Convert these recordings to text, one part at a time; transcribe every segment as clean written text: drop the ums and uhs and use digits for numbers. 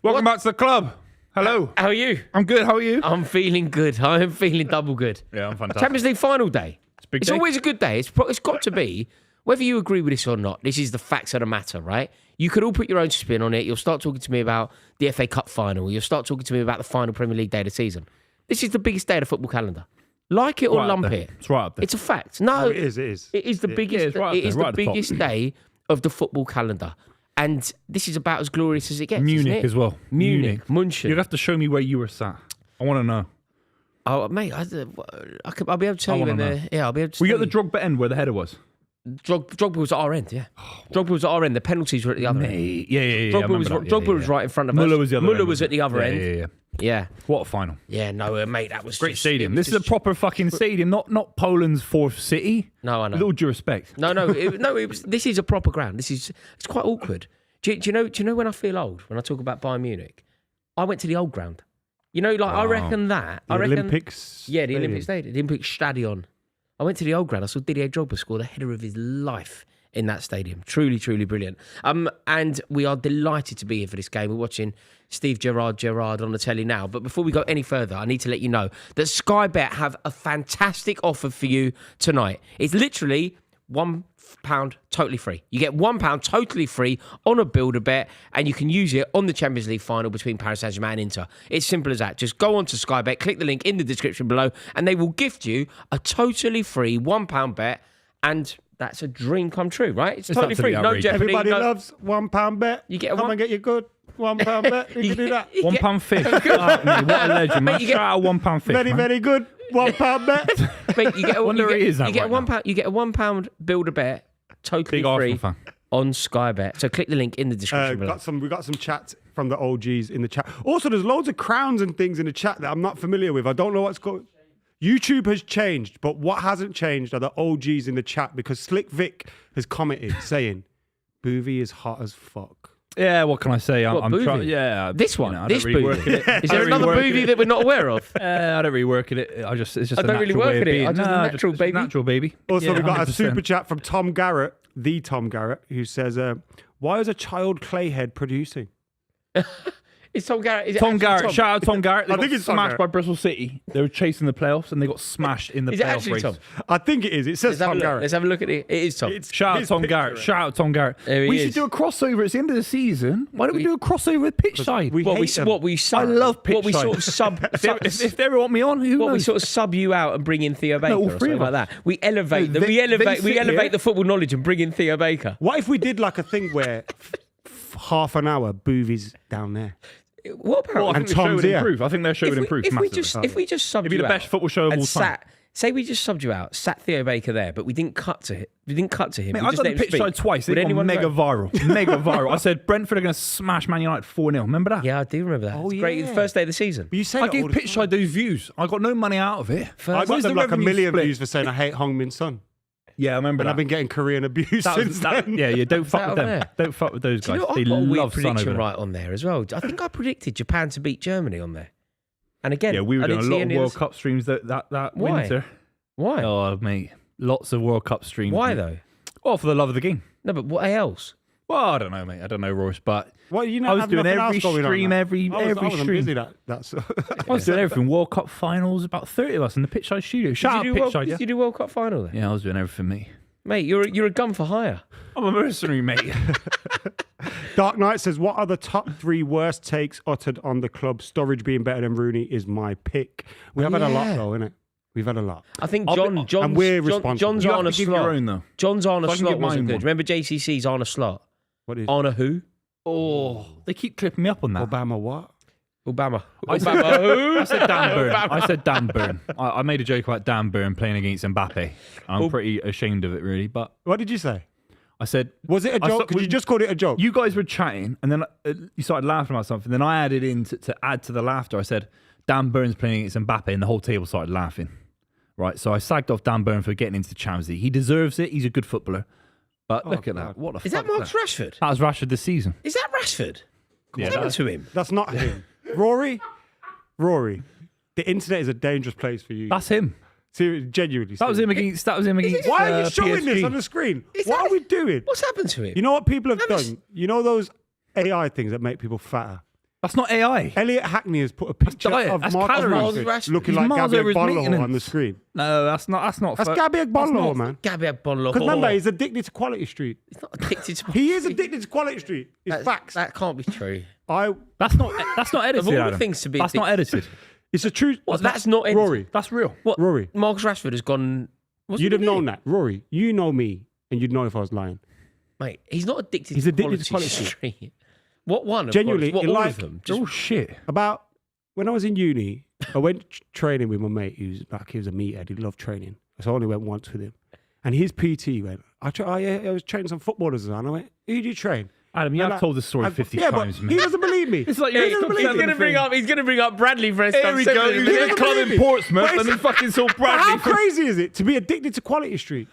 Welcome back to the club. Hello. How are you? I'm good. How are you? I'm feeling good. I'm feeling double good. Yeah, I'm fantastic. Champions League final day. It's a big It's day. always a good day. It's got to be. Whether you agree with this or not, this is the facts of the matter, right? You could all put your own spin on it. You'll start talking to me about the FA Cup final. You'll start talking to me about the final Premier League day of the season. This is the biggest day of the football calendar. Like it or lump it. It's right up there. It's a fact. No, it is. It is the biggest. it's right up it there, is right the at the top. biggest day of the football calendar, and this is about as glorious as it gets. Munich isn't it? as well. Munich, München. You'd have to show me where you were sat. I want to know. Oh, mate, I'll be able to tell you in wanna the. Yeah, I'll be able to. We tell got the you. Drogba end where the header was. Drogba was at our end, yeah. Drogba was at our end. The penalties were at the other end. Yeah. Drogba was right in front of us. Muller was the other end. Muller was at the other end. Yeah. What a final. Yeah, no, mate, that was Great just, stadium. it was This is a just- proper fucking stadium, not Poland's fourth city. No, I know. With all due respect. No, it was. This is a proper ground. It's quite awkward. Do you know when I feel old? When I talk about Bayern Munich, I went to the old ground. You know, like I reckon that. The Olympics. Yeah, the Olympic Stadium, the Olympic Stadion. I went to the old ground. I saw Didier Drogba score the header of his life in that stadium. Truly, truly brilliant. And we are delighted to be here for this game. We're watching Steve Gerrard on the telly now. But before we go any further, I need to let you know that Sky Bet have a fantastic offer for you tonight. It's literally £1 totally free. You get £1 totally free on a builder bet, and you can use it on the Champions League final between Paris Saint-Germain and Inter. It's simple as that. Just go on to Sky Bet, click the link in the description below, and they will gift you a totally free £1 bet, and that's a dream come true, right? It's totally free. absolutely No outrageous. jeopardy. Everybody no... loves £1 bet. You get a Come one- and get your good £1 bet. You can do that. £1 fish. What a legend, man. Mate, you get- Shout out £1 fish, Very, man. very good £1 bet. Mate, you get a, Wonder you who get, he is that you get right a £1. You get a £1 builder bet totally Big Arsenal free fan. on Sky Bet. So click the link in the description below. We got some chat from the OGs in the chat. Also, there's loads of crowns and things in the chat that I'm not familiar with. I don't know what's called. YouTube has changed, but what hasn't changed are the OGs in the chat, because Slick Vic has commented saying, Buvey is hot as fuck. Yeah, what can I say? What, I'm Buvey? trying. Yeah, This one, I this don't really work Buvey. at it. Is there another Buvey that we're not aware of? I don't really work at it. It's just I a don't really natural work way at of it. being. I'm just a natural just baby. Natural baby. Also, Yeah, we got 100%. a super chat from Tom Garrett, the Tom Garrett, who says, why is a child Clayhead producing? It's Tom Garrett. Is it Tom actually Garrett, Tom? shout out Tom Garrett. They I got think it's Tom smashed Garrett. by Bristol City. They were chasing the playoffs and they got smashed in the Is it playoff actually race. Tom? I think it is. It says Let's have, a Tom look. Garrett. Let's have a look at it. It is Tom. It's Shout out his Tom picture, Garrett. right? Shout out Tom Garrett. There he We is. should do a crossover. It's the end of the season. Why don't we do a crossover with pitch side? we- What we hate them. what we sub, I love pitch what we side. sort of sub, if they ever want me on, who what we knows? sort of sub you out and bring in Theo Baker all or three something of like us. that. We elevate No, the we elevate sit here. the football knowledge and bring in Theo Baker. What if we did like a thing where half an hour Buvey's down there? What about Well, I And think the show Tom's would here. improve. I think their show would improve if we massively. just subbed It'd be you the out best football show of and all time. Say we just subbed you out, sat Theo Baker there, but we didn't cut to him. We didn't cut to him. Mate, we I just got the let him pitch speak. side twice. They Would got anyone mega know? viral. Mega viral. I said Brentford are going to smash Man United 4-0. Remember that? Yeah, I do remember that. Oh, It's great. yeah. The first day of the season. But you say I that gave all the pitch time. side those views. I got no money out of it. I got Where's them the like a revenue million split? views for saying I hate Hongmin Son. Yeah, I remember And that. I've been getting Korean abuse That was- since that- then. yeah, don't fuck that with on them. there? Don't fuck with those Do you guys. know, They I've got a weird love Son over prediction there. right on there as well. I think I predicted Japan to beat Germany on there. And again, Yeah, we were I doing didn't a see lot of any World this- Cup streams that Why? winter. Why? Oh, mate. Lots of World Cup streams. Why mate. though? Well, for the love of the game. No, but what else? Well, I don't know, mate. I don't know, Royce, but Well, you know, I was have doing nothing every else going on, stream, man. every I wasn't stream. busy that's I was doing everything. World Cup finals, about 30 of us in the pitch side studio. Shout out Did you pitch do side, yeah? Did you do World Cup final there? Yeah, I was doing everything, mate. Mate, you're a gun for hire. I'm a mercenary, mate. Dark Knight says, what are the top 3 worst takes uttered on the club? Storage being better than Rooney is my pick. We have had a lot, yeah. though, innit? We've had a lot. I think I'll be- and we're responsible. John's You have on to a give slot. your own, though. John's on So a I can slot give wasn't mine good. one. Remember JCC's on a slot? What is On a who? Oh, they keep clipping me up on that. Obama what? Obama. I said- Obama who? I said Dan Burn. I said Dan Burn. I made a joke about Dan Burn playing against Mbappe. I'm pretty ashamed of it, really. But What did you say? I said, Was it a I joke? thought- Because you just called it a joke. you guys were chatting, and then you started laughing about something. Then I added in to add to the laughter. I said, Dan Burn's playing against Mbappe, and the whole table started laughing. Right, so I sagged off Dan Burn for getting into the Champions League. He deserves it. He's a good footballer. But look at that. What the Is fuck that Marcus Rashford? That was Rashford this season. Is that Rashford? Yeah, What's happened to him? That's not him. Rory, the internet is a dangerous place for you. That's him. Seriously, genuinely. That was him against. Why are you showing this PSG. on the screen? Is What that- are we doing? What's happened to him? You know what people have That was- done? You know those AI things that make people fatter? That's not AI. Elliot Hackney has put a picture diet. of That's Marcus calories. Rashford looking He's like miles Gabby over his Agbonlahor maintenance. on the screen. No, that's not. That's Gabby Agbonlahor, man. Gabby Agbonlahor. Because remember, he's addicted to Quality Street. He's not addicted to. He is addicted to Quality Street. It's facts. That can't be true. That's not edited. Of all the Adam. things to be That's not edited. It's a truth. What, that's not Rory. That's real. What? Rory. Marcus Rashford has gone. You'd have known that. Rory, you know me, and you'd know if I was lying. Mate, he's not addicted He's to addicted to Quality Quality Street. What one? Of Genuinely, Quality? What, all like- of them? They're all shit. About when I was in uni, I went training with my mate who's like, he was a meathead. He loved training. So I only went once with him. And his PT went, I was training some footballers. And I went, who do you train? Adam, you And have told this story 50 times, but man. he doesn't believe me. It's like he you're doesn't believe me. He's gonna bring up Bradley for his Here we go. He's in a club in Portsmouth and he fucking saw But Bradley. how crazy is it to be addicted to Quality Street?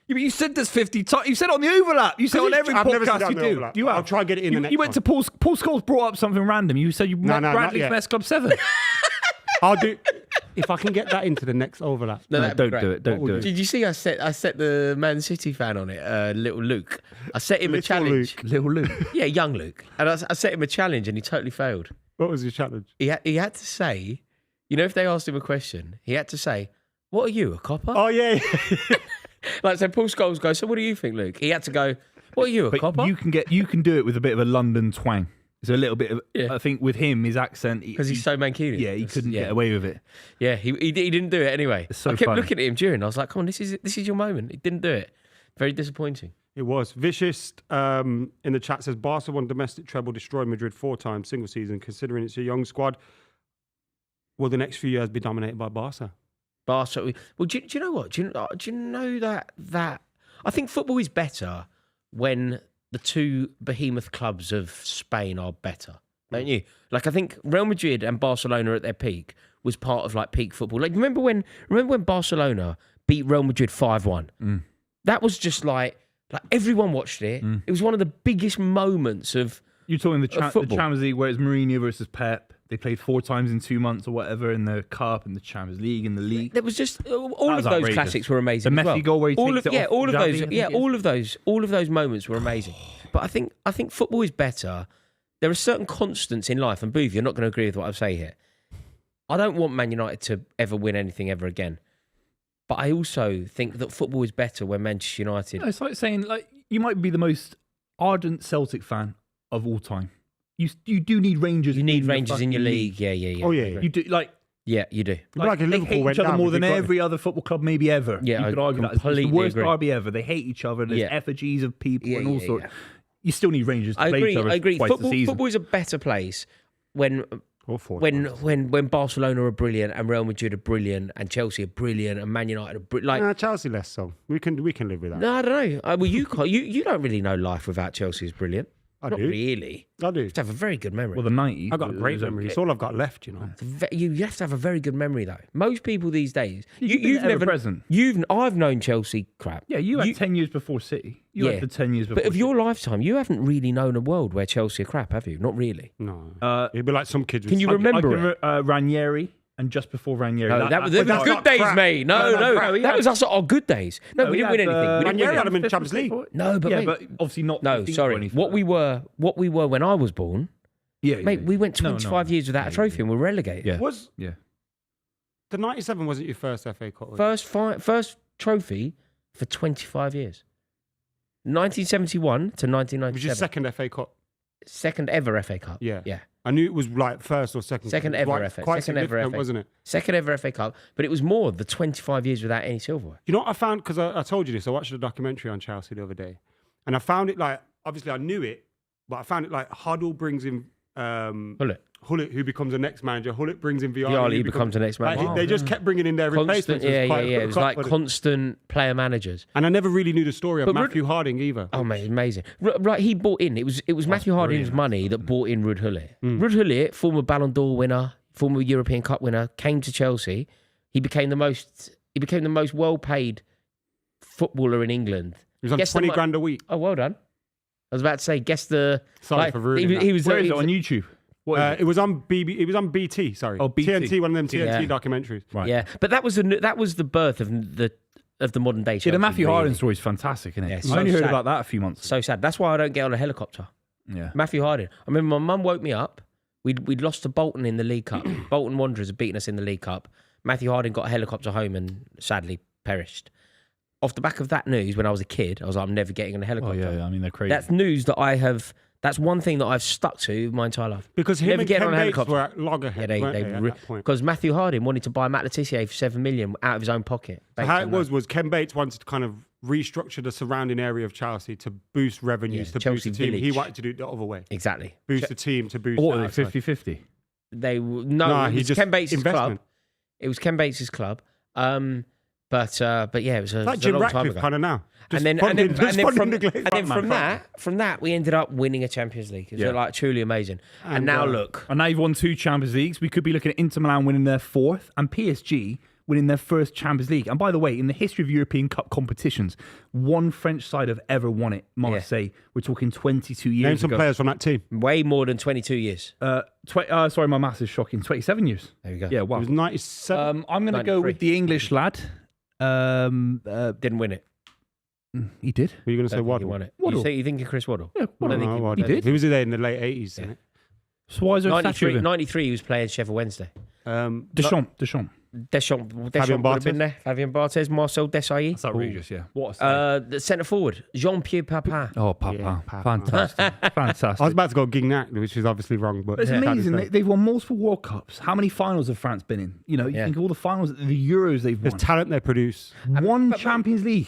Yeah, but you said this 50 times. You said it on the overlap. You said it on every I've never said podcast that on you the do. overlap. You have. I'll try and get it in the next You went to Paul Scholes brought up something random. You said you met not Bradley yet. from S Club 7. I'll do if I can get that into the next overlap. No, No, that'd be don't great. do it. Don't do it. Did you see? I set the Man City fan on it, little Luke. I set him a Little challenge. Luke. Little Luke. Yeah, young Luke, and I set him a challenge, and he totally failed. What was your challenge? He had to say, you know, if they asked him a question, he had to say, "What are you, a copper?" Oh yeah. Like so, Paul Scholes goes, "So what do you think, Luke?" He had to go, "What are you, a But copper?" you can do it with a bit of a London twang. It's a little bit of. Yeah. I think with him, his accent. Because he's so Mancunian. Yeah, he couldn't Yeah. get away with it. Yeah, he didn't do it anyway. It's so I kept funny. looking at him during. I was like, "Come on, this is your moment." He didn't do it. Very disappointing. It was. Vicious in the chat says Barca won domestic treble, destroyed Madrid 4 times single season. Considering it's a young squad, will the next few years be dominated by Barca? Barca. Well, do you know what? Do you know that I think football is better when the two behemoth clubs of Spain are better, don't you? Like I think Real Madrid and Barcelona at their peak was part of like peak football. Like remember when Barcelona beat Real Madrid 5-1? That was just like everyone watched it. It was one of the biggest moments of. You're talking the football. Champions League where it's Mourinho versus Pep. They played 4 times in 2 months or whatever in the Cup and the Champions League and the league. There was just all That of was those outrageous. classics were amazing. The as well. Messi goal where he all takes of, it yeah, off all of Xavi, those, I think yeah, it is. all of those moments were amazing. But I think football is better. There are certain constants in life, and Buvey, you're not going to agree with what I say here. I don't want Man United to ever win anything ever again. But I also think that football is better when Manchester United. No, it's like saying like you might be the most ardent Celtic fan of all time. You do need Rangers. You need in the Rangers in your fucking league. Yeah. Oh, yeah. You do like. Yeah, you do. Like if they Liverpool hate went each other down, more we'd than be gutted. every other football club maybe ever. Yeah, you I could argue that it's the completely worst agree. derby ever. They hate each other. There's Yeah. effigies of people Yeah, and all yeah, sorts. yeah. You still need Rangers to I play agree. each other I agree. twice a season. Football is a better place when Or 4 when times. when Barcelona are brilliant and Real Madrid are brilliant and Chelsea are brilliant and Man United are brilliant. Like, Chelsea less so. We can live with that. no, I don't know. Well, you can't. You don't really know life without Chelsea is brilliant. I Not do. really. I do. You have to have a very good memory. Well, the 90s. I got a great memory. It's all I've got left, you know. You have to have a very good memory though. Most people these days, You've you've been never ever-present. I've known Chelsea crap. Yeah, you had 10 years before City. You had the 10 years before But of City. your lifetime, you haven't really known a world where Chelsea are crap, have you? Not really. No. It'd be like some kids. Can you with- remember it? Ranieri and just before Ranieri. No, that was that's good not days, crap. mate. No, crap. that was us at our good days. No, we didn't win anything. We didn't Ranieri win had them anything. in Champions League. No, but yeah, mate, but obviously not. no, 15 or sorry. anything What like we were when I was born, yeah, mate. yeah. We went No, 25 years without a trophy and we're relegated. Yeah. Was Yeah. the 97 wasn't your first FA Cup? Was it? First trophy for 25 years. 1971 to It was your 1997. second FA Cup. Second ever FA Cup. Yeah. Yeah. I knew it was like first or second. Second It was ever quite- FA. Quite Second ever significant, FA. wasn't it? Second ever FA Cup. But it was more the 25 years without any silverware. You know what I found? Because I told you this. I watched a documentary on Chelsea the other day. And I found it like, obviously I knew it, but I found it like Huddle brings in Hullet, who becomes the next manager. Hullet brings in Viali. Viali, who becomes the next Like, manager. they just kept bringing in their Constant, replacements. yeah. It was like funny. constant player managers. And I never really knew the story of But Matthew Harding either. Oh mate, amazing! Right, he bought in. It was Matthew Harding's money that bought in Ruud Gullit. Ruud Gullit, former Ballon d'Or winner, former European Cup winner, came to Chelsea. He became the most well paid footballer in England. He was on Guess the 20 mo- grand a week. Oh, well done. I was about to say, guess the. Sorry for ruining that. He was. Where is he it was- on YouTube? What is it? It was on it was on BT. Sorry, Oh, BT. TNT, one of them TNT Yeah. documentaries. Right. Yeah, but that was the birth of the modern day. Yeah, Chelsea, the Matthew really. Harding story is fantastic, isn't it? Yeah, I so only heard sad. about that a few months ago. So sad. That's why I don't get on a helicopter. Yeah. Matthew Harding. I remember my mum woke me up We'd lost to Bolton in the League Cup. Bolton Wanderers had beaten us in the League Cup. Matthew Harding got a helicopter home and sadly perished. Off the back of that news, when I was a kid, I was like, I'm never getting on a helicopter. Oh, yeah. I mean, they're crazy. That's news that I have. That's one thing that I've stuck to my entire life. Because him Never and get Ken on a Bates helicopter. were at loggerheads, weren't they, at that point? Because Matthew Harding wanted to buy Matt Letizia for $7 million out of his own pocket. So how it was Ken Bates wanted to kind of restructure the surrounding area of Chelsea to boost revenues, to Chelsea boost the team. Village. He wanted to do it the other way. Exactly. Boost the team to boost What, the were they outside. 50-50? It was Ken Bates' investment. club. It was Ken Bates' club. But yeah, it was a, Like it was a Jim long time Ratcliffe ago. kind of now. And then from that, we ended up winning a Champions League. It was like truly amazing. And now look, And now you've won 2 Champions Leagues. We could be looking at Inter Milan winning their 4th and PSG winning their 1st Champions League. And by the way, in the history of European Cup competitions, one French side have ever won it. Marseille. We're talking 22 years Name some ago. players from that team. way more than 22 years. Sorry, my maths is shocking. 27 years. There you go. Yeah, wow. It was 97. I'm going to go 93. with the English lad. Didn't win it. He did. Were you going to say Don't think he Waddle? won it. Waddle. You think of Chris Waddle? Yeah, I don't think No, he Waddle. did. He was there in the late 80s, didn't So why is there a statue of 93, him? 93 he was playing Sheffield Wednesday. it? Deschamps. Deschamps would have been there. Fabian Barthez, Marcel Desailly. That's outrageous, yeah. What a The centre forward, Jean-Pierre Papin. Oh, Papa. Yeah, Papa. Fantastic. Fantastic. I was about to go Gignac, which is obviously wrong, but It's yeah, amazing. can't They've won multiple World Cups. How many finals have France been in? You know, you Yeah. think of all the finals, the Euros they've There's won. talent they produce. One Champions League.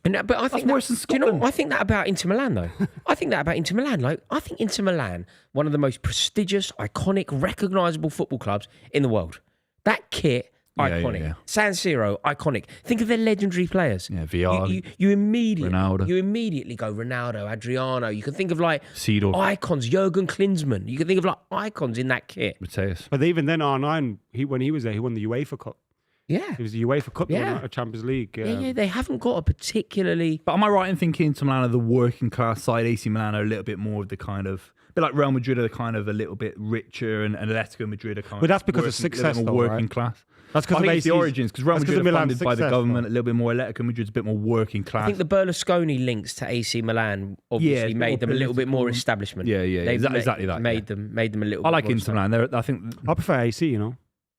But I think worse than do you know? Scotland. I think that about Inter Milan, though. I think that about Inter Milan. Like, I think Inter Milan, one of the most prestigious, iconic, recognisable football clubs in the world. That kit, Yeah, iconic. yeah. San Siro, iconic. Think of their legendary players. Yeah, VR. You immediately, Ronaldo. you immediately go Ronaldo, Adriano. You can think of like Seedorf. icons, Jurgen Klinsmann. You can think of like icons in that kit. Mateus. But even then, R9, when he was there, he won the UEFA Cup. Yeah, It was the UEFA Cup, Yeah. not a Champions League. yeah. They haven't got a particularly. But am I right in thinking Inter Milan are the working class side? AC Milan are a little bit more of the kind of, a bit like Real Madrid are kind of a little bit richer, and Atletico Madrid are kind But of. that's because of working, success, a little though, more working right? class. That's because I of think it's the AC's origins, because Real that's Madrid are Milan's funded by the success, government though. a little bit more. Atletico Madrid's a bit more working class. I think the Berlusconi links to AC Milan obviously it's made more them a little bit more political. establishment. Yeah, yeah, They've exactly that, Made them a little. I bit like more Inter Milan. I think. I prefer AC, you know.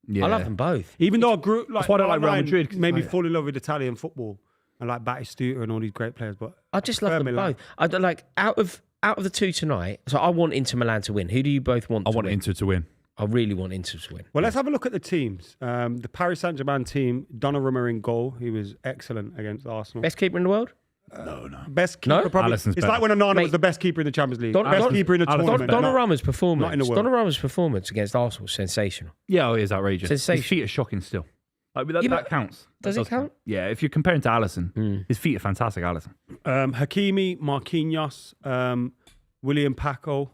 Yeah. I love them both. Even though I grew like, That's why I don't like Real R9 Madrid, 'cause made me like- fall in love with Italian football and like Batistuta and all these great players. But I just love them Milan. both. I don't like out of the two tonight. So I want Inter Milan to win. Who do you both want? I to want win? Inter to win. I really want Inter to win. Well, let's have a look at the teams. The Paris Saint-Germain team, Donnarumma in goal. He was excellent against Arsenal. Best keeper in the world. Best keeper, No? probably. Alisson's It's better. like when Onana Mate, was the best keeper in the Champions League. Don- best Don- keeper in the Alisson's tournament. better. Donnarumma's performance. not in the world. Donnarumma's performance against Arsenal was sensational. Yeah, it is outrageous. Sensation. His feet are shocking still. Like, that, Yeah, that but counts. does That it count? Yeah, if you're comparing to Alisson, his feet are fantastic, Alisson. Hakimi, Marquinhos, William Paco,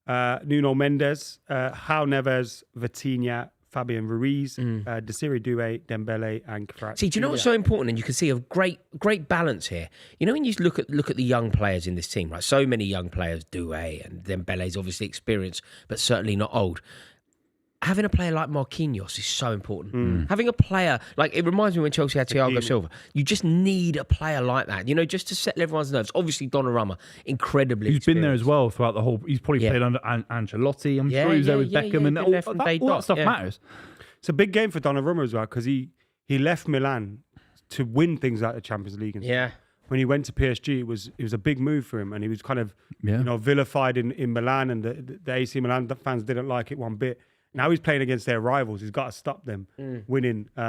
Nuno Mendes, João Neves, Vitinha, Fabian Ruiz, Desiree Doué, Dembele, and Kvaratskhelia. See, do you know what's so important? And you can see a great balance here. You know, when you look at the young players in this team, right? So many young players, Doué and Dembele's obviously experienced, but certainly not old. Having a player like Marquinhos is so important. Having a player, like, it reminds me when Chelsea had Thiago Silva. You just need a player like that, you know, just to settle everyone's nerves. Obviously, Donnarumma, incredibly He's been there as experienced. well throughout the whole. He's probably Yeah. played under Ancelotti. I'm Yeah, sure he was there yeah, with yeah, Beckham, yeah, and been all there from day all that dot, stuff yeah. matters. It's a big game for Donnarumma as well because he left Milan to win things like the Champions League. And stuff. Yeah. When he went to PSG, it was a big move for him, and he was kind of Yeah. vilified in Milan, and the AC Milan fans didn't like it one bit. Now he's playing against their rivals. He's got to stop them winning. You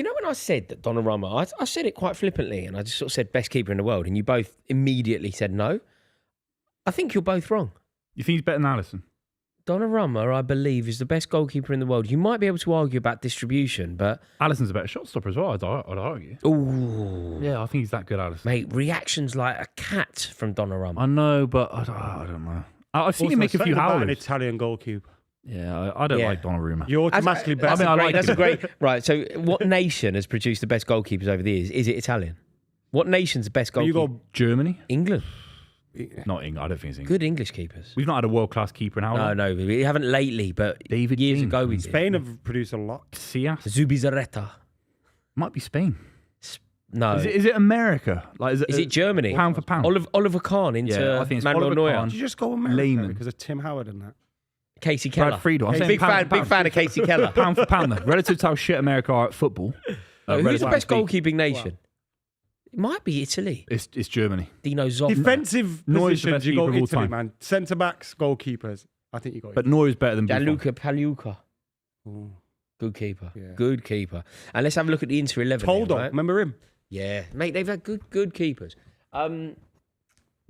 know, when I said that Donnarumma, I said it quite flippantly, and I just sort of said best keeper in the world, and you both immediately said no. I think you're both wrong. You think he's better than Alisson? Donnarumma, I believe, is the best goalkeeper in the world. You might be able to argue about distribution, but Alisson's a better shot stopper as well. I'd argue. ooh, Yeah, I think he's that good, Alisson. mate, reactions like a cat from Donnarumma. I know, but I don't know. I've seen him make a few An howlers. Italian goalkeeper. Yeah, I don't Yeah. like Donnarumma. You're automatically That's better. I mean, I great- like that's a him. great right. So, what nation has produced the best goalkeepers over the years? Is it Italian? What nation's the best you goalkeeper? go Germany? England. Not England. I don't think it's England. Good English keepers. We've not had a world class keeper in how long? No, we haven't lately, but David years King. ago we did. Spain have produced a lot. Sias? Zubizarreta. Might be Spain. No. Is it America? Like, Is it Germany? Pound for pound. Oliver Kahn into Yeah, I think it's Manuel Oliver Neuer. Kahn. Did you just go America Layman. because of Tim Howard and that? Casey Keller. Brad Friedel. I'm saying big pound for fan, big fan of Casey Keller. Pound for pound, though. Relative to how shit America are at football. Who's the best relative- goalkeeping nation? It might be Italy. It's Germany. Dino Zoff. Defensive Neuer's the positions, best you go keeper of all Italy, time. man. Centre backs, goalkeepers. I think you got. But Neuer's better than Buffon. Gianluca Pagliuca. Ooh. Good keeper. Yeah. Good keeper. And let's have a look at the Inter 11. Toldo, Right? remember him? Yeah, mate, they've had good keepers.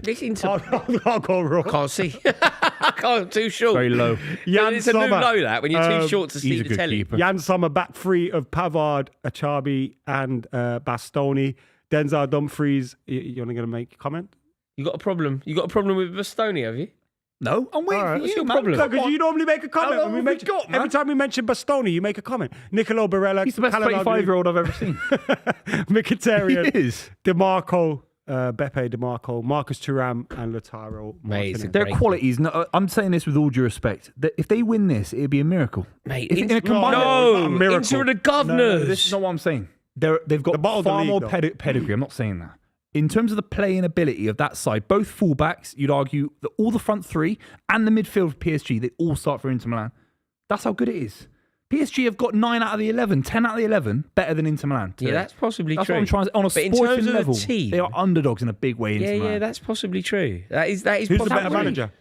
This Inter... I'll go wrong. Can't see. I can't, too short. Very low. Jan It's a new Sommer. low, that, when you're too short to see He's a the good telly. keeper. Jan Sommer back free of Pavard, Achabi, and Bastoni. Denzel Dumfries. You only going to make a comment? You got a problem? You got a problem with Bastoni, have you? No, I'm waiting All right. for What's you, your man. problem? Come Because on. you normally make a comment. How when long we have we mention, got, man? every time we mention Bastoni, you make a comment. Nicolo Barella. He's the best 25-year-old I've ever seen. Mkhitaryan. He is. DeMarco, Beppe DeMarco, Marcus Thuram, and Lautaro Mate, it's a Martinez. Their Great qualities. No, I'm saying this with all due respect. That if they win this, it'd be a miracle. Mate, If in a combined, not a miracle. Inter are the No, governors. this is not what I'm saying. They've got bottom of the far league, more though. pedigree. I'm not saying that. In terms of the playing ability of that side, both fullbacks, you'd argue that all the front three and the midfield of PSG, they all start for Inter Milan. That's how good it is. PSG have got 9 out of the 11, 10 out of the 11 better than Inter Milan. Yeah, that's possibly That's true. what I'm trying to say. On a But in sporting terms of the level, team- they are underdogs in a big way. Inter Milan. that's possibly true. That is Who's the possibly better true. manager?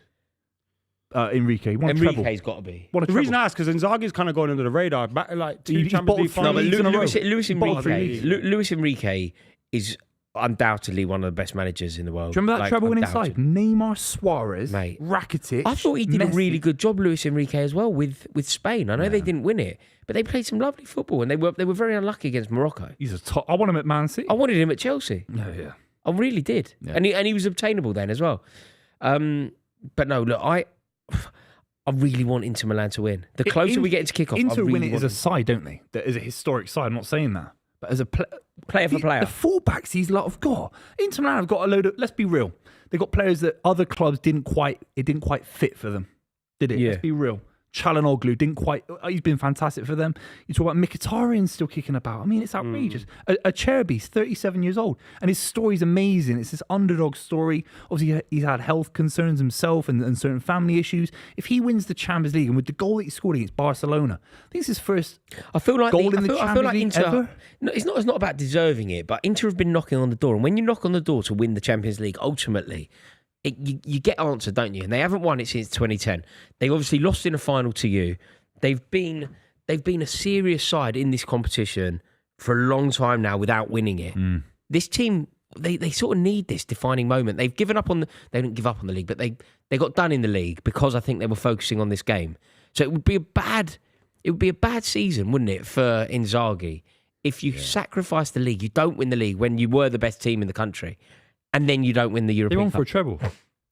Enrique. Won a treble. Enrique's got to be. Won a The treble. reason I ask is Inzaghi's kind of going under the radar. Back like two He's Champions bottled League three finals. leagues in a row. Luis Bottom Enrique. three. Luis Enrique is undoubtedly one of the best managers in the world. Do you remember that Like, treble winning undoubted. side? Neymar, Suarez, Mate. Rakitic. I thought he did Messi. a really good job, Luis Enrique, as well with Spain. I know they didn't win it, but they played some lovely football, and they were very unlucky against Morocco. He's a top. I want him at Man City. I wanted him at Chelsea. Yeah. I really did, Yeah. and he was obtainable then as well. But no, look, I really want Inter Milan to win. The closer we get into kickoff, Inter I really win it want as a side, don't they? That is a historic side. I'm not saying that, but as a player for player. the fullbacks these lot have got. Inter Milan have got a load of. Let's be real. They've got players that other clubs didn't quite fit for them, did it? Yeah. Let's be real. Çalhanoğlu didn't quite. He's been fantastic for them. You talk about Mkhitaryan still kicking about. I mean, it's outrageous. Acerbi's 37 years old, and his story's amazing. It's this underdog story. Obviously, he's had health concerns himself and certain family issues. If he wins the Champions League and with the goal that he scored against Barcelona, I think it's his first I feel like goal in the I feel Champions like League Inter. ever. No, it's not about deserving it, but Inter have been knocking on the door, and when you knock on the door to win the Champions League, ultimately, you get answered, don't you? And they haven't won it since 2010. They obviously lost in a final to you. They've been a serious side in this competition for a long time now without winning it. This team, they sort of need this defining moment. They've given up on they didn't give up on the league, but they got done in the league because I think they were focusing on this game. So it would be a bad season, wouldn't it, for Inzaghi if you sacrifice the league, you don't win the league when you were the best team in the country, and then you don't win the They European won Cup. for a treble.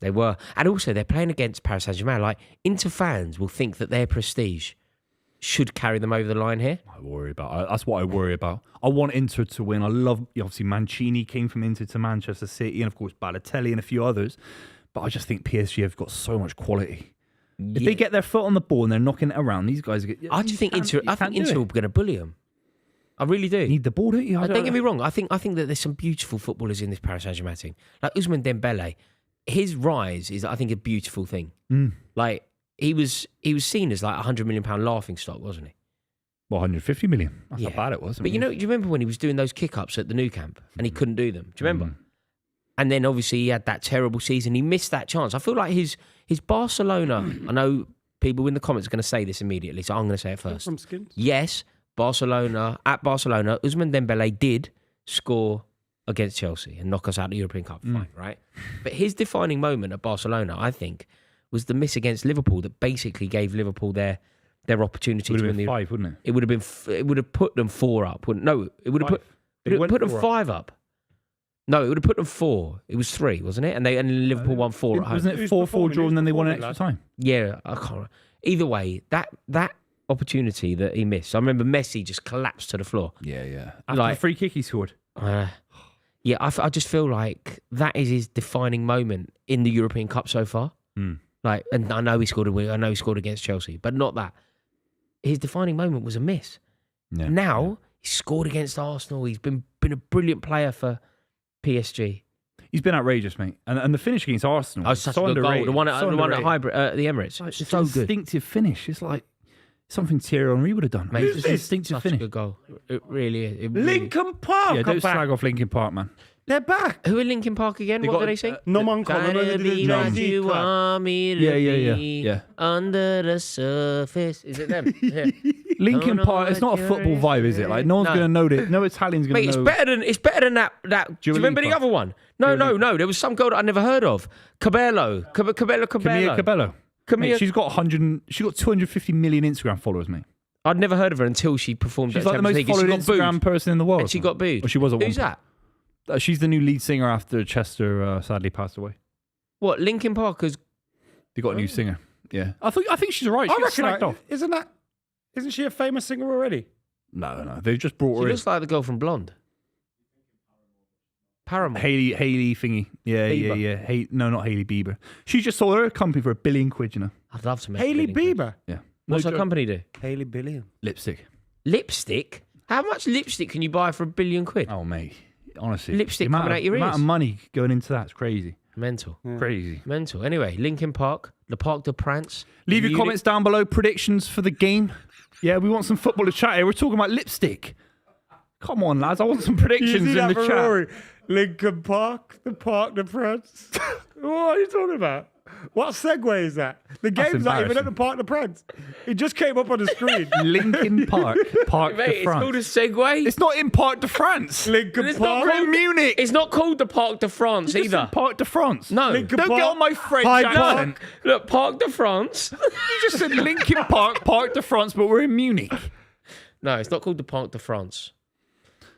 They were. And also, they're playing against Paris Saint-Germain. Like, Inter fans will think that their prestige should carry them over the line here. I worry about. That's what I worry about. I want Inter to win. I love, obviously, Mancini came from Inter to Manchester City, and of course, Balotelli and a few others. But I just think PSG have got so much quality. If they get their foot on the ball and they're knocking it around, these guys are. I just think Inter are going to bully them. I really do. You need the ball, don't you? Don't get me wrong. I think that there's some beautiful footballers in this Paris Saint-Germain team. Like Ousmane Dembele, his rise is, I think, a beautiful thing. Like he was seen as like £100 million laughing stock, wasn't he? Well, 150 million. That's Yeah. how bad it was. But do you remember when he was doing those kick-ups at the Nou Camp and he couldn't do them? Do you remember? And then obviously he had that terrible season. He missed that chance. I feel like his Barcelona. I know people in the comments are going to say this immediately, so I'm going to say it first. From Skins. Yes, Barcelona, Ousmane Dembele did score against Chelsea and knock us out of the European Cup. Fine, right? But his defining moment at Barcelona, I think, was the miss against Liverpool that basically gave Liverpool their opportunity Would to have win been the. 5, wouldn't it? It would have been. It would have put them 4 up. No, it would have Five. They went put them 4 up. 5 up. No, it would have put them 4. It was 3, wasn't it? And Liverpool won 4 at home. Wasn't it Who's 4-4 performing? draw Who's and then they won performing, extra time? Yeah, I can't. Either way, that opportunity that he missed. I remember Messi just collapsed to the floor. Yeah. After Like- the free kick he scored. Yeah, I just feel like that is his defining moment in the European Cup so far. Like, and I know he scored against Chelsea, but not that. His defining moment was a miss. Yeah. Now he scored against Arsenal. He's been a brilliant player for PSG. He's been outrageous, mate. And the finish against Arsenal. Oh, such so a good goal. underrated. The one So at underrated. Hybrid, the Emirates. It's so an good. instinctive finish. It's like something Thierry Henry would have done. Mate, It's just an instinctive such finish. a good goal. It really is. It really- Lincoln Park Yeah, are don't back. slag off Linkin Park, man. They're back. Who in Linkin Park again? What got, do they sing? No man call. Trying to be what you want me to Yeah. be under the surface. Is it them? Yeah. Linkin Don't Park. know It's not a what football you're vibe, is it? Like no one's No. gonna know it. No Italian's gonna Mate, know. it's better than that. Do you remember the Lipa. other one? No. There was some girl that I never heard of. Cabello. Camilla Cabello. Camilla- Mate, she's got 250 million Instagram followers, mate. I'd never heard of her until she performed She's at like the Champions most League. She followed got Instagram booed. person in the world. And she got booed. Or she was at Who's one that? point. She's the new lead singer after Chester sadly passed away. What? Linkin Park has. They got a new singer. Yeah, I think she's alright. I She gets reckon. slagged off. Isn't she a famous singer already? No. They just brought She her in. looks like the girl from Blonde. Paramore. Hailey thingy. Yeah. No, not Hailey Bieber. She just sold her company for £1 billion, you know. I'd love to make Hailey a billion quid. Bieber. Yeah. What's No her joke. company do? Hailey Billion. Lipstick. Lipstick? How much lipstick can you buy for £1 billion? Oh, mate. Honestly. Lipstick the amount coming of- out your the amount ears. of money going into that's crazy. Mental. Crazy. Mental. Anyway, Linkin Park, the Parc de Prance. Leave your Munich- comments down below. Predictions for the game. Yeah, we want some football to chat here. We're talking about lipstick. Come on, lads. I want some predictions in the chat. Rory? Lincoln Park, the Parc de France. What are you talking about? What segue is that? The game's not even at the Parc de France. It just came up on the screen. Lincoln Park. Parc Mate, de it's France. called a segue. It's not in Parc de France. Lincoln It's not Park. called- in Munich. It's not called the Parc de France It's either. in Parc de France. No. Lincoln Don't Park. get on my French Hyde accent. Park. Look, Parc de France. You just said Lincoln Park, Parc de France, but we're in Munich. No, it's not called the Parc de France.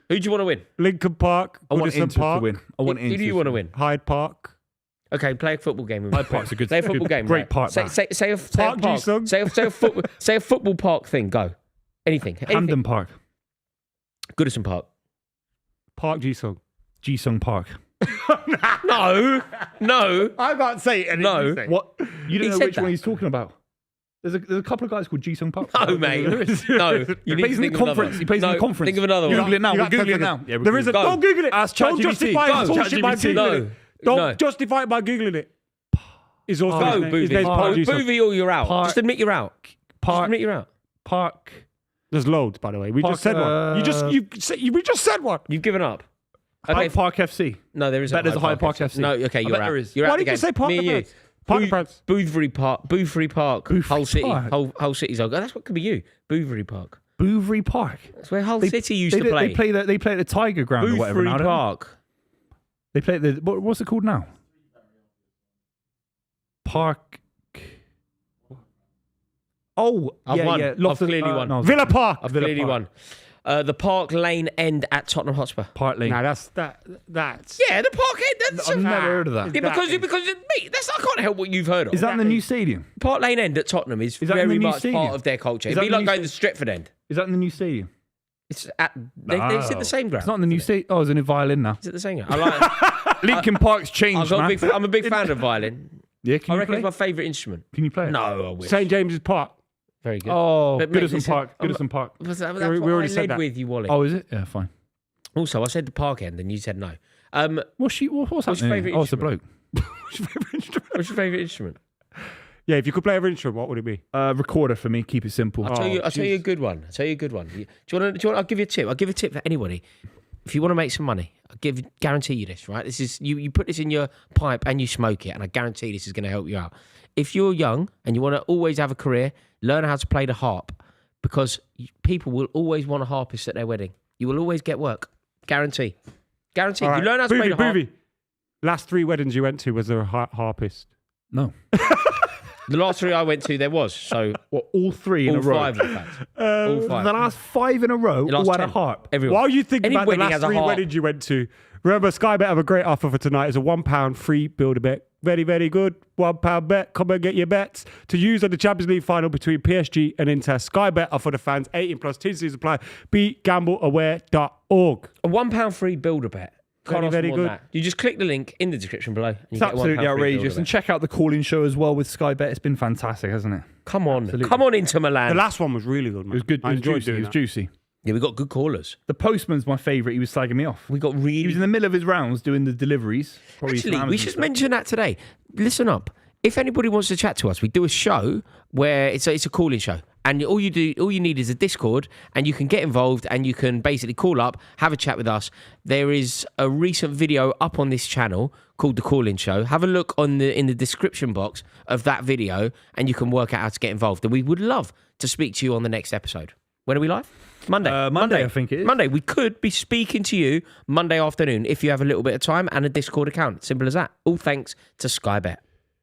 Who do you want to win? Lincoln Park. I want Goodison Inter Park. to win. I want Who Inter do you want to win? Hyde Park. Okay, play a football game with me. Hyde Park's a good- Say a football good- game. great right? park, Say, that. say a Park park. Ji-sung. Say a football park thing. Go. Anything. Hamden Park. Goodison Park. Park Ji-sung. Ji-sung Park. No. No. I can't say it. No. What? You don't He know said which that. one he's talking about. There's a couple of guys called Ji-sung Park. No, mate. There is. No. He You need plays to in think the of another. conference. He plays in No, the conference. Think of another Google one. it now. You We're got 10 Googling it seconds. now. Yeah, we're There is a. Googling it. Don't Google it. Ask Don't ChatGPT. justify Go. his bullshit by ChatGPT. Googling it. Don't No. justify it by Googling it. His also Go, his name- his Buvey. name's Park Oh, Ji-sung. Buvey or you're out. Park- Just admit you're out. Just Park. admit you're out. Park. There's loads, by the way. We Park, just said one. We just said one. You've given up. Hyde Park FC. No, there isn't. Bet there's a Hyde Park FC. No, okay, I you're bet out. there is. You're Why out the did you game. say Park Me de and you. France? Park de France. Boothbury Park. Boothbury Hull City. Park. Hull City's old. That's what could be you. Boothbury Park. Buvey Park. That's where Hull City used to play. They play at the Tiger Ground or whatever. Boothbury Now, don't Park. they play at the what's it called now? Park. Oh, I've yeah, won. yeah. I've clearly won. No, Villa Park. I've Villa clearly Park. won. The Park Lane End at Tottenham Hotspur. Park Lane. Nah, that's. Yeah, the Park End. That's I've never heard of that. Yeah, because mate, I can't help what you've heard of. Is that in the new stadium? Park Lane End at Tottenham is that in the very new much stadium? part of their culture. Is It'd that be the like new going to Stretford End. Is that in the new stadium? It's at they sit the same ground. It's not in the new stadium. Oh, it's in a violin now. Is it the same ground? I like. Lincoln Park's changed, man. I'm a big fan of violin. Yeah, can I you reckon play? it's my favourite instrument. Can you play it? No, I wish. St James's Park. Very good. Oh, But, mate, Goodison listen, Park. I'm- Goodison Park. That's we what already I said led that. with you, Wally. Oh, is it? Yeah, fine. Also, I said the Park End, and you said no. What's your happening? favourite Oh, it's a bloke. What's your favourite instrument? Yeah, if you could play every instrument, what would it be? Recorder for me. Keep it simple. I'll tell you a good one. I'll give you a tip. I'll give you a tip for anybody. If you want to make some money, guarantee you this, right? This is you put this in your pipe and you smoke it, and I guarantee this is going to help you out. If you're young and you want to always have a career, learn how to play the harp, because people will always want a harpist at their wedding. You will always get work. Guarantee. Guarantee. All You right. learn how to play the harp. Buvey. Last 3 weddings you went to, was there a harpist? No. The last 3 I went to, there was. So What? All 3 in all a row. 5, in fact. All 5. The last 5 in a row. The last All had a 10. harp. Everyone. While you think Any about the wedding last has a 3 harp. weddings you went to, remember Sky Bet have a great offer for tonight. It's a £1 free build-a-bet. Very, very good. £1 bet. Come and get your bets to use on the Champions League final between PSG and Inter. Sky Bet are for the fans. 18 plus. T's apply. BeGambleAware.org. A £1 free builder bet. Can't Very, ask very more than good. that. You just click the link in the description below. And you It's get a £1 absolutely free outrageous. builder And bet. check out the calling show as well with Sky Bet. It's been fantastic, hasn't it? Come on. Come on into Milan. The last one was really good, man. It was good. I It was enjoyed juicy. It doing was that. juicy. Yeah, we got good callers. The postman's my favourite. He was slagging me off. We got He was really. in the middle of his rounds doing the deliveries. Probably Actually, from we Amazon should stuff. mention that today. Listen up. If anybody wants to chat to us, we do a show where it's a calling show, and all you need is a Discord, and you can get involved, and you can basically call up, have a chat with us. There is a recent video up on this channel called The Call-In Show. Have a look in the description box of that video, and you can work out how to get involved. And we would love to speak to you on the next episode. When are we live? Monday. Monday, I think it is. Monday. We could be speaking to you Monday afternoon if you have a little bit of time and a Discord account. Simple as that. All thanks to Skybet.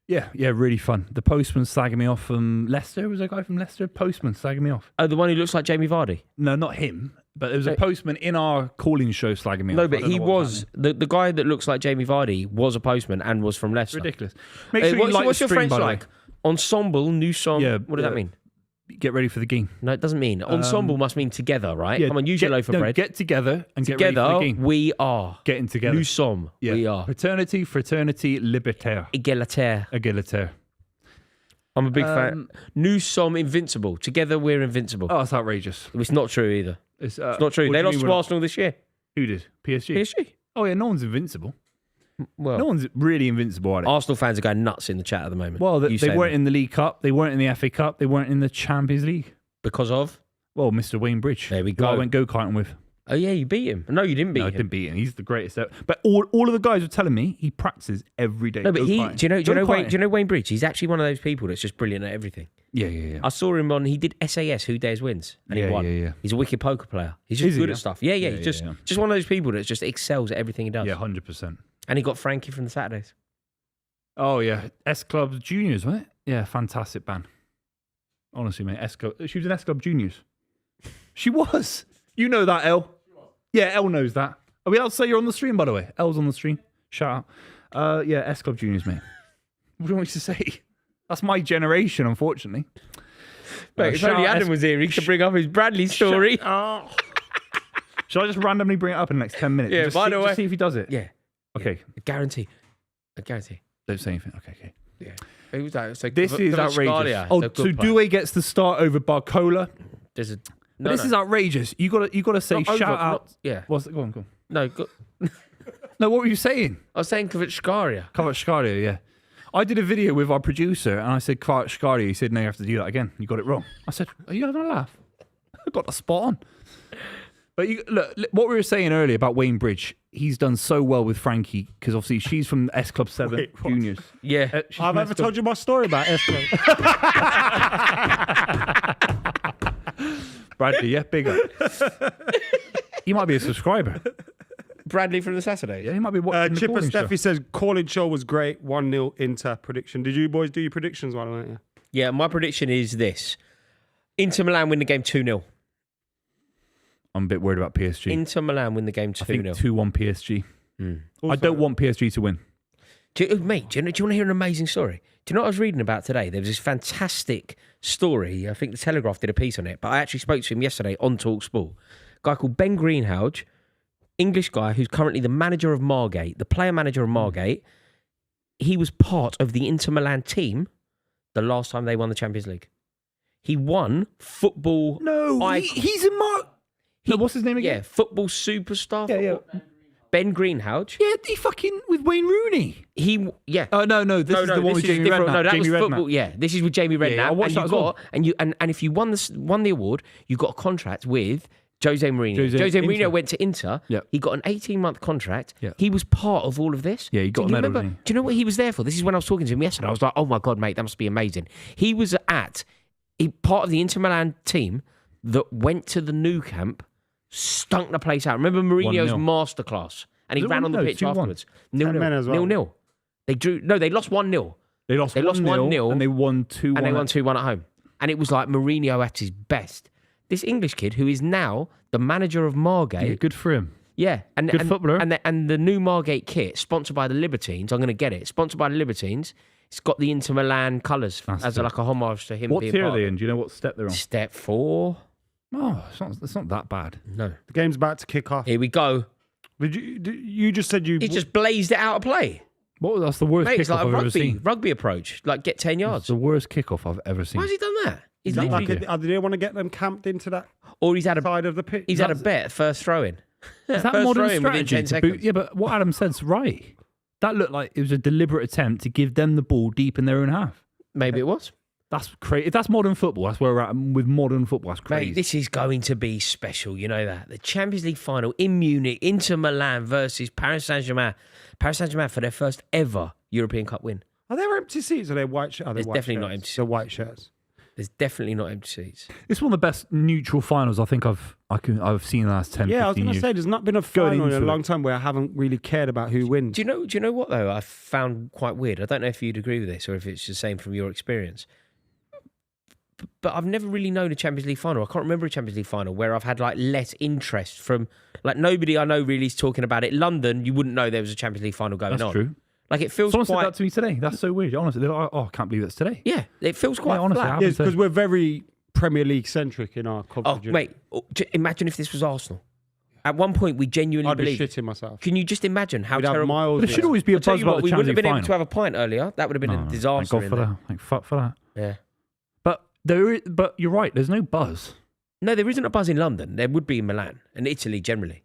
Yeah, really fun. The postman slagging me off from Leicester. Was there a guy from Leicester? Postman slagging me off. Oh, the one who looks like Jamie Vardy. No, not him. But there was a postman in our calling show slagging me off. No, but I don't he know what was the guy that looks like Jamie Vardy was a postman and was from Leicester. ridiculous. Make sure you like what's the your stream, French by the way. like? Ensemble, nous sommes. Yeah, What does that mean? Get ready for the game. No, it doesn't mean. Ensemble must mean together, right? Come on, use your loaf of bread. Get together and get ready for Together, the game. we are. Getting together. Nous sommes. Yeah. We are. Paternity, fraternity, libertaire. Égalitaire. Égalitaire. I'm a big fan. Nous sommes invincible. Together, we're invincible. Oh, it's outrageous. It's not true either. It's It's not true. what They do you lost mean to Arsenal this year. Who did? PSG? PSG. Oh, yeah, no one's invincible. Well, No one's really invincible, are they? Arsenal fans are going nuts in the chat at the moment. Well, You they say weren't that. in the League Cup. They weren't in the FA Cup. They weren't in the Champions League. Because of? Well, Mr. Wayne Bridge. There we who go. I went go-karting with. Oh, yeah, you beat him. No, you didn't beat No, I him. didn't beat him. He's the greatest ever. But all of the guys were telling me he practices every day. No, but go-karting. do you know Go-karting. Wayne Bridge? He's actually one of those people that's just brilliant at everything. Yeah. I saw him he did SAS, Who Dares Wins, and he won. Yeah. He's a wicked poker player. He's just Is he, good yeah? at stuff. Yeah. He's just one of those people that just excels at everything he does. Yeah, 100%. And he got Frankie from the Saturdays. Oh, yeah. S Club Juniors, wasn't it? Yeah, fantastic band. Honestly, mate. S Club. She was in S Club Juniors. She was. You know that, Elle. Yeah, Elle knows that. Are we allowed to say you're on the stream, by the way? Elle's on the stream. Shout out. Yeah, S Club Juniors, mate. What do you want me to say? That's my generation, unfortunately. Mate, if shout only out Adam was here, he could bring up his Bradley story. Oh. Shall I just randomly bring it up in the next 10 minutes? Yeah, just by see, the just way- see if he does it. Yeah. Okay. A guarantee. Don't say anything. Okay. Yeah. Who's that? So This is outrageous. Kvaratskhelia. Oh, It's a so good player. Due gets the start over McKola. There's a. But this is outrageous. You gotta say Not over, shout out. not- yeah. What's it? Go on. No, No, what were you saying? I was saying Kvaratskhelia. Kvaratskhelia, yeah. I did a video with our producer and I said Kvaratskhelia. He said, no, you have to do that again. You got it wrong. I said, are you having a laugh? I got the spot on. But look, what we were saying earlier about Wayne Bridge, he's done so well with Frankie because obviously she's from S Club 7 Wait, what? Juniors. Yeah. She's I've from ever S Club- told you my story about Esther. Bradley, yeah, big up. He might be a subscriber. Bradley from the Saturdays. Yeah, he might be watching the Chipper calling show. Steffi says, calling show was great. 1-0 Inter prediction. Did you boys do your predictions? Why don't you? Yeah, my prediction is this. Inter Milan win the game 2-0. I'm a bit worried about PSG. Inter Milan win the game 2-0. I think 2-1 PSG. I Also- don't want PSG to win. Mate, do you want to hear an amazing story? Do you know what I was reading about today? There was this fantastic story. I think the Telegraph did a piece on it, but I actually spoke to him yesterday on TalkSport. A guy called Ben Greenhalgh, English guy who's currently the manager of Margate, the player manager of Margate. He was part of the Inter Milan team the last time they won the Champions League. He won football. He's in Mark. No, what's his name again? Yeah, football superstar. Yeah. Ben Greenhalgh. Yeah, he fucking with Wayne Rooney. No, This is the one with Jamie different. Redknapp. No, that Jamie was Redknapp. football. Yeah, this is with Jamie Redknapp. I watched and that as well. and if you won the award, you got a contract with Jose Mourinho. Jose Mourinho Inter. went to Inter. Yeah. He got an 18-month contract. Yeah. He was part of all of this. Yeah, he got Do a you medal, remember? didn't he? Do you know what he was there for? This is when I was talking to him yesterday. I was like, oh my God, mate, that must be amazing. He was part of the Inter Milan team that went to the Nou Camp, stunk the place out. Remember Mourinho's 1-0. masterclass? And he Was it ran on the 1-0? pitch 2-1? afterwards. 10 men as well. 0-0. They drew. No, they lost 1-0. They lost 1-0 and they won 2-1. And they won 2-1 at home. And it was like Mourinho at his best. This English kid who is now the manager of Margate. Yeah, good for him. Yeah. And, Good footballer. And the new Margate kit, sponsored by the Libertines, I'm going to get it. Sponsored by the Libertines. It's got the Inter Milan colours as good. like a homage to him What being tier are part they of in? Do you know what step they're on? Step 4. Oh, it's not that bad. No. The game's about to kick off. Here we go. You just said you... He just blazed it out of play. That's the worst Mate, it's kickoff like a I've ever seen. rugby approach. Like, get 10 It's yards. the worst kickoff I've ever seen. Why has he done that? He's Is that literally... like do they want to get them camped into that? Or he's had a Side of the pitch. he's had a bet first throw in. Is that First modern throw in within strategy? 10 To seconds. boot? Yeah, but what Adam said's right. That looked like it was a deliberate attempt to give them the ball deep in their own half. Maybe it was. That's crazy. If that's modern football, that's where we're at with modern football. That's crazy. Mate, this is going to be special. You know that. The Champions League final in Munich, Inter Milan versus Paris Saint-Germain. Paris Saint-Germain for their first ever European Cup win. Are there empty seats? Or are they white shirts? There's definitely not empty The seats. white shirts. There's definitely not empty seats. It's one of the best neutral finals I think I've seen in the last 10, Yeah, I was 15 going to years. say, there's not been a Going final in a into long it. time where I haven't really cared about who wins. Do you know what though? I found quite weird. I don't know if you'd agree with this or if it's the same from your experience. But I've never really known a Champions League final. I can't remember a Champions League final where I've had like less interest from like nobody I know really is talking about it. London, you wouldn't know there was a Champions League final going That's on. true. Like it feels Someone said quite. that to me today. That's so weird. Honestly, they're like, I can't believe that's today. Yeah, it feels quite honestly, flat. I Yes, haven't because said- we're very Premier League centric in our Oh, coverage. mate, imagine if this was Arsenal. At one point, we genuinely I'd be believed. shitting myself. Can you just imagine how We'd have terrible? miles. But there should always be a I'll tell buzz you about what, the we wouldn't Champions have been League able to final. have a pint earlier. That would have been a Thank disaster. God in for there. that. Thank fuck for that. Yeah. But you're right. There's no buzz. No, there isn't a buzz in London. There would be in Milan and Italy generally.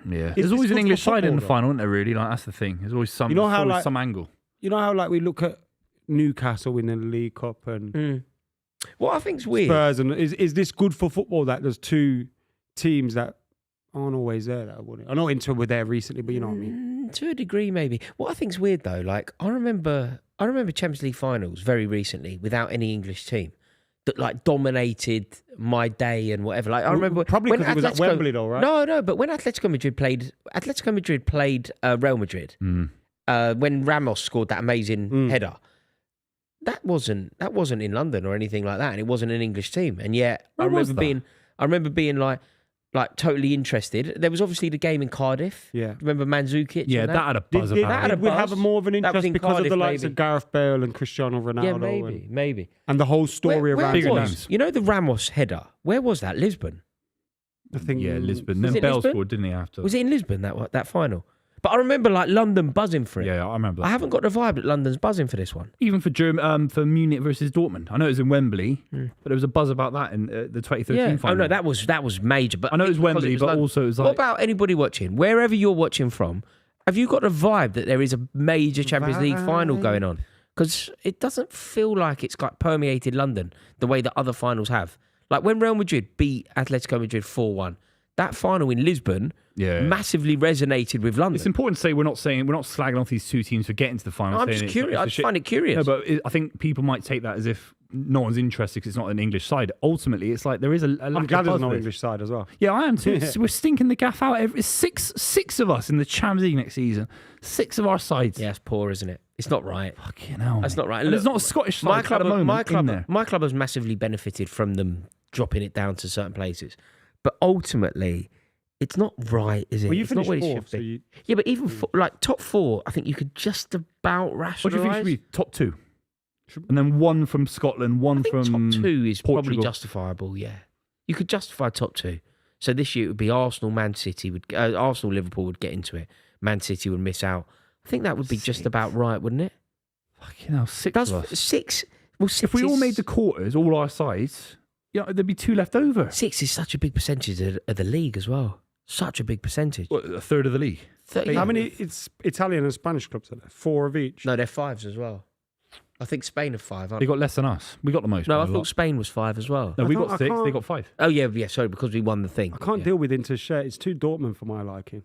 Yeah. Is There's this always an good for English side in the football, final, isn't there? Really, like that's the thing. There's always some. You know there's how, always like- some angle. You know how like we look at Newcastle winning the League Cup and What I think's weird. Spurs, and is this good for football that there's two teams that aren't always there that won it? I know Inter were there recently, but you know what I mean. To a degree, maybe. What I think's weird though, like I remember Champions League finals very recently without any English team that like dominated my day and whatever. Like I remember Probably when because it was at Atletico- Wembley though, right? No, but when Atletico Madrid played Real Madrid, when Ramos scored that amazing header, that wasn't in London or anything like that, and it wasn't an English team. And yet Where was that? I remember being like totally interested. There was obviously the game in Cardiff. Yeah. Remember Mandzukic? Yeah, and that had a buzz Did about had it. a we have buzz. more of an That was interest in because of the Cardiff, likes maybe. of Gareth Bale and Cristiano Ronaldo Yeah, maybe. and the whole story Where around Bigger it. was, names. you know the Ramos header? Where was that? Lisbon? I think Yeah, Lisbon. Was Then it Bell Lisbon? scored, didn't he? After. Was it in Lisbon that final? But I remember like London buzzing for it. Yeah, I remember that. I haven't got the vibe that London's buzzing for this one. Even for for Munich versus Dortmund. I know it was in Wembley, but there was a buzz about that in the 2013 Yeah. final. Oh no, that was major. But I know it was because Wembley, but London. also it was What like about anybody watching? Wherever you're watching from, have you got the vibe that there is a major Champions League final going on? Because it doesn't feel like it's got permeated London the way that other finals have. Like when Real Madrid beat Atletico Madrid 4-1, that final in Lisbon massively resonated with London. it's important to say we're not slagging off these two teams for getting to the final. I'm saying just it's curious. a I just shit- find it curious. No, but I think people might take that as if no one's interested because it's not an English side. Ultimately, it's like there is a lack I'm of glad there's buzz no for it. English side as well. Yeah, I am too. We're stinking the gaff out. It's six of us in the Champions League next season. 6 of our sides. Yeah, it's poor, isn't it? It's not right. Fucking hell. That's not right. And Look, there's not a Scottish side at the moment in there. my club has massively benefited from them dropping it down to certain places, but ultimately, it's not right, is it? Well, you It's not finished what it fourth, should so be. you... Yeah, but even like top 4, I think you could just about rationalise. What do you think should be top 2? And then one from Scotland, one I think from top 2 is probably Portugal. justifiable. Yeah, you could justify top 2. So this year it would be Arsenal, Arsenal, Liverpool would get into it. Man City would miss out. I think that would be just about right, wouldn't it? Fucking hell, 6 That's of us. 6. Well, 6 If we all is- made the quarters, all our sides, there'd be 2 left over. 6 is such a big percentage of the league as well. Such a big percentage. What, a third of the league? 30, How many it's Italian and Spanish clubs are there? 4 of each. No, they're 5s as well. I think Spain have 5. They got less than us. We got the most. No, I by a thought lot. Spain was 5 as well. No, we I got can't- 6. I They can't- got 5. Oh yeah, sorry, because we won the thing. I can't Yeah. deal with Inter's shirt. It's too Dortmund for my liking.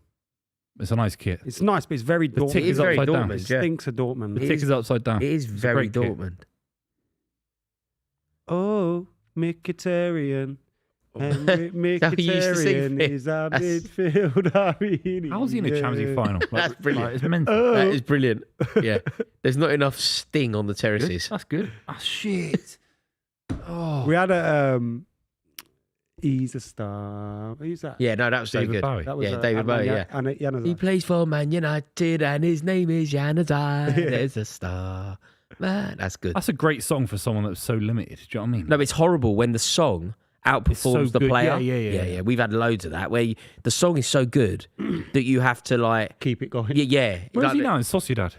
It's a nice kit. It's nice, but it's very The Dortmund. tick It is is very upside down. Dortmund. It Yeah. stinks of Dortmund. The It tick is- is upside down. It is It's a very great kit. Dortmund. Oh, Mkhitaryan. And How he used to sing Mkhitaryan it. is our That's- midfielder. How's he in a Champions League final? Like, That's brilliant. Like, it's mental. That is brilliant. Yeah, there's not enough sting on the terraces. That's good. Ah, shit. Oh. We had a He's a Star. Who's that? Yeah, no, that was so David good. Bowie. That was Yeah, David Bowie. Yeah. And He plays for Man United and his name is Januzaj. There's a star. Man, that's good. That's a great song for someone that's so limited. Do you know what I mean? No, it's horrible when the song outperforms so the good. player. Yeah. We've had loads of that where the song is so good that you have to like, keep it going. yeah. Where is Like, he now? In Sociedad.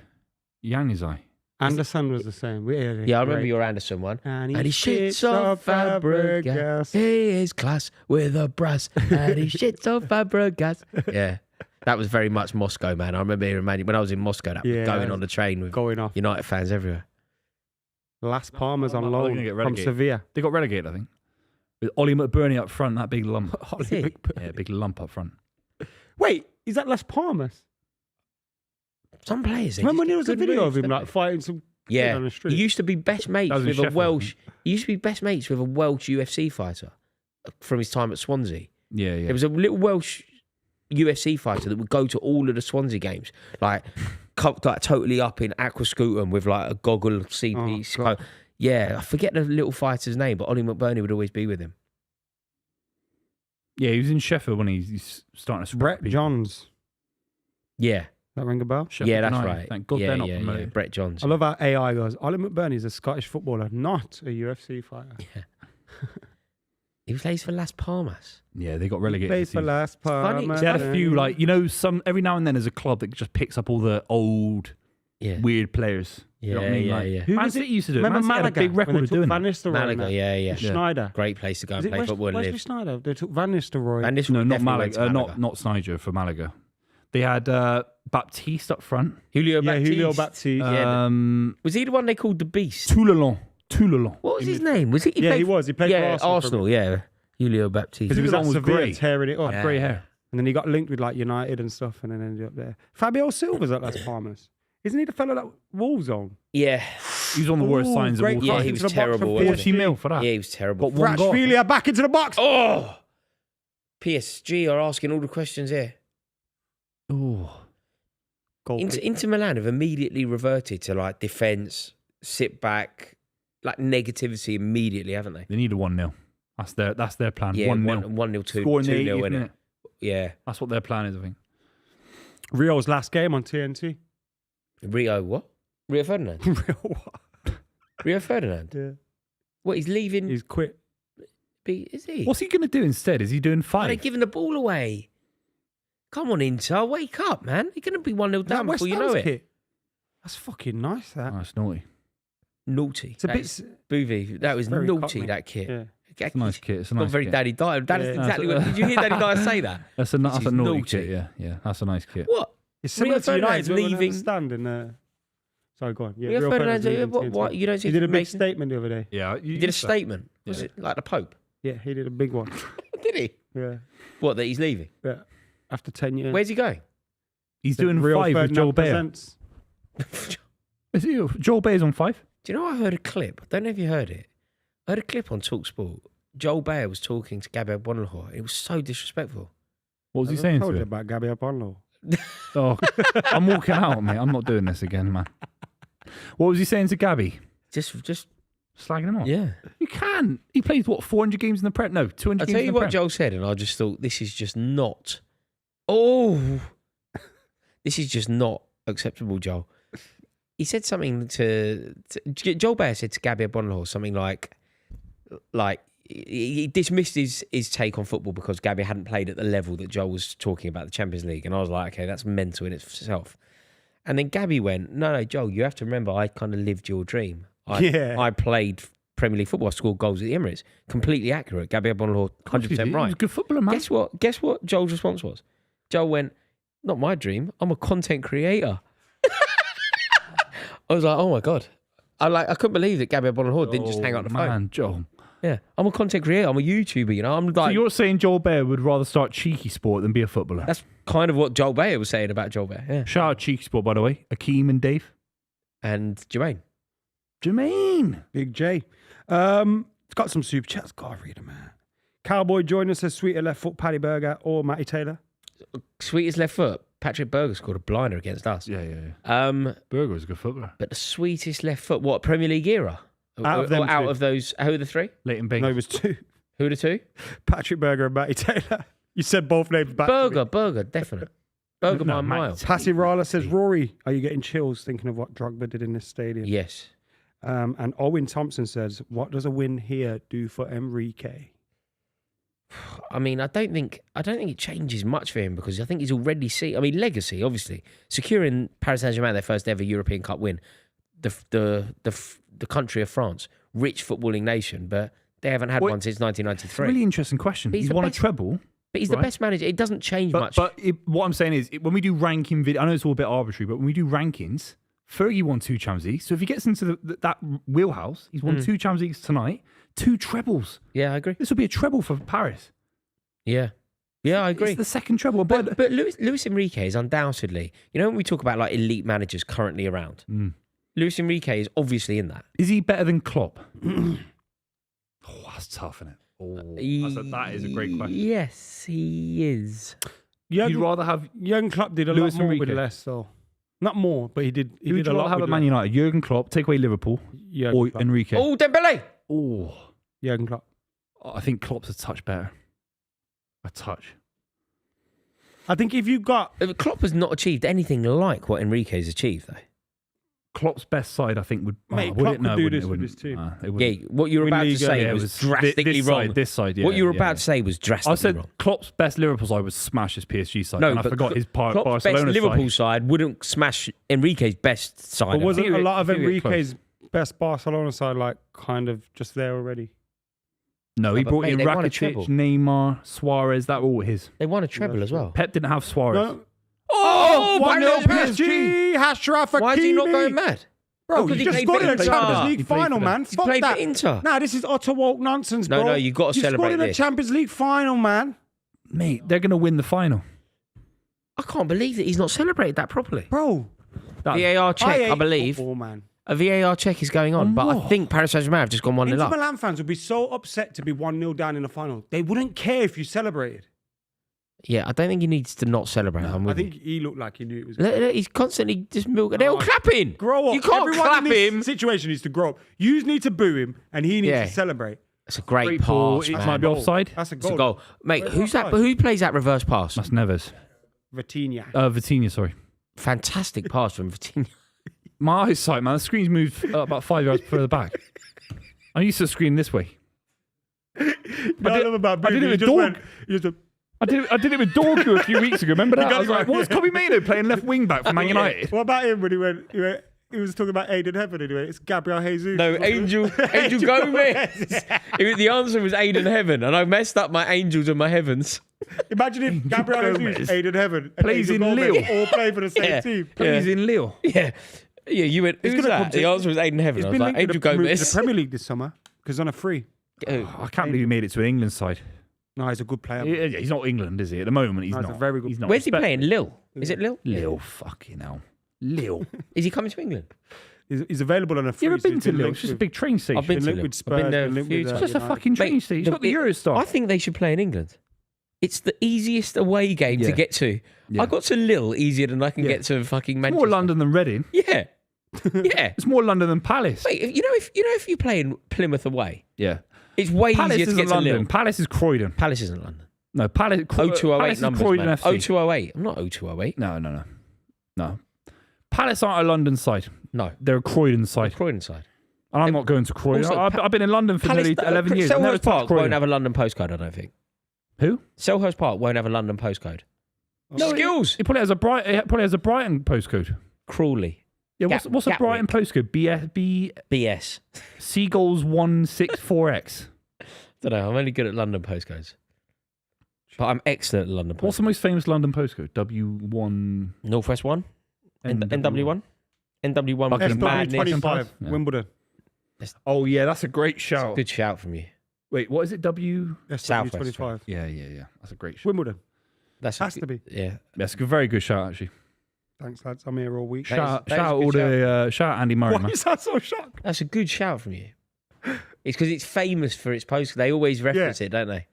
Januzaj. Anderson was the same. Really Yeah, I remember great. your Anderson one. And he shits on Fabregas. He is class with a brass. And he shits on Fabregas. Yeah. That was very much Moscow, man. I remember hearing when I was in Moscow, that was going on the train with going off. United fans everywhere. Las Palmas on They're loan gonna get from relegated. Sevilla. They got relegated, I think. With Ollie McBurney up front, that big lump. he? Yeah, big lump up front. Wait, is that Las Palmas? Some players. they Remember when just there get was a good video moves, of him don't like fighting some kid Yeah, on the street? he used to be best mates That was in with a Sheffield, Welsh. He used to be best mates with a Welsh UFC fighter from his time at Swansea. Yeah, yeah. There was a little Welsh UFC fighter that would go to all of the Swansea games, like totally up in aqua scooter with like a goggle CP. God. Yeah, I forget the little fighter's name, but Ollie McBurney would always be with him. Yeah, he was in Sheffield when he's starting to Brett Johns. Yeah, That ring a bell? Sheffield yeah, that's United. right. Thank God yeah, they're not yeah, promoted. yeah. Brett Johns. I love how AI goes, Ollie McBurney is a Scottish footballer, not a UFC fighter. Yeah. He plays for Las Palmas. Yeah, they got relegated. Plays this for season. Las funny, Palmas. They had a few, like, some every now and then there's a club that just picks up all the old, Yeah, weird players. You know what I mean? yeah, Like, yeah. Who Man was City it? used to do it. Remember Man City had a Malaga? big record when they of took doing Van it. Nistelrooy. Malaga, and yeah, yeah. that? Schneider. Great place to go and Is it play football and Wesley live. Sneijder? They took Van Nistelrooy. And this No, not definitely went to Malaga. Not Sneijder for Malaga. They had Baptiste up front. Julio Yeah, Baptiste. Julio Baptiste. Yeah, Was he the one they called the Beast? Toulon. What was his name? Was he? Yeah, he was. He played Yeah, for Arsenal. Arsenal. Yeah, Julio Baptiste. Because he was Toulon at was Sevilla great. tearing it up. Yeah. Grey hair. And then he got linked with like United and stuff and then ended up there. Fabio Silva's at Las Palmas. Isn't he the fellow that Wolves on? Yeah, He was one of the worst Ooh, signs of great all Yeah, cross time. he into was the box from terrible, wasn't 40 mil for that. yeah, he was terrible. But one goal. Ratchfilia back into the box. Oh, PSG are asking all the questions here. Oh, Goal kick. Inter Milan have immediately reverted to like defense, sit back, like negativity immediately, haven't they? they need a 1-0. That's their plan. Yeah, 1-0. 1-0, 2 Scoring the 0 80th in it. minute. Yeah, That's what their plan is, I think. Rio's last game on TNT. Rio what? Rio Ferdinand. Rio what? Rio Ferdinand. Yeah. What? He's leaving. He's quit. Is he? What's he going to do instead? Is he doing Are they 5? giving the ball away? Come on, Inter, wake up, man! You're going to be 1-0 Is that down West before you know Ham's it. kit? That's fucking nice, that. Oh, that's naughty. Naughty. It's a That bit... is- Buvey. That was very naughty. cockney. That kit. Yeah. It's a nice kit. It's a Not nice very kit. Daddy Dyer. That is Yeah. exactly That's what. Did you hear Daddy Dyer say that? That's a This is naughty naughty. kit, yeah. Yeah, that's a nice kit. What? It's similar Rio to United Ferdinand's leaving. leaving- Stand in Sorry, go on. Yeah, Rio Ferdinand's. leaving What? TNT. You don't see He did a big making- statement the other day. Yeah, He did a statement. Was Yeah. it like the Pope? Yeah, he did a big one. Did he? Yeah. What? That he's leaving? Yeah. After 10 years. Where's he going? He's The doing Rio 5 with Ferdinand Joel Bayer. presents. Is he? Joel Bayer's on 5? Do you know I heard a clip? I don't know if you heard it. I heard a clip on TalkSport. Joel Bayer was talking to Gabriel Bonneloy. It was so disrespectful. What was he I saying told to you him? about Gabriel Bonlo. Oh, I'm walking out, mate. I'm not doing this again, man. What was he saying to Gabby? Just Slagging him off? yeah. You can. He plays, what, 400 games in the Prem? No, 200 I'll games tell in you the what Prem. Joel said, and I just thought this is just not. Oh, this is just not acceptable, Joel. He said something to Joel Bayer said to Gabriel Bonneloy something like he dismissed his take on football because Gabby hadn't played at the level that Joel was talking about the Champions League, and I was like, okay, that's mental in itself. And then Gabby went, no, Joel, you have to remember, I kind of lived your dream. I played Premier League football, I scored goals at the Emirates. Completely accurate. Gabriel Bonneloy, 100% He was right. a good footballer, man. Guess what Joel's response was? Joel went, not my dream. I'm a content creator. I was like, oh my God. I couldn't believe that Gabriel Bonneloy didn't just hang up the phone. Man, Joel. Yeah, I'm a content creator. I'm a YouTuber, you know. I'm So like, you're saying Joel Bayer would rather start cheeky sport than be a footballer? that's kind of what Joel Bayer was saying about Joel Bayer. Yeah. Shout out cheeky sport, by the way. Akeem and Dave. And Jermaine. Jermaine. Big J. It's got some super chats. Gotta read them, man. Cowboy joined us, says sweeter left foot, Paddy Berger or Matty Taylor. Sweetest left foot. Patrick Berger scored a blinder against us. Yeah. Berger was a good footballer. But the sweetest left foot, what, Premier League era? Out of them out two. of those, who are the three? Leighton Baines. No, it was two. Who are the two? Patrick Berger and Matty Taylor. You said both names back. to me. Berger, definite. Berger by a Mate. mile. Passy Rala says, Rory, are you getting chills thinking of what Drogba did in this stadium? Yes. And Owen Thompson says, what does a win here do for Enrique? I mean, I don't think it changes much for him because I think he's already legacy, obviously. Securing Paris Saint-Germain their first ever European Cup win, the country of France, rich footballing nation, but they haven't had one since 1993. It's a really interesting question. He's He's the won a best- treble. But he's the best manager. It doesn't change much. But what I'm saying is, when we do ranking video, I know it's all a bit arbitrary, but when we do rankings, Fergie won 2 Champions Leagues. So if he gets into that wheelhouse, he's won 2 Champions Leagues tonight, 2 trebles. Yeah, I agree. This will be a treble for Paris. Yeah, I agree. It's the second treble. But Luis Enrique is undoubtedly, when we talk about like elite managers currently around, Luis Enrique is obviously in that. Is he better than Klopp? That's tough, isn't it? That is a great question. Yes, he is. You'd rather have Jurgen Klopp did a Luis lot more with Enrique. less, so not more, but he did. He Who did would a you rather lot have with at Man United? Jurgen Klopp, take away Liverpool, Jurgen or Klopp. Enrique? Oh, Dembele. Oh, Jurgen Klopp. I think Klopp's a touch better. A touch. I think if you got Klopp has not achieved anything like what Enrique's achieved, though. Klopp's best side, I think, would. Mate, would Klopp it? No, could do it this wouldn't. with his team. It wouldn't. Yeah, what you were Win about to league, say yeah, was drastically this wrong. Side, this side, yeah. What you were yeah, about yeah. to say was drastically I said wrong. Klopp's best Liverpool side would smash his PSG side. No, and I but forgot his Klopp's Barcelona best Liverpool side. side wouldn't smash Enrique's best side. But wasn't think a it- lot of I think it Enrique's best Barcelona side like kind of just there already? No, he but brought mate, in they won a treble. Rakitic, Neymar, Suarez. That were all his. They won a treble as well. Pep didn't have Suarez. No. Oh, 1-0 PSG. Ashraf Hakimi. Why is he not going mad? Bro, Because you he just played scored for in a Inter. Champions He League played for final, them. man. He Fuck played that. for Inter. Nah, this is utter woke nonsense, bro. No, you got to You scored celebrate in a this. Champions League final, man. Mate, they're going to win the final. I can't believe that he's not celebrated that properly. Bro. VAR check, I hate believe. football, man. A VAR check is going on, but I think Paris Saint-Germain have just gone 1-0 Inter up. Milan fans would be so upset to be 1-0 down in the final. They wouldn't care if you celebrated. Yeah, I don't think he needs to not celebrate. I'm I with think you. he looked like he knew it was He's constantly just milking. They're all clapping. Grow up. You can't Everyone clap in this him. situation needs to grow up. You need to boo him, and he needs Yeah. to celebrate. It's a great Great ball. pass, It man. might be offside. That's a It's goal. a goal. Mate, Where's who's that? offside? Who plays that reverse pass? That's Neves. Vitinha. Vitinha, sorry. Fantastic pass from Vitinha. My eyesight, man. The screen's moved about 5 yards further back. I'm used to the screen this way. I love about I did booing. it You with just dog. went. You just, I did it with Dorgu a few weeks ago. Remember that? got I was it like, right, what's yeah. Kobe Mano playing left wing back for Man United? what about him when he went? He was talking about Aiden Heaven anyway. It's Gabriel Jesus. No, Angel Gomez. The answer was Aiden Heaven, and I messed up my angels and my heavens. Imagine if Gabriel Gomez Jesus, Aiden Heaven, and plays Angel in Gomez Lille. all play for the same Yeah. team. He's in Lille. Yeah. Yeah, you went, who's gonna come that? to- The answer was Aiden Heaven. He's I was been like, linked Angel to the, move to the Gomez. Premier League this summer because on a free. Oh, I can't believe he made it to an England side. No, he's a good player. Yeah, he's not England, is he? At the moment, he's No, he's not. a very good He's not. Where's he playing? Lille. Is it Lille? Lille, fucking hell. Lille. Is he coming to England? He's available on a free. You ever so been he's to Lille? linked It's just a with- big train station. I've been been to linked Lille. with I've Spurs. been there been a linked few with, times. It's just a United. fucking train Mate, station. It's got the Eurostar. I think they should play in England. It's the easiest away game to Yeah. get to. Yeah. I got to Lille easier than I can get to fucking It's Manchester. more London than Reading. Yeah. Yeah. It's more London than Palace. Mate, if you play in Plymouth away, Yeah. it's way Palace easier to isn't get to London. Lille. Palace is Croydon. Palace isn't London. No, Palace. 0208 Palace is numbers, Croydon man. FC. 0208. I'm not 0208. No. Palace aren't a London side. No. They're a Croydon side. Croydon side. And I'm not going to Croydon. Also, I've been in London for nearly 11 years. I've never Selhurst touched Park Croydon. won't have a London postcode, I don't think. Who? Selhurst Park won't have a London postcode. No, Skills. It probably has a Brighton postcode. Crawley. Yeah, what's a Gatwick. Brighton postcode? BS. Seagulls 164X. Don't know. I'm only good at London postcodes. But I'm excellent at London postcodes. What's the most famous London postcode? W1. Northwest 1? NW1? NW1 was Buckingham Palace. madness. SW25, Yeah. Wimbledon. Oh yeah, that's a great shout. Good shout from you. Wait, what is it? W. Southwest, SW25. Yeah. That's a great shout. Wimbledon. That's Has to be. Yeah. That's a very good shout actually. Thanks, lads. I'm here all week. That is Shout a all good the shout Andy Murray. Why Man. is that so shocked? That's a good shout from you. It's because it's famous for its postcode. They always reference it, don't they?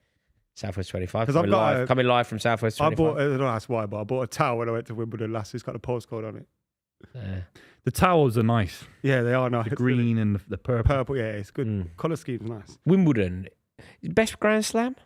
Southwest 25. 'Cause I've Coming, got live, coming live from Southwest I 25. bought, I don't know that's why, but I bought a towel when I went to Wimbledon last. It's got a postcode on it. The towels are nice. Yeah, they are nice. The green and the purple. Purple, yeah, it's good. Mm. Colour scheme's nice. Wimbledon. Best Grand Slam?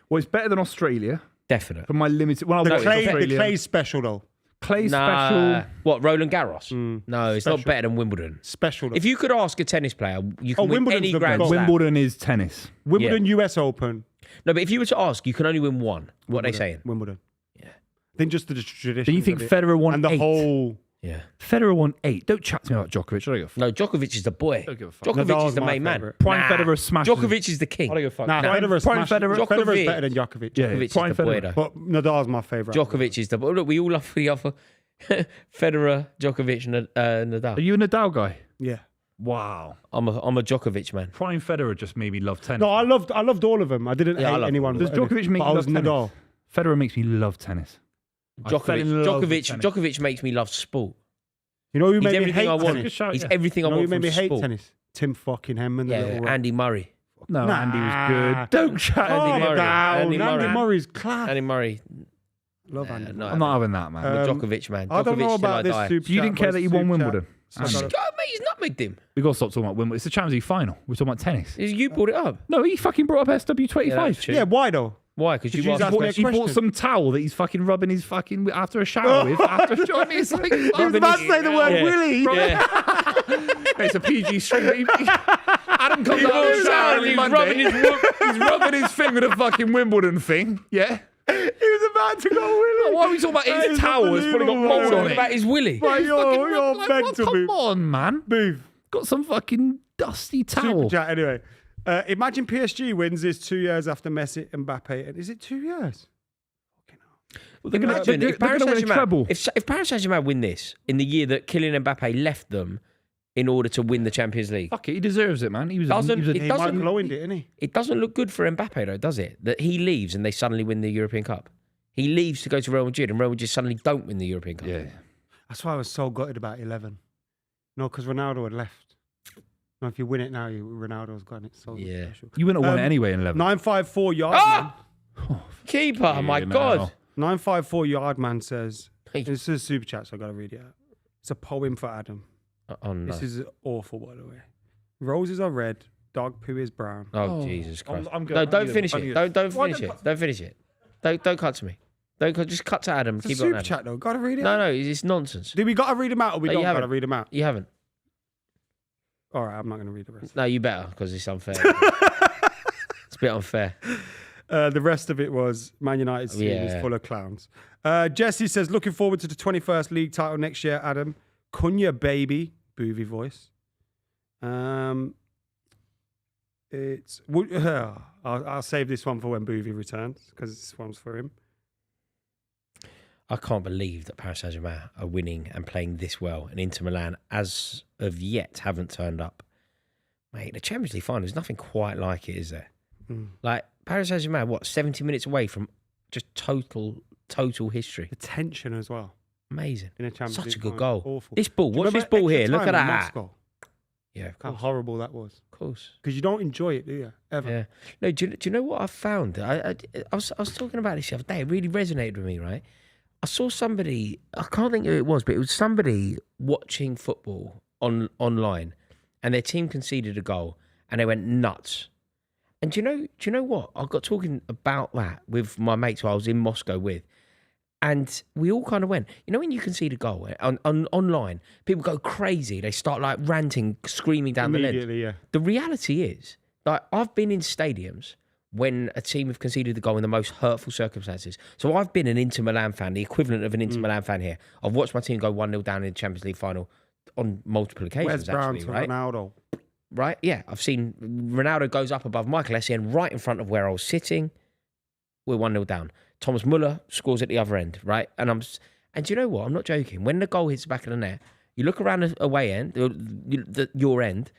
Well, it's better than Australia Definite. for my limited. Well, The I watched Australia. clay's special, though. Clay Nah. special. What, Roland Garros? Mm. No, it's not Special. better than Wimbledon. Special. Though. If you could ask a tennis player, you can win Wimbledon's any the Grand best. Slam. Wimbledon is tennis. Wimbledon US Open. No, but if you were to ask, you can only win one. What are they saying? Wimbledon. Yeah. I think just the tradition. Do you think Federer won and the 8? whole Yeah. Federer won 8. Don't chat to me about Djokovic. I don't give a fuck. No, Djokovic is the boy. Don't give a fuck. Djokovic Nadal's is the my main man. favourite. Prime Federer smashes. Djokovic is the king. I don't give a fuck. Nah, Prime Federer's Federer. Federer's better than Djokovic. Yeah, Djokovic is Prime the boy, Federer. though. But Nadal's my favourite. Djokovic is the boy. Look, we all love the other. Federer, Djokovic, Nadal. Are you a Nadal guy? Yeah. Wow. I'm a Djokovic man. Prime Federer just made me love tennis. No, I loved all of them. I didn't Yeah, I hate love anyone. Does Djokovic make but you I was love tennis? Nadal. Federer makes me love tennis. I fell in love with tennis. Djokovic makes me love sport. You know who He's made me everything hate I want. tennis? Shout, He's yeah. everything I You know who want made from me hate sport. tennis? Tim fucking Hemman. Yeah, Andy Murray. No, Nah. Andy was good. Don't chat Oh, Andy Murray. Andy Murray. Andy Murray's class. Andy Murray. Love Andy. No, I'm not having that, man. I'm a Djokovic man. I don't Djokovic know till about I this die. super So you chat, didn't care but that he super won chat. Wimbledon? God, mate, he's nutmegged him. We got to stop talking about Wimbledon. It's the Champions League final. We're talking about tennis. You brought it up. No, he fucking brought up SW25. Yeah, that's true. Yeah, why though? Why? Because Did you you asked ask me me a a He question? bought some towel that he's fucking rubbing his fucking after a shower with. After, do you know what I mean? It's like, I was about to say the word Yeah. Willie. Yeah. it's a PG string. Adam comes out of the shower every He's Monday. rubbing He's rubbing his finger with the fucking Wimbledon thing. Yeah. He was about to go Willie. Why are we talking about That his is towel? It's probably got unbelievable. mold on Talking it. about his Willy. Right, Fucking you're like, mental, come Booth. on, man. Booth. Got some fucking dusty Super towel. chat anyway. Imagine PSG wins this 2 years after Messi and Mbappe. And is it 2 years? Well, they're going Imagine if to win a Saint-Germain- treble. If Paris Saint-Germain win this in the year that Kylian Mbappe left them in order to win the Champions League, Fuck it, he deserves it, man. He was. Doesn't- he was it He doesn't- Michael Owen did, didn't he? it doesn't look good for Mbappe though, does it? That he leaves and they suddenly win the European Cup. He leaves to go to Real Madrid and Real Madrid suddenly don't win the European Cup. yeah. That's why I was so gutted about 11. No, because Ronaldo had left. No, if you win it now, Ronaldo's got it. So Yeah. special. You wouldn't have won it anyway in 11. 954 yard Ah! man. Keeper, my Fucking God. hell. 954 yard man says, Hey. this is a super chat, so I got to read it out. It's a poem for Adam. Oh, no. This is awful, by the way. Roses are red, dog poo is brown. Oh, Jesus Christ. I'm good. No, I don't need finish I it. need Don't Why finish don't it. Don't finish it. Don't cut to me. Just cut to Adam. It's a Keep it on super Adam. chat, though. Got to read it No, out. no, it's nonsense. Do we got to read them out or we No, don't you got to haven't. read them out? You haven't. All right, I'm not going to read the rest. No, you better because it's unfair. It's a bit unfair. The rest of it was Man United's team is Yeah. full of clowns. Jesse says, looking forward to the 21st league title next year, Adam. Cunha baby, Buvey voice. I'll save this one for when Buvey returns because this one's for him. I can't believe that Paris Saint-Germain are winning and playing this well, and Inter Milan, as of yet, haven't turned up. Mate, the Champions League final is nothing quite like it, is there? Like, Paris Saint-Germain, 70 minutes away from just total history. The tension as well Amazing. in a Champions Such League a good final. goal. Awful. This ball, Do you watch this remember ball here. extra Look at time in that. Moscow? Yeah, of How course. horrible that was. Of course. Because you don't enjoy it, do you? Ever. Yeah. No, do you know what I found? I was talking about this the other day. It really resonated with me, right? I saw somebody, I can't think who it was, but it was somebody watching football online, and their team conceded a goal and they went nuts. And do you know what? I got talking about that with my mates who I was in Moscow with. And we all kind of went, you know, when you concede a goal online, people go crazy. They start like ranting, screaming down the length. Immediately, yeah. The reality is, like, I've been in stadiums when a team have conceded the goal in the most hurtful circumstances. So I've been an Inter Milan fan, the equivalent of an Inter Milan fan here. I've watched my team go 1-0 down in the Champions League final on multiple occasions, Where's Brown actually, to right? Ronaldo? Right? Yeah, I've seen Ronaldo goes up above Michael Essien right in front of where I was sitting. We're 1-0 down. Thomas Muller scores at the other end, right? And do you know what? I'm not joking. When the goal hits the back of the net, you look around the away end, your end,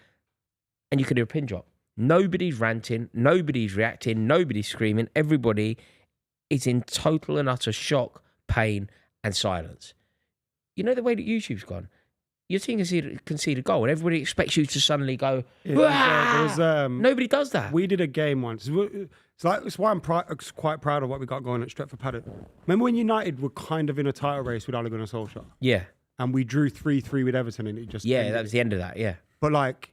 and you can hear a pin drop. Nobody's ranting, nobody's reacting, nobody's screaming. Everybody is in total and utter shock, pain, and silence. You know the way that YouTube's gone? Your team concede a goal, and everybody expects you to suddenly go, nobody does that. We did a game once. It's why I'm quite proud of what we got going at Stretford Paddock. Remember when United were kind of in a title race with Ole Gunnar Solskjaer? Yeah. And we drew 3-3 with Everton and it just ended. That was the end of that, yeah. But like,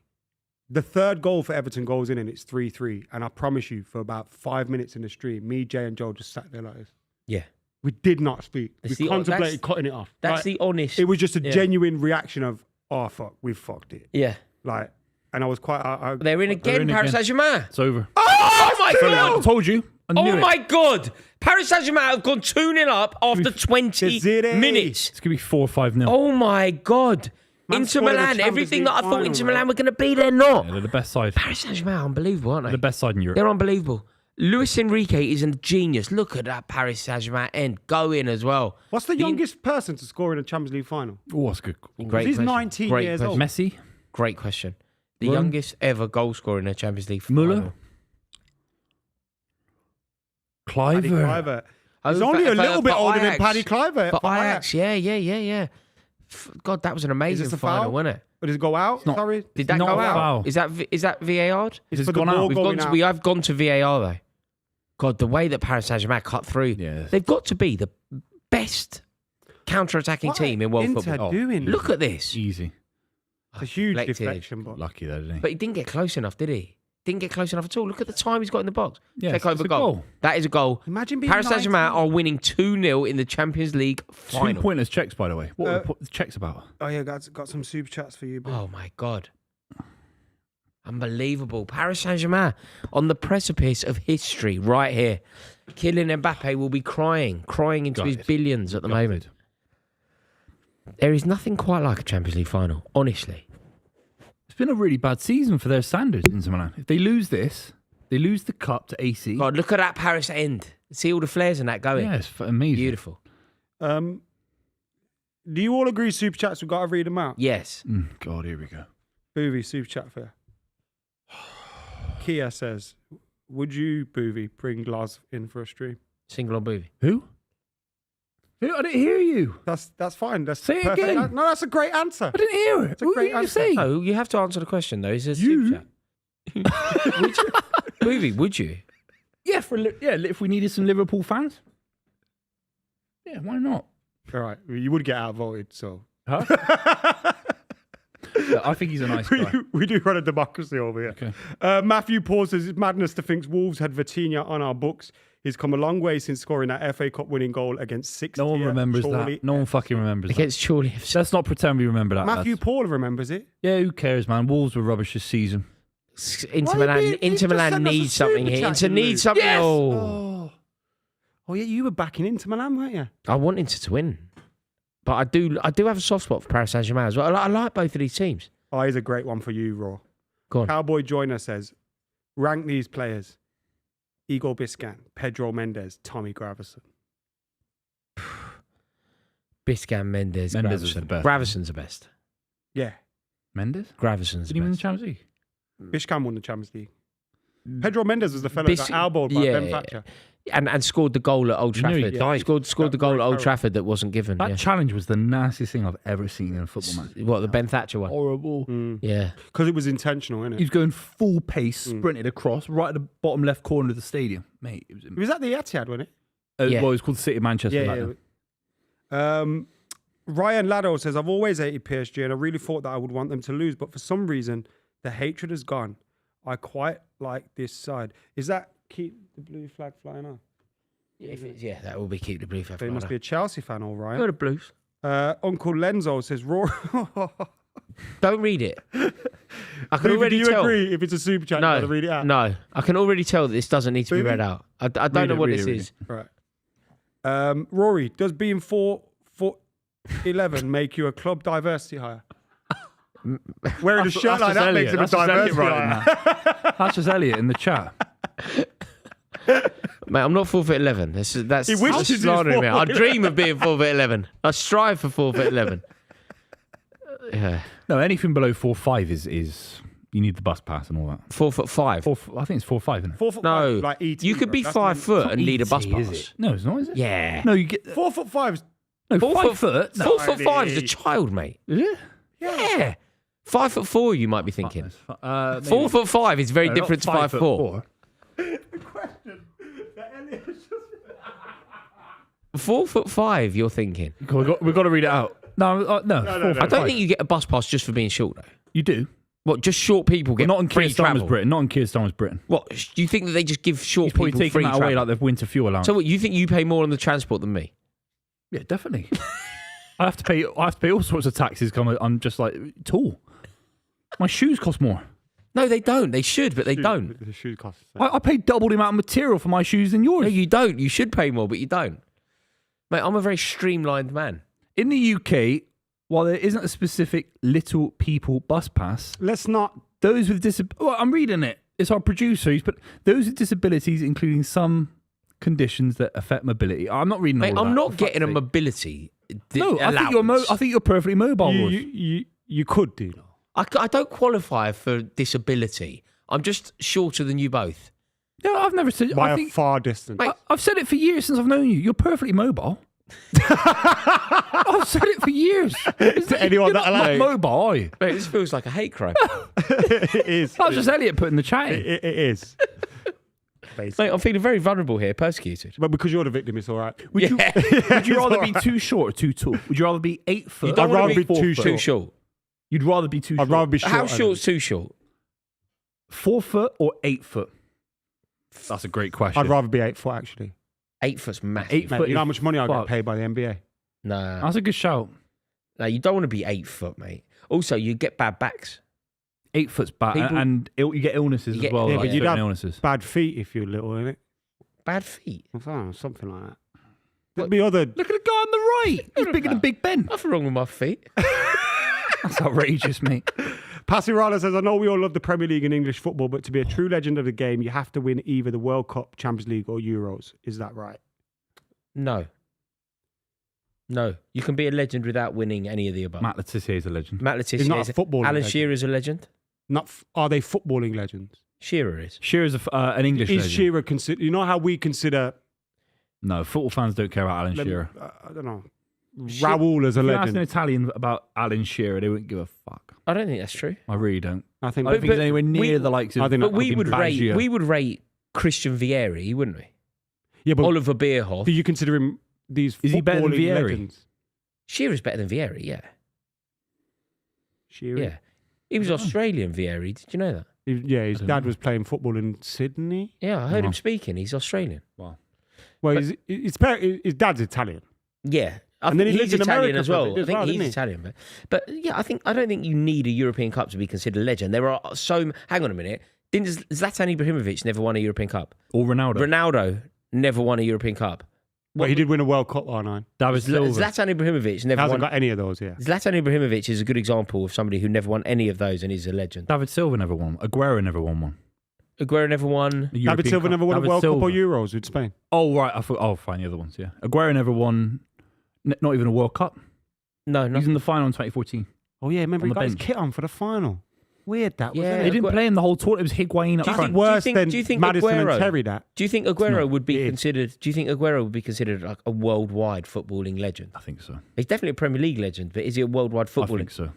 the third goal for Everton goes in and it's 3-3. And I promise you, for about 5 minutes in the stream, me, Jay and Joe just sat there like this. Yeah. We did not speak. That's We the- contemplated that's- cutting it off. That's Like, the honest. It was just a yeah. genuine reaction of, oh, fuck, we fucked it. Yeah. Like, and I was quite... They're in again, in Paris again. Saint-Germain. It's over. Oh my I God! told you. Oh my God! Paris Saint-Germain have gone 2-0 up after 20 minutes. It's going to be 4 or 5-0. Oh my God! Man Inter scored in the Milan, Champions everything League that I thought final, Inter bro. Milan were going to be, they're not. Yeah, they're the best side. Paris Saint-Germain are unbelievable, aren't they? The best side in Europe. They're unbelievable. Luis Enrique is a genius. Look at that Paris Saint-Germain end. Go in as well. What's the youngest person to score in a Champions League final? Oh, that's good. Great He's question. 19 Great years question. old. Messi, Great question. The Rome. youngest ever goal scorer in a Champions League Müller. final. Paddy Cliver. Kluivert. Oh, He's only a little bit older than Ajax. Paddy Kluivert. For Ajax, yeah. God, that was an amazing this a final, foul? wasn't it? But does it go out? not- Sorry. Did that Not go a out? foul. Is that VAR? It's It's for the gone out. ball We've going out. We have gone to VAR though. God, the way that Paris Saint-Germain cut through, Yeah. they've got to be the best counter-attacking What team in world Inter football. doing? Look at this. Easy. It's a huge Deflected. deflection, but Lucky though, didn't he? But he didn't get close enough, did he? Didn't get close enough at all. Look at the time he's got in the box. Yeah, Take it's over a goal. goal. That is a goal. imagine being Paris Saint-Germain 19. are winning 2-0 in the Champions League 2 final. pointless checks, by the way. What were the checks about? Oh yeah, got some super chats for you. Bro. Oh my God. Unbelievable. Paris Saint-Germain on the precipice of history right here. Kylian Mbappe will be crying into his Gutted. billions at the moment. There is nothing quite like a Champions League final, honestly. It's been a really bad season for their standards, Inter Milan. If they lose this, they lose the cup to AC. God, look at that Paris end. See all the flares in that going. Yeah, it's amazing. Beautiful. Do you all agree super chats? We've got to read them out. Yes. God, here we go. Buvey, super chat for you. Kia says, would you, Buvey, bring Laz in for a stream? Single on Buvey. Who? Who? I didn't hear you. That's fine. That's Say it perfect. again. No, that's a great answer. I didn't hear it. a What great did you answer. say? No, you have to answer the question though. It's a You? super chat. Would you? Buvey, would you? Yeah, if we needed some Liverpool fans. Yeah, why not? All right, you would get outvoted, so Huh? Yeah, I think he's a nice guy. we do run a democracy over here. Okay. Matthew Paul says it's madness to think Wolves had Vitinha on our books. He's come a long way since scoring that FA Cup winning goal against 60. No one remembers that. No one fucking remembers that. Against Chorley FC. Let's not pretend we remember that. Matthew lads. Paul remembers it. Yeah, who cares, man? Wolves were rubbish this season. Inter Why Milan, you being- Inter you just Milan sent us a needs something super here. chat, Inter you needs Luke. something. Yes! Oh. Oh yeah, you were backing Inter Milan, weren't you? I want Inter to win, but I do have a soft spot for Paris Saint Germain as well. I like both of these teams. Oh, here's a great one for you, Raw. Go on. Cowboy Joiner says, rank these players. Igor Biscan, Pedro Mendes, Tommy Gravison. Biscan, Mendes, Mendes is Gravison. the best. Gravison's the best. Yeah, Mendes? Gravison's Did the he win the best. Champions League? Biscan won the Champions League. Pedro Mendes was the fellow that got elbowed by Ben Thatcher. And scored the goal at Old You knew he'd Trafford. die. Scored That the goal at Roy Old Carroll. Trafford that wasn't given. That Yeah. challenge was the nastiest thing I've ever seen in a football match. What, the Ben Thatcher one? Horrible. Yeah. Because it was intentional, innit? He was going full pace, sprinted across, right at the bottom left corner of the stadium. Mate, it was It was at the Etihad, wasn't it? Yeah. well, it was called the City of Manchester. back then. Ryan Lado says, I've always hated PSG and I really thought that I would want them to lose, but for some reason, the hatred has gone. I quite like this side. Is that keep the blue flag flying on? Yeah, that will be keep the blue flag. So he must be a Chelsea fan, all Go right. to Blues. Uncle Lenzo says, Rory. Don't read it. I can Do already you tell. agree if it's a super chat, you No, gotta read it out? no. I can already tell that this doesn't need to be Booby? read out. I don't Read know it, what read this it, read is. Right. Rory, does being 4'11" make you a club diversity hire? Wearing a shirt like that makes him a diversity hire. That's just Elliot in the chat. Mate, I'm not 4'11". That's He wishes he was slandering me. I 4'11". dream of being 4'11". I strive for 4'11". Yeah. No, anything below 4'5" is you need the bus pass and all that. 4'5". I think it's 4'5", isn't it? 4'5", No, like ET. you could be bro. 5 foot Not and need a bus ET, pass. is it? No, it's not, is it? Yeah. No, you get 4'5" is no 4 5 foot. No. 4'5" is a child, mate. Is it? Yeah. 5'4", you might be thinking. Maybe. 4'5" is very No, different to not 5'4". 4'5", you're thinking. We've got to read it out. No, no. no. I don't think you get a bus pass just for being short, though. you do. What, just short people get Not in free Keir Starmer's travel? Britain. Not in Keir Starmer's Britain. What, do you think that they just give short He's probably people taking free that travel? away like their winter fuel allowance. So what, you think you pay more on the transport than me? Yeah, definitely. I have to pay all sorts of taxes. I'm just like tall. My shoes cost more. No, they don't. They should, but they don't. The shoe costs. I paid double the amount of material for my shoes than yours. No, you don't. You should pay more, but you don't. Mate, I'm a very streamlined man. In the UK, while there isn't a specific little people bus pass, Let's not. those with I'm reading it. It's our producer. He's put those with disabilities, including some conditions that affect mobility. I'm not reading. Mate, all I'm that, not for getting a fuck's sake. mobility. No, I think you're. I think you're perfectly mobile. Ross. You could do. I don't qualify for disability. I'm just shorter than you both. No, I've never said. By I a think, far distance. I've said it for years since I've known you. You're perfectly mobile. I've said it for years. To anyone You're that not allows. mobile, are you? Mate, this feels like a hate crime. It is. That was just Elliot putting the chat in. It is. Basically. Mate, I'm feeling very vulnerable here, persecuted. But because you're the victim, it's all right. Would you It's rather all be right. too short or too tall? Would you rather be 8 foot? don't I'd rather wanna be be too foot? Too short. You'd rather be too short. I'd rather be short. How short's too short? 4 foot or 8 foot? That's a great question. I'd rather be 8 foot, actually. 8 foot's massive. 8 Mate, foot. you know how much money I fuck. get paid by the NBA? No, That's a good shout. no, you don't want to be 8 foot, mate. Also, you get bad backs. 8 foot's bad, People- and you get illnesses You as get- well. yeah, like but you'd certain have- illnesses. Bad feet if you're little, innit? Bad feet. I don't know, something like that. There'd be other. Look at the guy on the right. He's bigger than Big Ben. Nothing wrong with my feet. That's outrageous, mate. Passirala says, I know we all love the Premier League and English football, but to be a true legend of the game, you have to win either the World Cup, Champions League, or Euros. Is that right? No. No. You can be a legend without winning any of the above. Matt Letizia is a legend. Matt Letizia He's not is a footballing Alan legend. Shearer's a legend. Are they footballing legends? Shearer is. Shearer's an English Is legend. Shearer consider? You know how we consider? No, football fans don't care about Alan Shearer. I don't know. Raul as a If you ask an legend. Italian about Alan Shearer, they wouldn't give a fuck. I don't think that's true. I really don't. I think. I don't think he's but anywhere near we- the likes of. I think But we fucking would Baggio. rate Christian Vieri, wouldn't we? yeah, but Oliver Bierhoff. do you consider him these? Is he better than footballing Vieri? legends? Shearer's better than Vieri, yeah. Shearer. Yeah. He was Australian, Vieri. Did you know that? Yeah, his I don't dad know. was playing football in Sydney. Yeah, I heard Wow. him speaking. He's Australian. Wow. Well, his dad's Italian. Yeah. I And then think he he's lived in Italian America as for a well. bit I as think well, he's didn't he? Italian. But yeah, I don't think you need a European Cup to be considered a legend. There are so... Hang on a minute. Didn't Zlatan Ibrahimovic never won a European Cup? Or Ronaldo. Ronaldo never won a European Cup. But he did win a World Cup, R9. David Silva. Zlatan Ibrahimovic never Hasn't won... got any of those, yeah. Zlatan Ibrahimovic is a good example of somebody who never won any of those and is a legend. David Silva never won. Aguero never won one. Aguero never won. A David European Silva Cup. never won a David World Silva. Cup or Euros with Spain. Oh, right. I thought, fine. The other ones, yeah. Aguero never won, not even a World Cup. No, no. He's in the final in 2014. Oh, yeah, remember On he the got his bench. kit on for the final. Weird that was, Yeah. isn't They it? didn't play him the whole tour. It was Higuain up Do you front. think- Worse than do you think Maddison Aguero- and Terry, that. Do you think Aguero would be it is. considered? Do you think Aguero would be considered like a worldwide footballing legend? I think so. He's definitely a Premier League legend, but is he a worldwide I footballer? think so.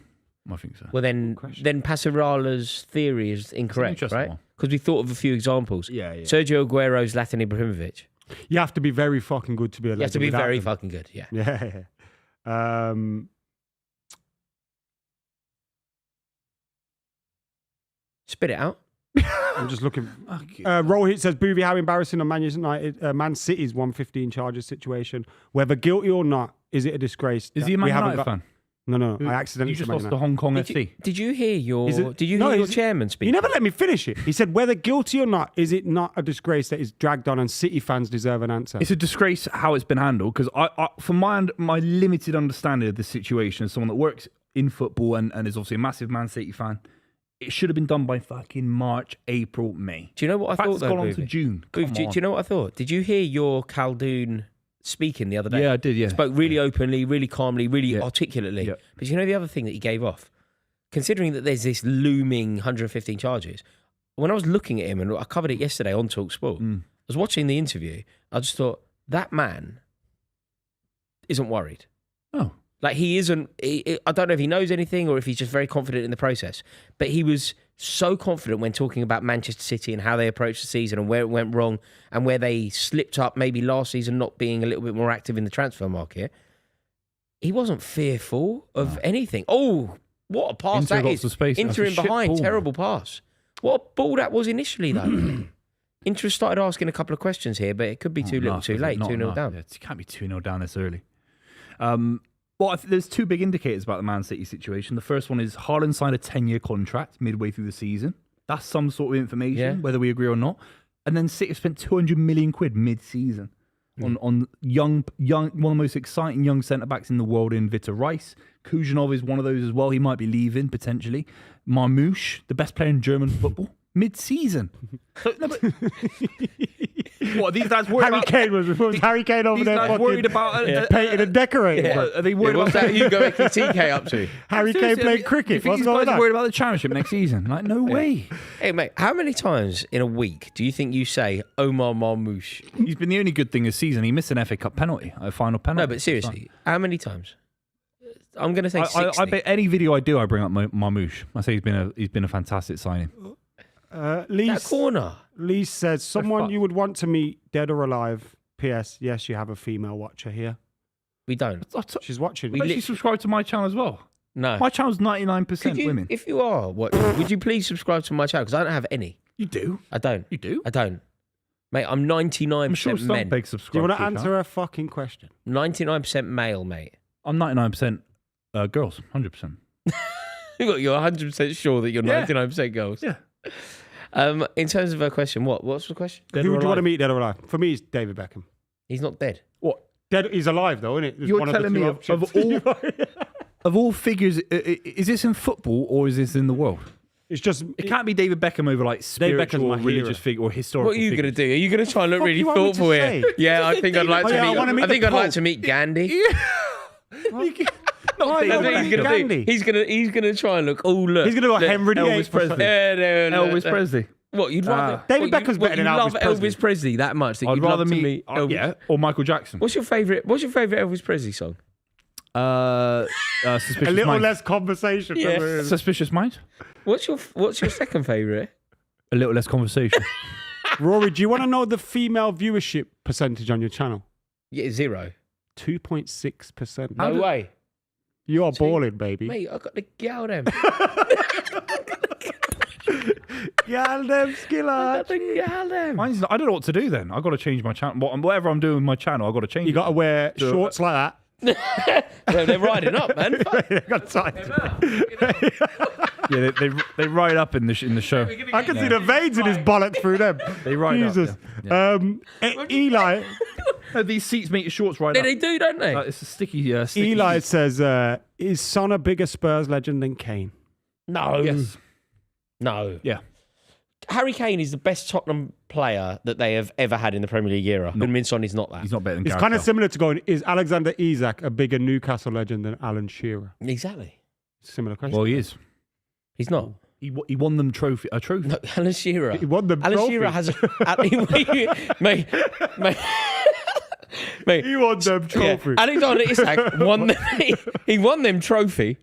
I think so. Well, then Passarala's theory is incorrect, interesting right? one. Because we thought of a few examples. Yeah, yeah. Sergio Aguero, Zlatan Ibrahimovic. You have to be very fucking good to be a legend. You have to be without very them. fucking good. Yeah. Yeah. Spit it out. I'm just looking. Rohit says, Buvey, how embarrassing on Man City's 115 charges situation. Whether guilty or not, is it a disgrace? Is that he a Man we haven't United got- fan? No. I accidentally You just said Man lost to United. Hong Kong Did you, FC. did you hear your? Is it- Did you no, hear your is it- chairman speak? You never let me finish it. He said, whether guilty or not, is it not a disgrace that is dragged on and City fans deserve an answer? It's a disgrace how it's been handled because from my limited understanding of the situation as someone that works in football and is obviously a massive Man City fan, it should have been done by fucking March, April, May. Do you know what I In fact, thought? it's Though, gone on to Buvey? June. Boof, Come do on. you know what I thought? Did you hear your Khaldoon speaking the other day? Yeah, I did. Yeah, Spoke really openly, really calmly, really Yeah. articulately. Yeah. But you know the other thing that he gave off? Considering that there's this looming 115 charges, when I was looking at him, and I covered it yesterday on TalkSport, I was watching the interview, I just thought, that man isn't worried. Oh, Like he isn't, I don't know if he knows anything or if he's just very confident in the process, but he was so confident when talking about Manchester City and how they approached the season and where it went wrong and where they slipped up maybe last season not being a little bit more active in the transfer market. He wasn't fearful of anything. Oh, what a pass Inter that got is. some space. That's Inter a in shit behind, ball, man. terrible pass. What a ball that was initially though. Inter started asking a couple of questions here, but it could be too little enough, too is it? late, Not 2-0 enough. down. Yeah, it can't be 2-0 down this early. Well, I think there's two big indicators about the Man City situation. The first one is Haaland signed a 10-year contract midway through the season. That's some sort of information, Yeah. whether we agree or not. And then City have spent 200 million quid mid-season on young, one of the most exciting young centre-backs in the world in Vitor Rice. Kujanov is one of those as well. He might be leaving, potentially. Marmoush, the best player in German football, mid-season. So, no, but, what, are these lads worried Harry about... Kane was Harry Kane over These there lads fucking worried about... painting and decorating. Are they worried What's about... that Hugo Ekitike up to? Harry Kane Seriously, playing you cricket. think What's these going guys are on? worried about the championship next season? Like, no way. Hey, mate, how many times in a week do you think you say Omar Marmoush? He's been the only good thing this season. He missed an FA Cup penalty, a final penalty. No, but seriously, how many times? I'm going to say 60. I bet any video I do, I bring up Marmoush. I say he's been a fantastic signing. That corner. Lee says, someone fuck? you would want to meet, dead or alive. P.S. Yes, you have a female watcher here. We don't. She's watching. We But she subscribed to my channel as well. No. My channel's 99% Could you, women. if you are, would you please subscribe to my channel? Because I don't have any. You do? I don't. You do? I don't. Mate, I'm 99% I'm sure some men. big Do subscribe. you want to your answer channel. her fucking question? 99% male, mate. I'm 99% girls, 100%. You're 100% sure that you're Yeah. 99% girls. Yeah. In terms of her question, what's the question? Dead Who or would you want to alive? meet, dead or alive? For me, it's David Beckham. He's not dead. What? Dead. He's alive though, isn't it? There's You're one the telling two me options. of all figures, is this in football or is this in the world? It's just. It can't be David Beckham over like spiritual, my religious hero. figure or historical. What are you going to figures. do? Are you going to try and look Fuck really you want me to thoughtful here? say? Yeah, I think I'd like to yeah, I meet. wanna meet I think the I'd like Pope. to meet Gandhi. Not Why David not? That's what Beckham. he's gonna Gandhi. do. He's gonna try and look. Oh look, He's going to go look, Henry Elvis VIII. Presley. Elvis Elvis Presley. What you'd rather? David what, Beckham's what, better you than love Elvis Presley. Elvis Presley that much that I'd you'd rather love to meet, meet Elvis. yeah, or Michael Jackson. What's your favorite Elvis Presley song? Suspicious A little Mind. less conversation. Yeah. Suspicious Mind. What's your second favorite? A little less conversation. Rory, do you want to know the female viewership percentage on your channel? Yeah, 0. 2.6%. No way, You are balling, baby. mate. I got the gal them. Gal them skiller. the gal them. Mine's not, I don't know what to do then. I've got to change my channel. Whatever I'm doing with my channel, I've got to change You it. got to wear shorts like that. Well, they're riding up, man. Fuck. You got tight. Yeah, they ride up in the show. I can see the veins in his bollock through them. They ride Jesus. up. Yeah. Eli. No, these seats make your shorts right Yeah, up. they do, don't they? It's a sticky. Eli says, is Son a bigger Spurs legend than Kane? No. Yes. No. Yeah. Harry Kane is the best Tottenham player that they have ever had in the Premier League era. And Minson is not that. He's not better than It's Gareth kind of Bale. similar to going, is Alexander Isak a bigger Newcastle legend than Alan Shearer? Exactly. Similar question. Well, he is. He's not. He won them a trophy. No, Alan Shearer. He won the Alan trophy. Shearer has a... mate. He won them Yeah, trophy. Alexander Isak won them. He won them trophy.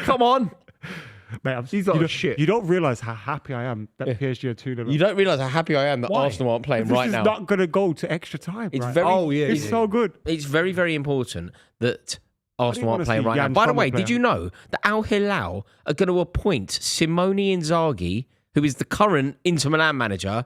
Come on. Mate, He's not shit. You don't realise how happy I am that PSG are 2-0. You don't realise how happy I am that Why? Arsenal aren't playing This right is now. not going to go to extra time. It's right? very. Oh, yeah, It's yeah. so good. It's very, very important that Arsenal wanna aren't playing see right now. Jan By the Sommer way, play. did you know that Al Hilal are going to appoint Simone Inzaghi, who is the current Inter Milan manager,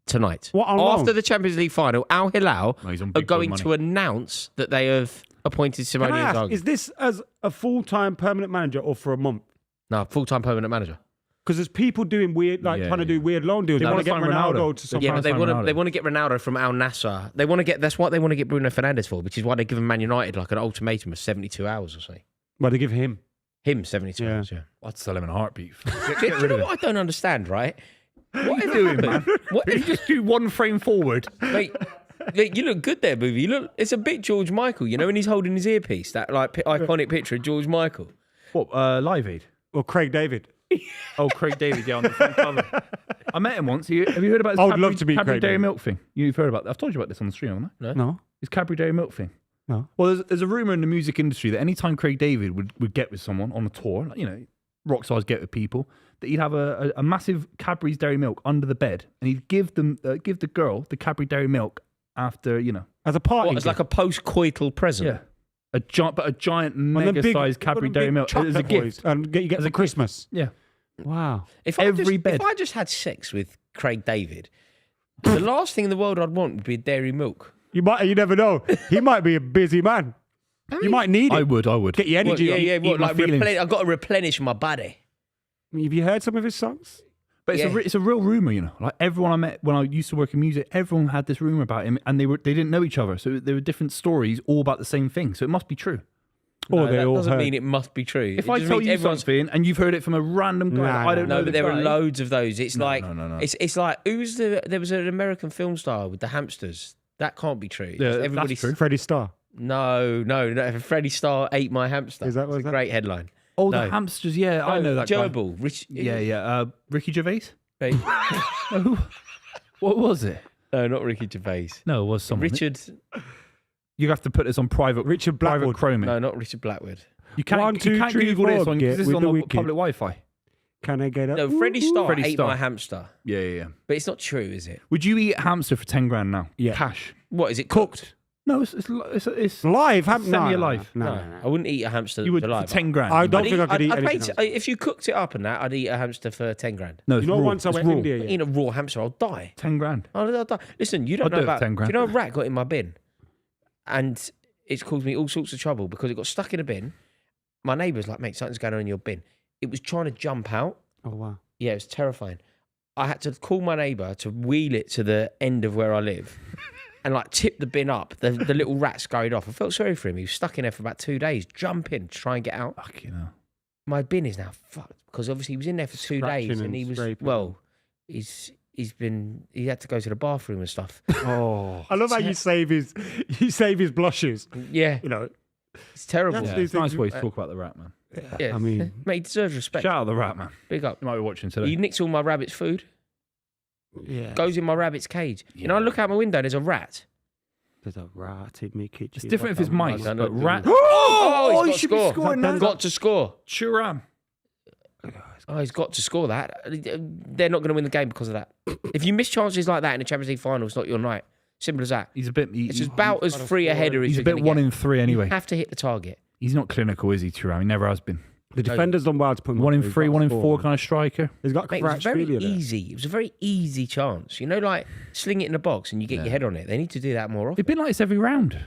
tonight? What, on After loan? the Champions League final, Al Hilal No, he's on are big boy going money. to announce that they have appointed Simone Can I ask, Inzaghi. is this as a full-time permanent manager or for a month? No, full-time permanent manager. Because there's people doing weird, like Yeah, trying to do yeah. weird loan deals. They They want to wanna get sign Ronaldo Ronaldo. to some. Yeah, but they Ronaldo. want to get Ronaldo from Al Nassr. They want to get that's what they want to get Bruno Fernandes for, which is why they give him Man United like an ultimatum of 72 hours or so. Well, they give him. Him 72 Yeah. hours. Yeah. I'd sell him in a heartbeat. Do you know what I don't understand, right? What are you doing, man? What You just do one frame forward. Mate, you look good there, Buvey. You look. It's a bit George Michael, you know, when he's holding his earpiece. That like iconic picture of George Michael. What, Live Aid? Or Craig David. Oh, Craig David, yeah, on the front cover. I met him once. Have you heard about his I would Cadbury, love to meet Cadbury Craig Dairy David. Milk thing? You've heard about that. I've told you about this on the stream, haven't I? No. His Cadbury Dairy Milk thing. No. Well, there's a rumor in the music industry that anytime Craig David would get with someone on a tour, like, you know, rock stars get with people, that he'd have a massive Cadbury's Dairy Milk under the bed, and he'd give the girl the Cadbury Dairy Milk after, you know, As a party. What, it's like a post-coital present. yeah, a giant One of them mega-sized one of Cadbury them Dairy big Milk as a chocolate gift. boys, and you get As for a Christmas. Yeah, Wow. If bed. I just had sex with Craig David, the last thing in the world I'd want would be a dairy milk. You never know. He might be a busy man. You might need it. I would. Get your energy What, up. yeah, eat what, my like feelings. I've got to replenish my body. Have you heard some of his songs? But it's, Yeah. it's a real rumor, you know. Like everyone I met when I used to work in music, everyone had this rumor about him, and they didn't know each other, so there were different stories all about the same thing. So it must be true. Or No, they that all doesn't heard. mean it must be true. If It I just tell means you everyone's something and you've heard it from a random guy, that I don't know. No, the but there are guy, loads of those. It's like no. It's like there was an American film star with the hamsters. That can't be true. Yeah, that's Everybody's true. Freddie Starr. No. Freddie Starr ate my hamster. Is that what It's a that? great headline. Oh, No. the hamsters. Yeah, I know that guy. Gerbil. Rich, Yeah. Ricky Gervais. Hey. No. What was it? No, not Ricky Gervais. No, it was someone. Richard. You have to put this on private Richard private Blackwood. Chroming. No, not Richard Blackwood. You can't, 1, 2, you can't 3, Google this 4, on get because this is with on the the wicked. public Wi-Fi. Can I get up? No, Freddie Starr Freddie ate Starr. my hamster. Yeah. But it's not true, is it? Would you eat a hamster for 10 grand now? Yeah. Cash. What, is it cooked? No, it's Live? Semi-alive. No. I wouldn't eat a hamster you would alive. for 10 grand. I don't I'd think I could eat I'd anything pay else. if you cooked it up and that, I'd eat a hamster for 10 grand. No, You it's know, raw. once I It's went raw. India, Eating a raw hamster, I'll die. 10 grand. I'll die. Listen, you don't I'd know do it for about. 10 Do grand. you know a rat got in my bin, and it's caused me all sorts of trouble because it got stuck in a bin. My neighbour's like, "Mate, something's going on in your bin." It was trying to jump out. Oh wow. Yeah, it was terrifying. I had to call my neighbour to wheel it to the end of where I live and like tip the bin up. The little rat scurried off. I felt sorry for him. He was stuck in there for about 2 days, jumping to try and get out. Fuck, you know. My bin is now fucked because obviously he was in there for 2 Scratching days and and he was, scraping. well, he had to go to the bathroom and stuff. Oh, I love how you save his blushes. Yeah, You know, it's terrible. That's Yeah, these it's a nice things- way to talk about the rat, man. Yeah. I mean, Mate, he deserves respect. Shout out the rat, man. Big up. You might be watching today. He nicks all my rabbit's food, yeah. goes in my rabbit's cage. You know, I look out my window, there's a rat. There's a rat in my kitchen. It's different if it's mice, I know. but rat. Oh, you he's should got be to score. scoring that. Got to score. Churam. Oh, he's got to score that. They're not going to win the game because of that. If you miss chances like that in the Champions League final, it's not your night. Simple as that. He's a bit. It's about as free a header as He's a you're bit going one to in three anyway. You have to hit the target. He's not clinical, is he, Churam? He never has been. The defender's done well to put him One up, in but he's three, got one in to four score. kind of striker. He's got Mate, it was very Kvaratskhelia there. easy. It was a very easy chance. You know, like sling it in the box and you get your head on it. They need to do that more often. They've been like this every round.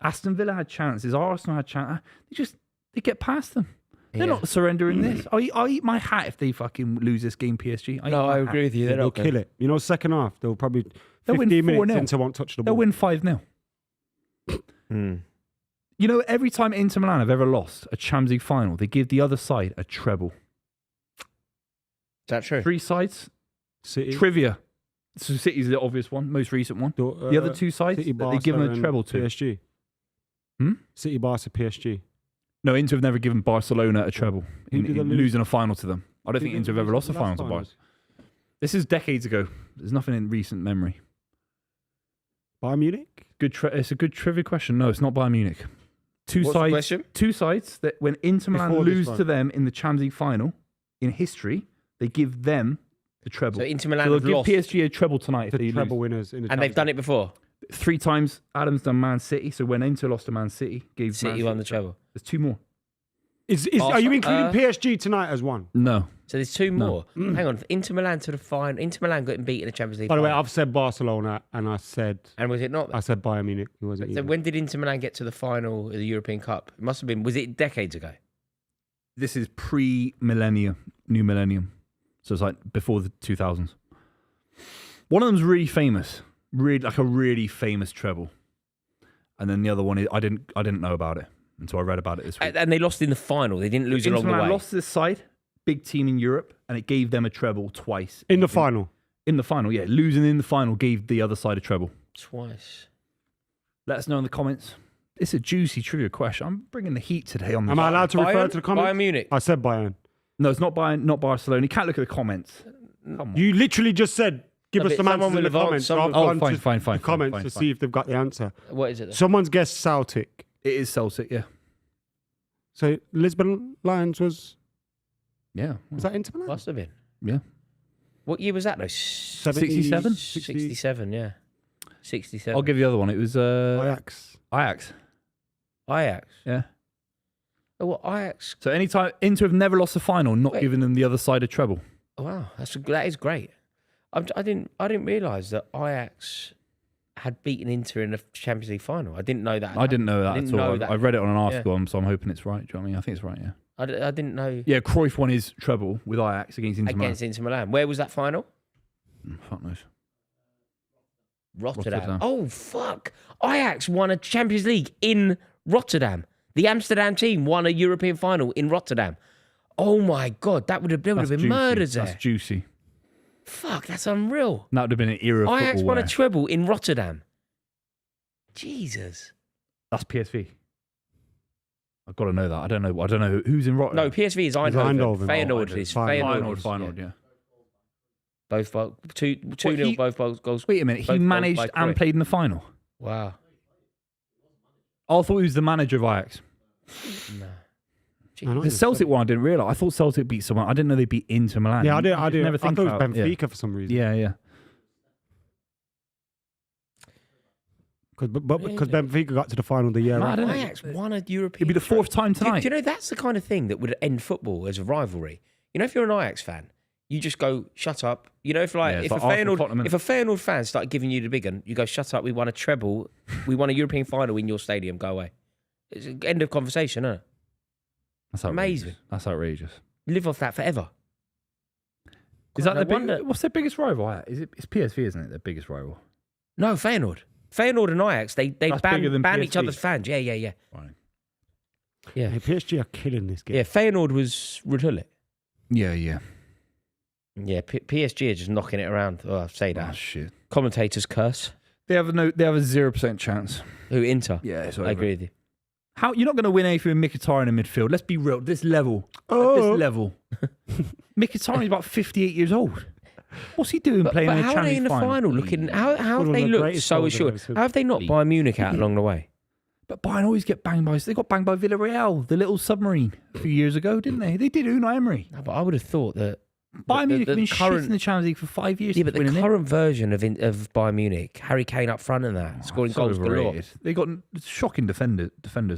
Aston Villa had chances. Arsenal had chances. They get past them. They're Yeah. not surrendering this. I'll eat my hat if they fucking lose this game, PSG. No, I agree with you. They're They'll not kill it. You know, second half, they'll probably They'll win 15 minutes 4-0. into won't touch the They'll ball. win 5-0. Mm. You know, every time Inter Milan have ever lost a Champions League final, they give the other side a treble. Is that true? 3 sides. City. Trivia. So City's the obvious one, most recent one. The other 2 sides City, that they give them Barca a and treble to. PSG. Hmm? City, Barca, PSG. No, Inter have never given Barcelona a treble Who in did they lose? losing a final to them. I don't Who think did Inter they have ever lose lost a the final last to finals? Barca. This is decades ago. There's nothing in recent memory. Bayern Munich? It's a good trivia question. No, it's not Bayern Munich. What's the question? 2 sides that when Inter Milan Before this lose one. to them in the Champions League final in history, they give them the treble. So Inter So Milan they'll have give lost, PSG a treble tonight if The they treble lose. winners in the and they've done it before. 3 times Adam's done Man City. So when Inter lost to Man City, gave City Man won the treble. There's 2 more. Are you including PSG tonight as one? No. So there's 2 more. Hang on, Inter Milan to the final. Inter Milan got beaten in the Champions League. By the way, final. I've said Barcelona and I said And was it not? Bayern Munich. It wasn't So either. when did Inter Milan get to the final of the European Cup? It must have been. Was it decades ago? This is pre-millennium, new millennium. So it's like before the 2000s. One of them's really famous. Like a really famous treble. And then the other one, I didn't know about it until I read about it this week. And they lost in the final. They didn't lose Inter along the Milan way. lost to this side, big team in Europe, and it gave them a treble twice. In the final. In the final, yeah. Losing in the final gave the other side a treble. Twice. Let us know in the comments. It's a juicy trivia question. I'm bringing the heat today on this. Am I allowed to refer Bayern? to the comments? Bayern Munich. I said Bayern. No, it's not Bayern, not Barcelona. You can't look at the comments. Come on. You literally just said, give No, us but some someone answers in will the have answered- comments. someone- I've Oh, gone fine, to fine, fine, the comments fine, to fine. see if they've got the answer. What is it? Then? Someone's guessed Celtic. It is Celtic, yeah. So Lisbon Lions was Yeah. that Inter Milan? Must have been. Yeah. What year was that though? 67? 67, yeah. 67. I'll give you the other one. It was Ajax. Ajax. Ajax. Yeah. Oh, what Ajax? So anytime Inter have never lost a final, not Wait. giving them the other side a treble. Oh, wow, that is great. I didn't realise that Ajax had beaten Inter in the Champions League final. I didn't know that. I didn't know that I didn't at all. know that. I read it on an article, so I'm hoping it's right. Do you know what I mean? I think it's right, yeah. I didn't know. Yeah, Cruyff won his treble with Ajax against Inter Milan. Against Inter Milan. Where was that final? Fuck knows. Rotterdam. Oh, fuck. Ajax won a Champions League in Rotterdam. The Amsterdam team won a European final in Rotterdam. Oh, my God. There would have been juicy. murders there. That's juicy. Fuck, that's unreal. That would have been an era of Ajax football won a where- treble in Rotterdam. Jesus. That's PSV. I've got to know that. I don't know who's in Rotterdam. No, PSV is Eindhoven. Feyenoord is Feyenoord, yeah. Both 2-0, both goals. Wait a minute. He both goals managed by and Cruyff. played in the final. Wow. I thought he was the manager of Ajax. No. The Celtic one I didn't realise. I thought Celtic beat someone. I didn't know they beat Inter Milan. Yeah, I did. Never I think thought it was about, Benfica for some reason. Yeah. Because Benfica got to the final the year. Mad, after. isn't it? Ajax won a European. It'd be the fourth time Do tonight. you know that's the kind of thing that would end football as a rivalry? You know, if you're an Ajax fan, you just go, shut up. You know, if Yeah, it's like Arsenal, Tottenham, if a Feyenoord fan started giving you the big one, you go, shut up, we won a treble, we won a European final in your stadium, go away. It's an end of conversation, isn't it? That's outrageous. Amazing. That's outrageous. Live off that forever. Is that No the big, wonder- what's their biggest rival? It's PSV, isn't it? Their biggest rival. No, Feyenoord. Feyenoord and Ajax, they That's bigger than ban each PSV. other's fans. Yeah. Right. Yeah. Hey, PSG are killing this game. Yeah, Feyenoord was Rutullit. Yeah. Yeah, PSG are just knocking it around. Oh, I say that. Oh shit. Commentators curse. They have a 0% chance. Who, Inter? Yeah, it's I over. agree with you. How you're not going to win anything with Mkhitaryan in midfield? Let's be real. This level, Mkhitaryan's about 58 years old. What's he doing playing But in a how are they in Champions the final looking? How have One of they the looked greatest so goals I've ever assured? seen. How have they not Bayern Munich out along the way? But Bayern always get banged by. They got banged by Villarreal, the little submarine, a few years ago, didn't they? They did Unai Emery. No, but I would have thought that Bayern Munich have been current, shit in the Champions League for 5 years. yeah, but the winning it. current version of Bayern Munich, Harry Kane up front and that, scoring So goals galore. overrated. They got shocking defenders,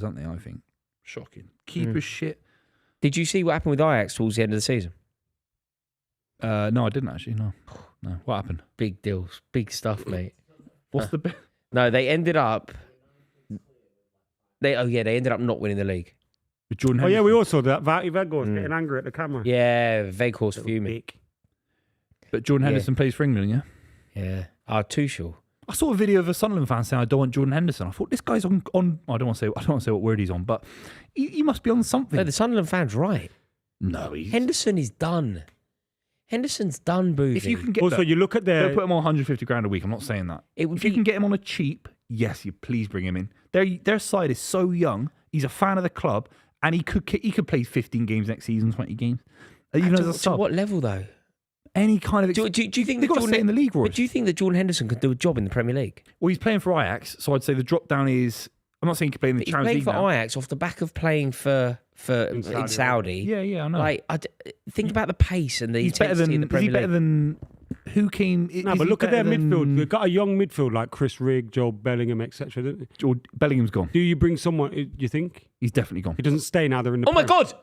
aren't they? I think shocking. Keepers shit. Did you see what happened with Ajax towards the end of the season? No, I didn't actually. No. What happened? Big deals, big stuff, mate. What's the? No, they ended up. They ended up not winning the league. With Jordan Oh yeah, Henderson? we all saw that. Vouty Weghorst getting angry at the camera. Yeah, Weghorst fuming. But Jordan Henderson plays for England, yeah. Yeah, Tuchel. I saw a video of a Sunderland fan saying, "I don't want Jordan Henderson." I thought this guy's on. I don't want to say what word he's on, but he must be on something. No, the Sunderland fan's right. No, he's. Henderson is done. Henderson's done, Buvey. If you can get Also, you look at they'll their. put him on 150 grand a week. I'm not saying that. It would If you be- can get him on a cheap, yes, you please bring him in. Their side is so young. He's a fan of the club, and he could play 15 games next season, 20 games. Even as a to sub, what level though? any kind of. Do you think they've that got to stay in the league, Rory? But do you think that Jordan Henderson could do a job in the Premier League? Well, he's playing for Ajax, so I'd say the drop down is. I'm not saying he could play in the He's Champions playing League for now. Ajax off the back of playing for in Saudi. Yeah, I know. Like, think about the pace and the he's better intensity than. of the Is he Premier better League. than who came? No, is but he look at their better than- midfield. They've got a young midfield like Chris Rigg, Joe Bellingham, etc. don't they? Bellingham's gone. Do you bring someone? Do you think He's definitely gone. he doesn't stay now? They're in the. Oh my Prem- God!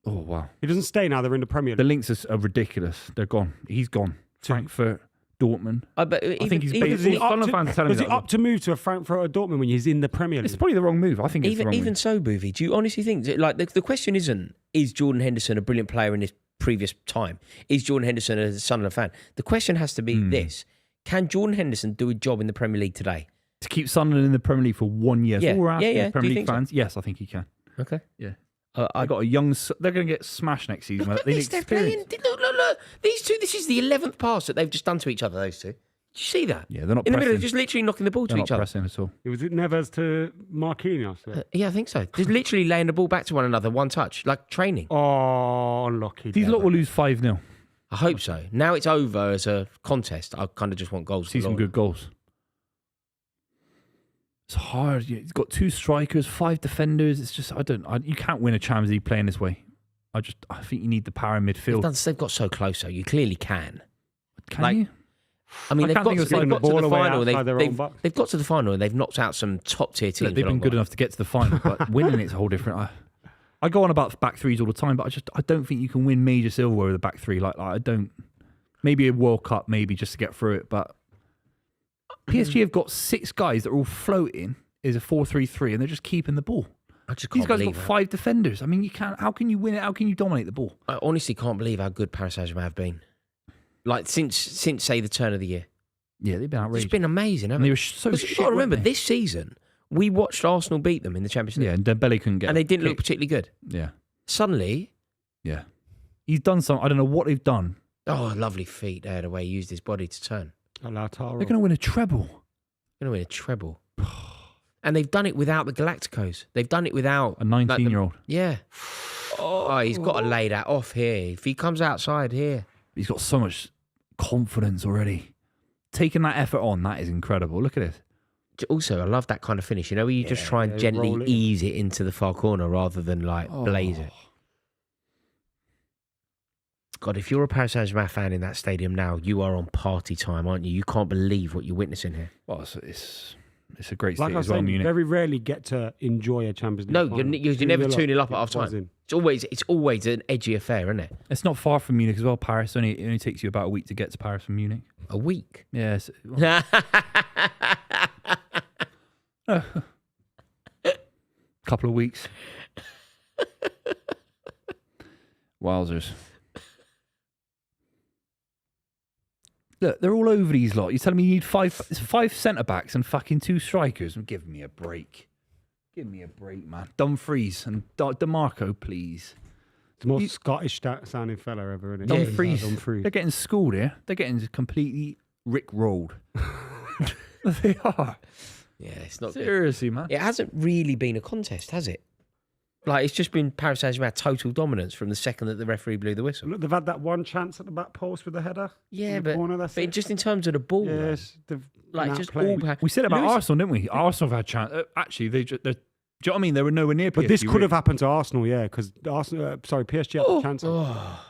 Oh wow. He doesn't stay now. They're in the Premier The League. links are ridiculous. They're gone. He's gone. Frankfurt, Dortmund. But I think he's Is basically. he up Sunderland fans are telling me was he that. up to move to a Frankfurt or Dortmund when he's in the Premier It's League? probably the wrong move. I think it's the wrong even move. so, Buvey, do you honestly think that, like the question isn't is Jordan Henderson a brilliant player in this previous time? Is Jordan Henderson a Sunderland fan? The question has to be this: can Jordan Henderson do a job in the Premier League today? To keep Sunderland in the Premier League for 1 year. Yeah, That's all we're asking yeah. as Do Premier you League think so? fans. Yes, I think he can. Okay. Yeah. I I got a young. They're going to get smashed next season. Look at They need this. They're playing. experience. Look. These two. This is the 11th pass that they've just done to each other. Those two. Did you see that? Yeah, they're not In the pressing. middle, just literally knocking the ball They're to not each other. pressing at all. It was it Neves to Marquinhos. Yeah. Yeah, I think so. Just literally laying the ball back to one another, one touch, like training. Oh, unlucky. These lot will lose 5-0. I hope so. Now it's over as a contest. I kind of just want goals. See some galore. good goals. It's hard. He's got 2 strikers, 5 defenders. It's just you can't win a Champions League playing this way. I think you need the power in midfield. They've got so close, though. You clearly can. Can like- you? I mean, I they've can't got, think of they've getting got the to ball the away final. outside their own box. They've got to the final and they've knocked out some top tier teams. Look, they've been good enough to get to the final, but winning it's a whole different. I go on about back threes all the time, but I don't think you can win major silverware with a back three like that. I don't. Maybe a World Cup, maybe just to get through it, but PSG have got 6 guys that are all floating. Is a 4-3-3, and they're just keeping the ball. I just These can't guys believe got it. 5 defenders. I mean, you can't. How can you win it? How can you dominate the ball? I honestly can't believe how good Paris Saint-Germain have been. Like, since say, the turn of the year. Yeah, they've been It's outrageous. been amazing, And haven't they it? were so Because shit. you've got to remember, weren't they? this season, we watched Arsenal beat them in the Champions League. Yeah, and Dembele couldn't get. And they didn't look kicked. particularly good. Yeah, Suddenly, yeah. He's done some. I don't know what they've done. oh, lovely feet there, the way he used his body to turn. Lautaro. They're going to win a treble. Going to win a treble. And they've done it without the Galacticos. They've done it without... A 19-year-old. Yeah. Oh, he's got to lay that off here. If he comes outside here... He's got so much confidence already. Taking that effort on, that is incredible. Look at it. Also, I love that kind of finish. You know, where you just try and roll gently it in. ease it into the far corner rather than, like, blaze it. God, if you're a Paris Saint-Germain fan in that stadium now, you are on party time, aren't you? You can't believe what you're witnessing here. Well, it's a great Like city I as well, said, you Munich. very rarely get to enjoy a Champions League No, final. you're never 2-0 2-0 up at half it was time. in. It's always an edgy affair, isn't it? It's not far from Munich as well. Paris it only takes you about a week to get to Paris from Munich. A week. Yes. Yeah, couple of weeks. Wowzers. Look, they're all over these lot. You're telling me you need five centre-backs and fucking 2 strikers? Give me a break. Give me a break, man. Dumfries and DeMarco, please. The most Scottish sounding fella ever, isn't it? Dumfries. Dumfries. They're getting schooled here. They're getting completely Rick-rolled. They are. Yeah, it's not good. Seriously, man. It hasn't really been a contest, has it? Like, it's just been Paris Saint-Germain total dominance from the second that the referee blew the whistle. Look, they've had that one chance at the back post with the header. Yeah, in the corner, that's but it. just in terms of the ball, though, Yes, they've like, been just outplayed. all... We said about Lewis- Arsenal, didn't we? Arsenal have had chance. Actually, do you know what I mean? They were nowhere near PSG. But this could really. have happened to Arsenal, yeah, because Arsenal, PSG had the chance. Oh.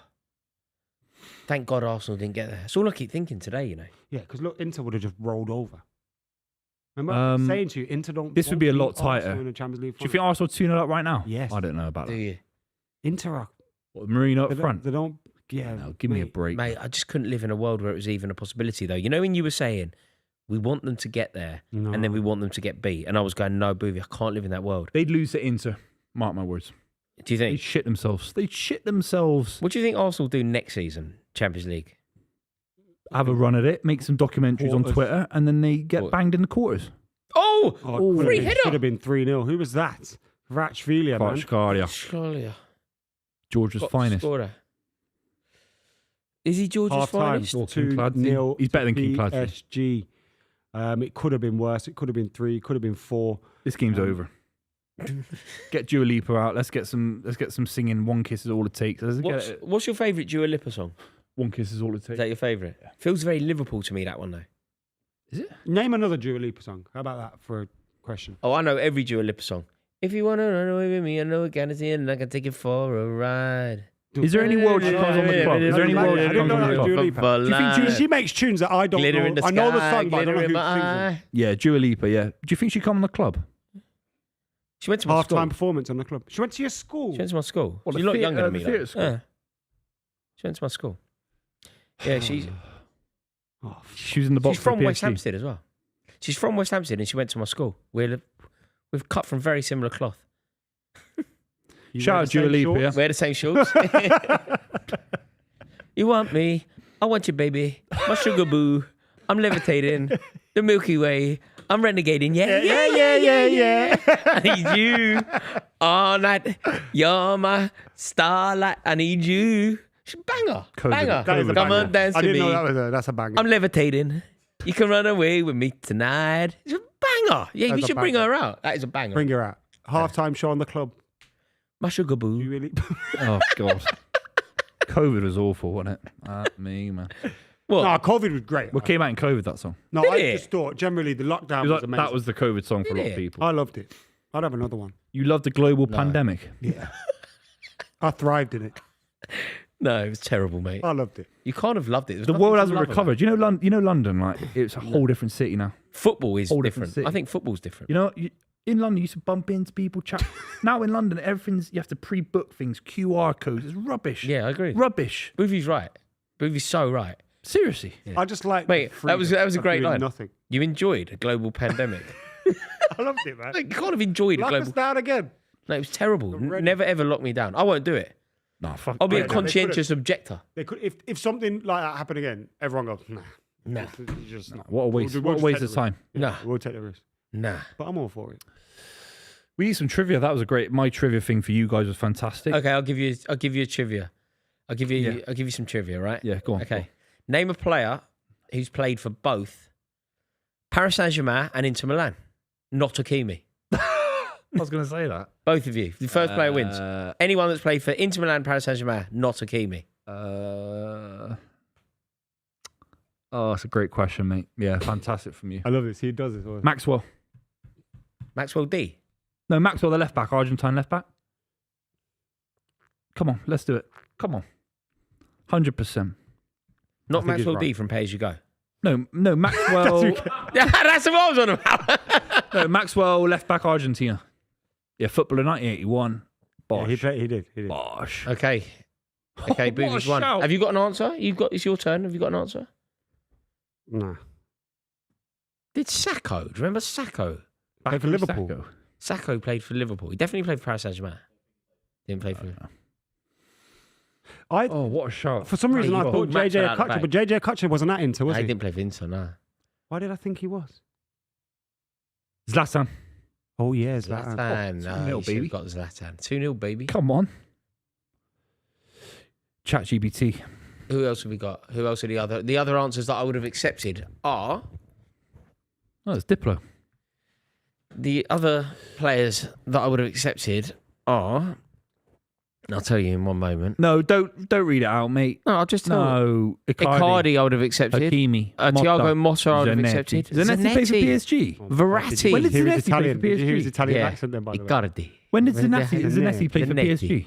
Thank God Arsenal didn't get there. That's all I keep thinking today, you know. Yeah, because look, Inter would have just rolled over. Remember saying to you, Inter don't. This would be a lot won't beat Arsenal tighter. in a Champions League Do you final. think Arsenal 2-0 up right now? Yes. I don't know about Do that. you? Inter are. What, Marino They up front? They don't. Yeah. No, give me a mate. break. Mate, I just couldn't live in a world where it was even a possibility, though. You know, when you were saying, we want them to get there, No. and then we want them to get beat. And I was going, no, Buvey, I can't live in that world. They'd lose to Inter. Mark my words. Do you They'd think? shit themselves. They'd shit themselves. What do you think Arsenal do next season, Champions League? Have a run at it, make some documentaries on Quarters. Twitter, and then they get banged in the quarters. Oh, Oh, free it header. should have been 3-0. Who was that? Ratchvelia, man. Kvaratskhelia, Australia. Georgia's finest. Scorer. Is he Georgia's Half time, finest? Or King Clancy. 2-0. He's better than King Clancy. PSG. It could have been worse. It could have been 3. It could have been 4. This game's over. Get Dua Lipa out. Let's get some singing. One kiss is all it takes. Let's get it. What's your favourite Dua Lipa song? One kiss is all it Is takes. that your favourite? Feels very Liverpool to me, that one, though. Is it? Name another Dua Lipa song. How about that for a question? Oh, I know every Dua Lipa song. If you want to run away with me, I know I can see it and I can take it for a ride. Is there any world she comes on the club? Is there any world I she didn't comes know on the that was club? Dua Lipa. Do you think she makes tunes that I don't Glitter know? in the I know the sky, song, but I don't know glitter who in my sings it. eye. Yeah, Dua Lipa, yeah. Do you think she'd come on the club? She went to my Half-time school. performance on the club. She went to your school. She went to my school. What, She's the a lot theatre- younger than the me, theatre though. school? Yeah. She went to my school. Yeah, she's She was in the box from for West PSG. Hampstead as well. She's from West Hampstead and she went to my school. We've cut from very similar cloth. Shout out Dua Lipa, yeah. Wear the same shorts. You want me? I want you, baby. My sugar boo. I'm levitating. The Milky Way. I'm renegading. Yeah. I need you all night. You're my starlight. I need you. She's a banger. COVID. Banger. That is a Come banger. on, dance I with didn't me. know that's a banger. I'm levitating. You can run away with me tonight. It's a banger. Yeah, That's we a should bring banger. her out. That is a banger. Bring her out. Half-time show on the club. My sugar boo. You really? Oh, God. COVID was awful, wasn't it? Me, man. What? No, COVID was great. What came out in COVID, that song? No, Did I it? just thought generally the lockdown It was was like- amazing. that was the COVID song for a lot Did of it? people. I loved it. I'd have another one. You love the global pandemic. Yeah. I thrived in it. No, it was terrible, mate. I loved it. You can't have loved it. There's The nothing world to hasn't love about recovered. You know, London, like it's a whole different city now. it. Football is Whole different different. city. I think football's different. You know, in London, you used to bump into people, chat. Now in London, everything's you have to pre-book things, QR codes. It's rubbish. Yeah, I agree. Rubbish. Buvey's right. Buvey's so right. Seriously. I just like. Mate, the that was freedom a of great doing line. Nothing. You enjoyed a global pandemic. I loved it, man. You can't have enjoyed a Lock us global. down again. No, it was terrible. Never ever lock me down. I won't do it. No, fuck. I'll be Yeah, a no, conscientious objector. They could, if something like that happened again, everyone goes, nah. Nah. Just, What a waste. We'll What a just waste take of the time. Nah. We'll take the risk. Nah. But I'm all for it. We need some trivia. That was a great. My trivia thing for you guys was fantastic. Okay, I'll give you a trivia. I'll give you some trivia, right? Yeah, go on. Okay. Name a player who's played for both Paris Saint-Germain and Inter Milan. Not Hakimi. I was going to say that. Both of you. The first player wins. Anyone that's played for Inter Milan, Paris Saint-Germain, not Hakimi. Oh, it's a great question, mate. Yeah, fantastic from you. I love this. He does this. Maxwell. Maxwell D. No, Maxwell, the left back, Argentine left back. Come on, let's do it. Come on. 100%. Not think he's Maxwell D right. from Pay As You Go. No, Maxwell. Yeah, that's what I was on about. No, Maxwell, left back, Argentina. Yeah, footballer 1981. Bosh. Yeah, he did. Bosh. Okay. Okay, What a Buvey's won. shout. Have you got an answer? It's your turn. Have you got an answer? Nah. Did Sacco? Do you remember Sacco? Played for Liverpool. Sacco. Sacco played for Liverpool. He definitely played for Paris Saint-Germain. Didn't play for... Oh, what a shot. For some reason, I Well, thought Max JJ out the Akacha, back. but JJ Akacha wasn't at Inter, was No, he he? didn't play for Inter, no. Why did I think he was? Zlatan. Oh, yeah, Zlatan. Zlatan. No, 2-0, you should have baby. got Zlatan. 2-0, baby. Come on. ChatGPT. Who else have we got? Who else are the other? The other answers that I would have accepted are... Oh, it's Diplo. The other players that I would have accepted are... I'll tell you in one moment. No, don't read it out, mate. No, I'll just tell you. No, Icardi, I would have accepted. Hakimi, Thiago Motta, I would have Zanetti. accepted. Zanetti played for PSG. Verratti. When did He was Zanetti play Italian. for Did you hear his PSG? Italian Yeah. accent then, by the way? Icardi. When did Zanetti. Zanetti play for Zanetti. PSG?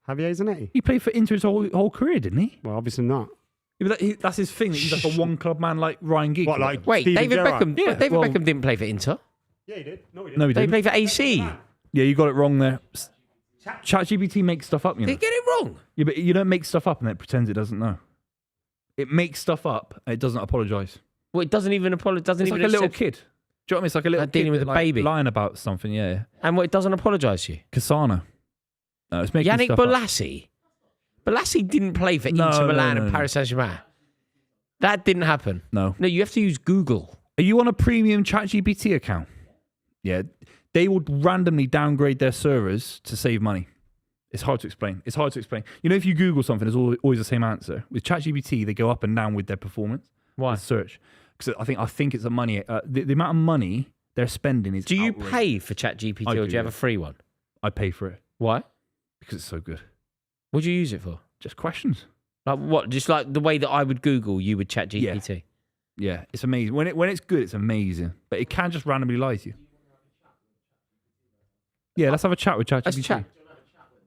Javier Zanetti? He played for Inter his whole career, didn't he? Well, obviously not. Yeah, but that's his thing. That he's like a one club man, like Ryan Giggs. What, like Wait, Steven David Gerrard? Beckham. Yeah, David well- Beckham didn't play for Inter. Yeah, he did. No, he didn't. No, he They didn't. played for AC. Yeah, you got it wrong there. ChatGPT makes stuff up, you Did know. he get it wrong? Yeah, but you don't make stuff up and it pretends it doesn't know. It makes stuff up and it doesn't apologise. Well, it doesn't even apologize. Doesn't It's even like a little accept- kid. Do you know what I mean? It's like a little Like dealing kid with that, a like, baby. lying about something, yeah. And what, it doesn't apologise to you. Cassano. No, it's making Yannick stuff up. Bolasie. Bolasie didn't play for No, Inter Milan no, and no. Paris Saint-Germain. That didn't happen. No. No, you have to use Google. Are you on a premium ChatGPT account? Yeah. They would randomly downgrade their servers to save money. It's hard to explain. You know, if you Google something, there's always the same answer. With ChatGPT, they go up and down with their performance. Why? With search. Because I think it's a money. The amount of money they're spending is. Do you outrageous. pay for ChatGPT I or do, do you have yeah. a free one? I pay for it Why? because it's so good. What do you use it for? Just questions. Like what? Just like the way that I would Google, you would ChatGPT. Yeah, it's amazing. When it's good, it's amazing. But it can just randomly lie to you. Yeah, let's have a chat with ChatGPT. Let's chat.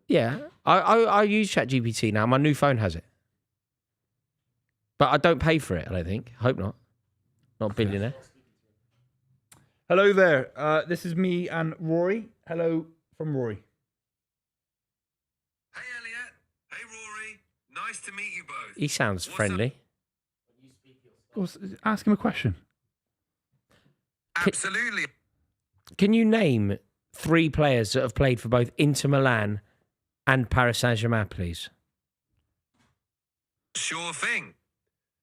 Yeah, I use ChatGPT now. My new phone has it, but I don't pay for it. I don't think. I hope not. Not a billionaire. Hello there. This is me and Rory. Hello from Rory. Hey Elliot. Hey Rory. Nice to meet you both. He sounds What's friendly. Ask him a question. Absolutely. Can you name 3 players that have played for both Inter Milan and Paris Saint-Germain, please? Sure thing.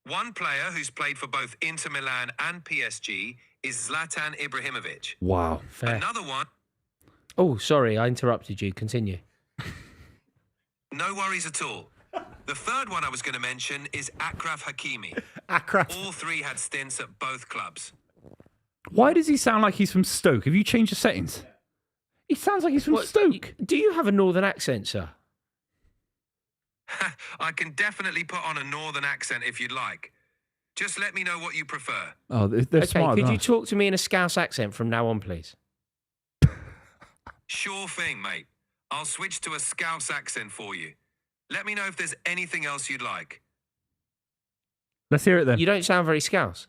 One player who's played for both Inter Milan and PSG is Zlatan Ibrahimovic. Wow. Fair. Another one, Oh, sorry, I interrupted you. Continue. no worries at all. The third one I was going to mention is Akraf Hakimi. Akraf. All 3 had stints at both clubs. Why does he sound like he's from Stoke? Have you changed the settings? He sounds like he's from Stoke. Do you have a northern accent, sir? I can definitely put on a northern accent if you'd like. Just let me know what you prefer. Oh, they're Okay, smart. could you talk to me in a Scouse accent from now on, please? Sure thing, mate. I'll switch to a Scouse accent for you. Let me know if there's anything else you'd like. Let's hear it then. You don't sound very Scouse.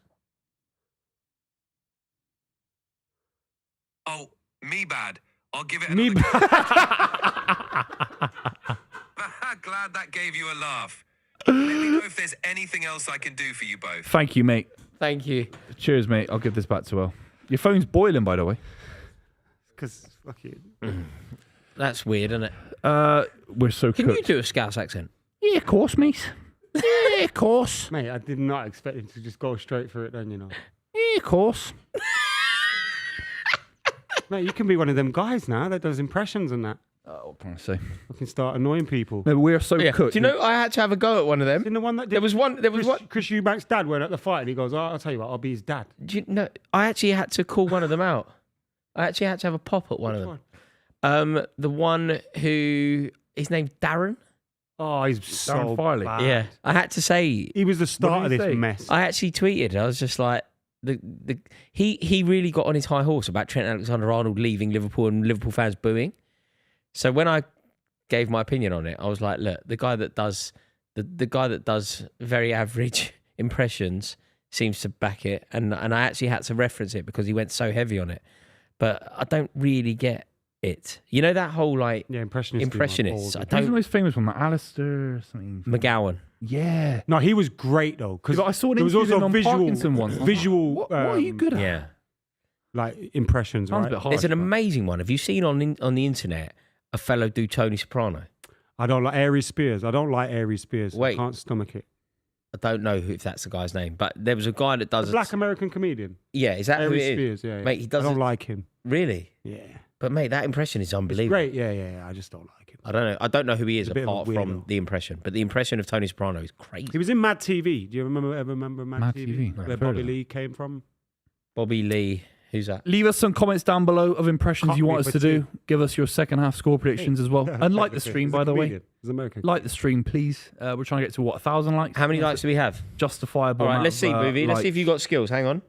Oh, me bad. I'll give it Me another go. Glad that gave you a laugh. Let me know if there's anything else I can do for you both. Thank you, mate. Thank you. Cheers, mate. I'll give this back to Elle. Your phone's boiling, by the way. because fuck it. That's weird, isn't it? We're so Can cooked. you do a Scouse accent? Yeah, of course, mate. Yeah, of course. Mate, I did not expect him to just go straight for it then, Yeah, of course. Mate, you can be one of them guys now that does impressions and that. What can I say? I can start annoying people. No, we're so Yeah. cooked. Do you know I had to have a go at one of them? In the one that did There was one. Chris Eubank's dad went at the fight and he goes, I'll tell you what, I'll be his dad. Do you know? I actually had to call one of them out. I actually had to have a pop at one of them. The one who his name's Darren. Oh, he's so Farley. bad. Yeah, I had to say. He was the start of did he this say? mess. I actually tweeted. I was just like, he really got on his high horse about Trent Alexander-Arnold leaving Liverpool and Liverpool fans booing. So when I gave my opinion on it, I was like, look, the guy that does very average impressions seems to back it, and I actually had to reference it because he went so heavy on it. But I don't really get it. You know that whole like impressionists. I Who's the don't. most famous one? Like Alistair or something? McGowan. Yeah. No, he was great though, because I saw an there was interview also on Parkinson once. visual. What are you good at? Yeah, like impressions, Sounds right? a bit harsh. it's an but- amazing one. Have you seen on the internet a fellow do Tony Soprano? I don't like Aries Spears. I don't like Aries Spears. Wait. I can't stomach it. I don't know if that's the guy's name, but there was a guy that does A black American comedian. Yeah, is that who Aries it is? Spears, yeah. Mate, he does I don't it- like him. Really? Yeah. But mate, that impression is It's unbelievable. great, yeah. I just don't like him. I don't know. I don't know who he is He's a bit of a apart from weirdo. the impression, but the impression of Tony Soprano is crazy. He was in Mad TV. Do you remember Mad Mad TV? TV? Where I've heard Bobby of Lee came from? Bobby Lee, who's that? Leave us some comments down below of impressions you Cockney want us for to do. Give us your second half score predictions as well. And like the stream, He's a by the way. comedian. He's American. Like the stream, please. We're trying to get to 1,000 likes? How many likes do we have? Justifiable. All right, amount let's see, of, Buvey. Let's see if likes. you got skills. Hang on,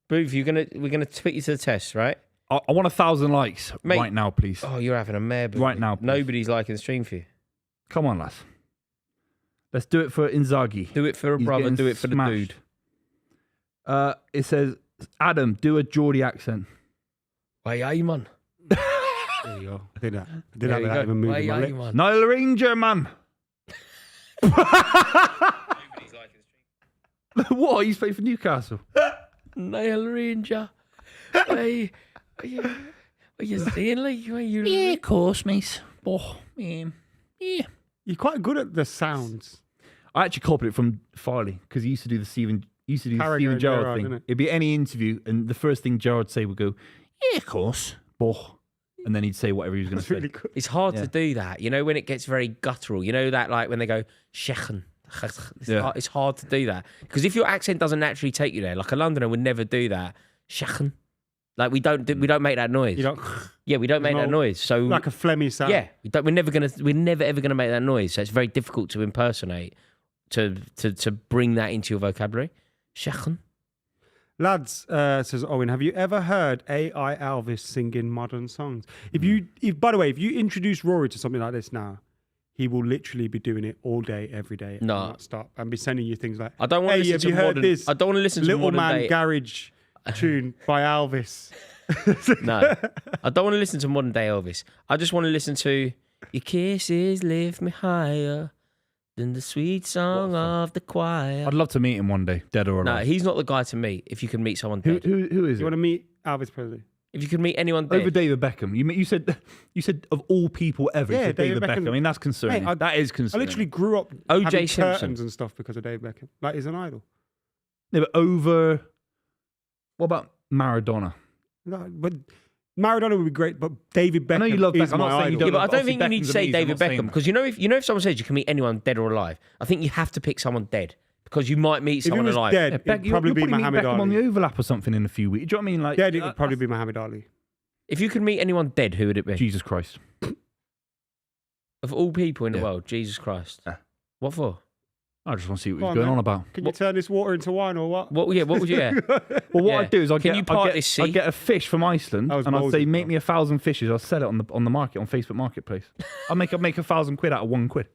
Buvey, we're gonna put you to the test, right? I want 1,000 likes Mate. right now, please. Oh, you're having a mare, Buvey. Right now, please. Nobody's liking the stream for you. Come on, lads. Let's do it for Inzaghi. Do it for a He's brother. getting Do it for the smashed. dude. It says, Adam, do a Geordie accent. Why are you, man? There you go. I did that. I did There that you without go. even Why moving my are lips. you, man? Niall Ranger, man. Nobody's liking the stream. What? He's playing for Newcastle. Niall Ranger. Are you saying like? Are you? Yeah, of course, mate. Oh, yeah. You're quite good at the sounds. I actually copied it from Farley because he used to do the Steven Carragher and Gerrard Gerrard, thing. didn't it? It'd be any interview, and the first thing Gerrard say would go, "Yeah, of course, boh," and then he'd say whatever he was going to That's say. really good. It's hard Yeah. to do that. You know when it gets very guttural. You know that like when they go shechen. Yeah. It's hard to do that because if your accent doesn't naturally take you there, like a Londoner would never do that. Shechen. Like we don't make that noise. You don't Yeah, we don't make that no- noise. So like a phlegmy sound. yeah, we're never ever gonna make that noise. So it's very difficult to impersonate to bring that into your vocabulary. Shechen. Lads, says Owen, have you ever heard AI Alvis singing modern songs? By the way, if you introduce Rory to something like this now, he will literally be doing it all day, every day. And No. not stop and be sending you things like, I don't want hey, to listen have to you heard modern. this I don't want to listen to Little modern Man day. Garage tune by Alvis? No, I don't want to listen to modern day Elvis. I just want to listen to Your Kisses Lift Me Higher Than the Sweet Song of the Choir. I'd love to meet him one day, dead or No, alive. he's not the guy to meet. If you can meet someone Who dead, is You it? want to meet Elvis Presley? if you can meet anyone dead, Over David Beckham. You said of all people ever, you Yeah, said David David Beckham. Beckham. I mean, that's concerning. Mate, that is I concerning. literally grew up O.J. having Simpson. curtains and stuff because of David Beckham. Like, he's an idol. Yeah, but over. What about Maradona? No, but Maradona would be great, but David Beckham I know you love is Beckham. I'm my not saying you idol. yeah, but I don't Obviously think you need to Beckham's say amazing, David I'm not saying Beckham because you know if someone says you can meet anyone dead or alive, I think you have to pick someone dead because you might meet If he someone was alive. dead, Yeah, it'd probably be meet Muhammad Beckham on the Ali. overlap or something in a few weeks. Do you know what I mean? Like, Dead, it would probably be Muhammad Ali. If you could meet anyone dead, who would it be? Jesus Christ. Of all people in the Yeah. world, Jesus Christ. What for? I just want to see what Go he's on, going man. on about. Can you turn this water into wine or what? What? Yeah. What would you? Yeah. Well, what Yeah. I'd do is I'd Can you part get this sea? I'd get a fish from Iceland That was and I'd say, Moses, make bro. me 1,000 fishes. I'll sell it on the market, on Facebook Marketplace. I'll make 1,000 quid out of £1.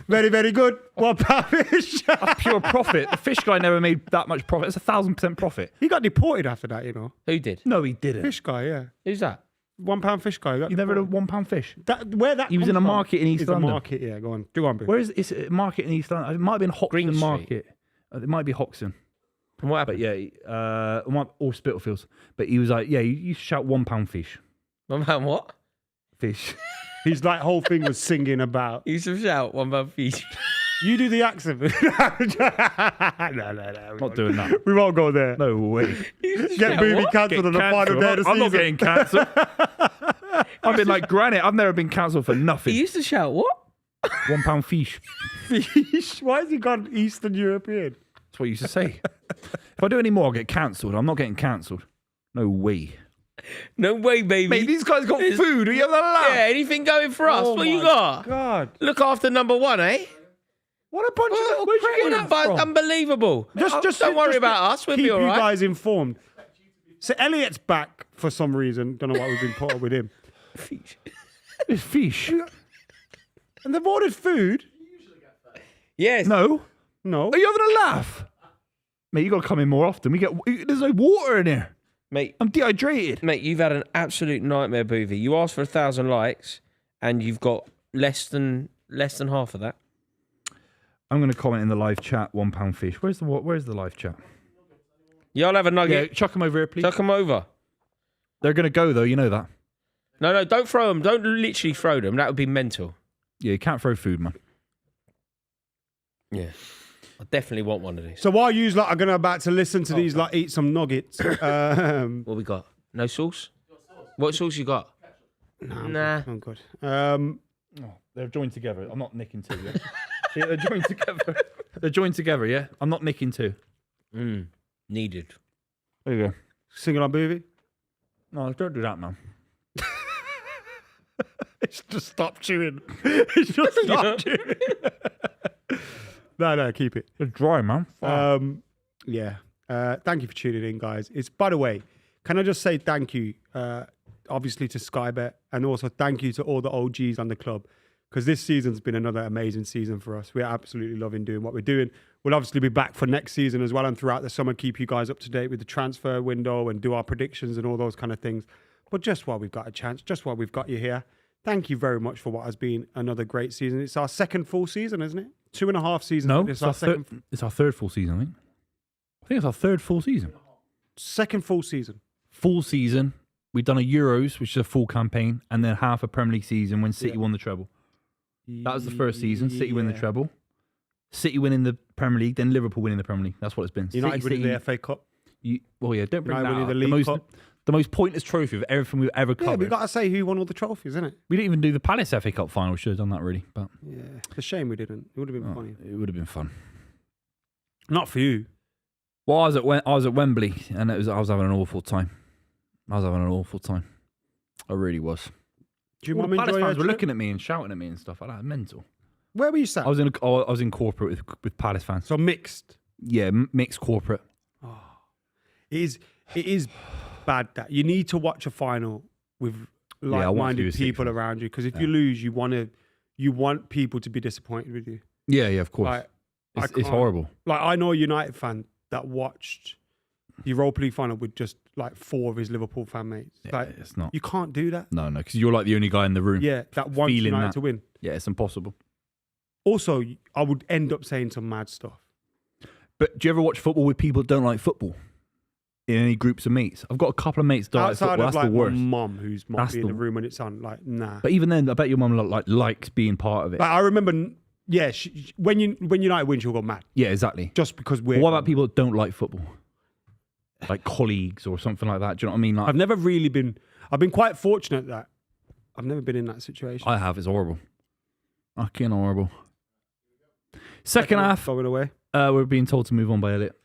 Very, very good. What about fish? Pure profit. The fish guy never made that much profit. It's 1,000% profit. He got deported after that, you know. Who did? No, he didn't. Fish guy, yeah. Who's that? £1 fish guy. You never had a £1 fish? Where that He was comes in a from market in East is London. a market, yeah. Go on. Do on, bro. Where is it? A market in East London? It might have been Green Hoxton Street. Market. It might be Hoxton. And what But happened? yeah, or Spitalfields. But he was like, yeah, you shout £1 fish. One pound what? Fish. His like whole thing was singing about. You used to shout 1 pound fish. You do the accent. no. Not doing that. We won't go there. No way. Get Buvey cancelled on the final day of the season. I'm not getting cancelled. I've been like granite. I've never been cancelled for He nothing. used to shout what? £1 fish. Fish. Why has he gone Eastern European? That's what you used to say. If I do any more, I'll get cancelled. I'm not getting cancelled. No way. No way, baby. Mate, these guys got food. Are you having a laugh? Yeah, anything going for us? Oh What you my got? God. Look after number 1, eh? What a bunch of little Where'd you crackers get that from? Unbelievable. Don't worry about us. We'll keep be all you right. guys informed. So Elliot's back for some reason. Don't know why we've been put up with him. It's fish. And they've ordered food. Yes. No. No. Are you having a laugh? Mate, you got to come in more often. There's no water in here. Mate, I'm dehydrated. you've had an absolute nightmare, Buvey. You asked for 1,000 likes, and you've got less than half of that. I'm going to comment in the live chat. £1 fish. Where's the live chat? Y'all have a Yeah, nugget. chuck them over here, please. Chuck them over. They're going to go though. You know that. No, don't throw them. Don't literally throw them. That would be mental. Yeah, you can't throw food, man. Yeah. I definitely want one of these. So while you lot are going to about to listen to these, like eat some nuggets. What we got? No sauce? What sauce you got? Nah. I'm good. They're joined together. I'm not nicking two. Yeah? Yeah, they're joined together. They're joined together. Yeah, I'm not nicking two. Needed. There you go. Singing on Buvey. No, don't do that, man. It's just stop chewing. It's just stop chewing. No, keep it. It's dry, man. Yeah. Thank you for tuning in, guys. It's, by the way, can I just say thank you, obviously to Skybet, and also thank you to all the OGs on the club, because this season's been another amazing season for us. We're absolutely loving doing what we're doing. We'll obviously be back for next season as well, and throughout the summer, keep you guys up to date with the transfer window and do our predictions and all those kind of things. But just while we've got a chance, just while we've got you here, thank you very much for what has been another great season. It's our second full season, isn't it? 2.5 seasons. No, It's our second third full season, I think. I think it's our third full season. second full season. Full season. We've done a Euros, which is a full campaign, and then half a Premier League season when City won the treble. That was the first season. City win the treble. City winning the Premier League, then Liverpool winning the Premier League. That's what it's been. United winning the FA Cup. Well, yeah, don't bring United that winning up. the League Cup. The most pointless trophy of everything we've ever Yeah, covered. we got to say who won all the trophies, isn't it? We didn't even do the Palace FA Cup final. We should have done that, really. But Yeah. It's a shame we didn't. It would have been funny. it would have been fun. Not for you. Well, I was at Wembley, and I was having an awful time. I really was. Do you All want the to Palace enjoy your fans were trip? looking at me and shouting at me and stuff like that. Mental. Where were you sat? I was in corporate with Palace fans. So mixed. Yeah, mixed corporate. It is bad that you need to watch a final with I want to do like-minded a six people one. around you, because if you lose, you want people to be disappointed with you. Yeah, of course. Like, it's can't- horrible. Like, I know a United fan that watched the Europa League final with just like 4 of his Liverpool fan mates. Like, It's not. you can't do that. No, because you're like the only guy in the room. Yeah, that wants Feeling United that. to win. Yeah, it's impossible. Also, I would end up saying some mad stuff. But do you ever watch football with people that don't like football? In any groups of mates? I've got a couple of mates that don't like Outside football. of That's like the my worst. mum, who's might That's be in the- the room when it's on, like, nah. But even then, I bet your mum likes being part of it. Like, I remember, yeah, when United win, she'll go mad. Yeah, exactly. Just because we're... But what about people that don't like football? Like colleagues or something like that. Do you know what I mean? Like, I've never really been... I've been quite fortunate that I've never been in that situation. I have. It's horrible. Fucking horrible. Second half, Going away. we're being told to move on by Elliot.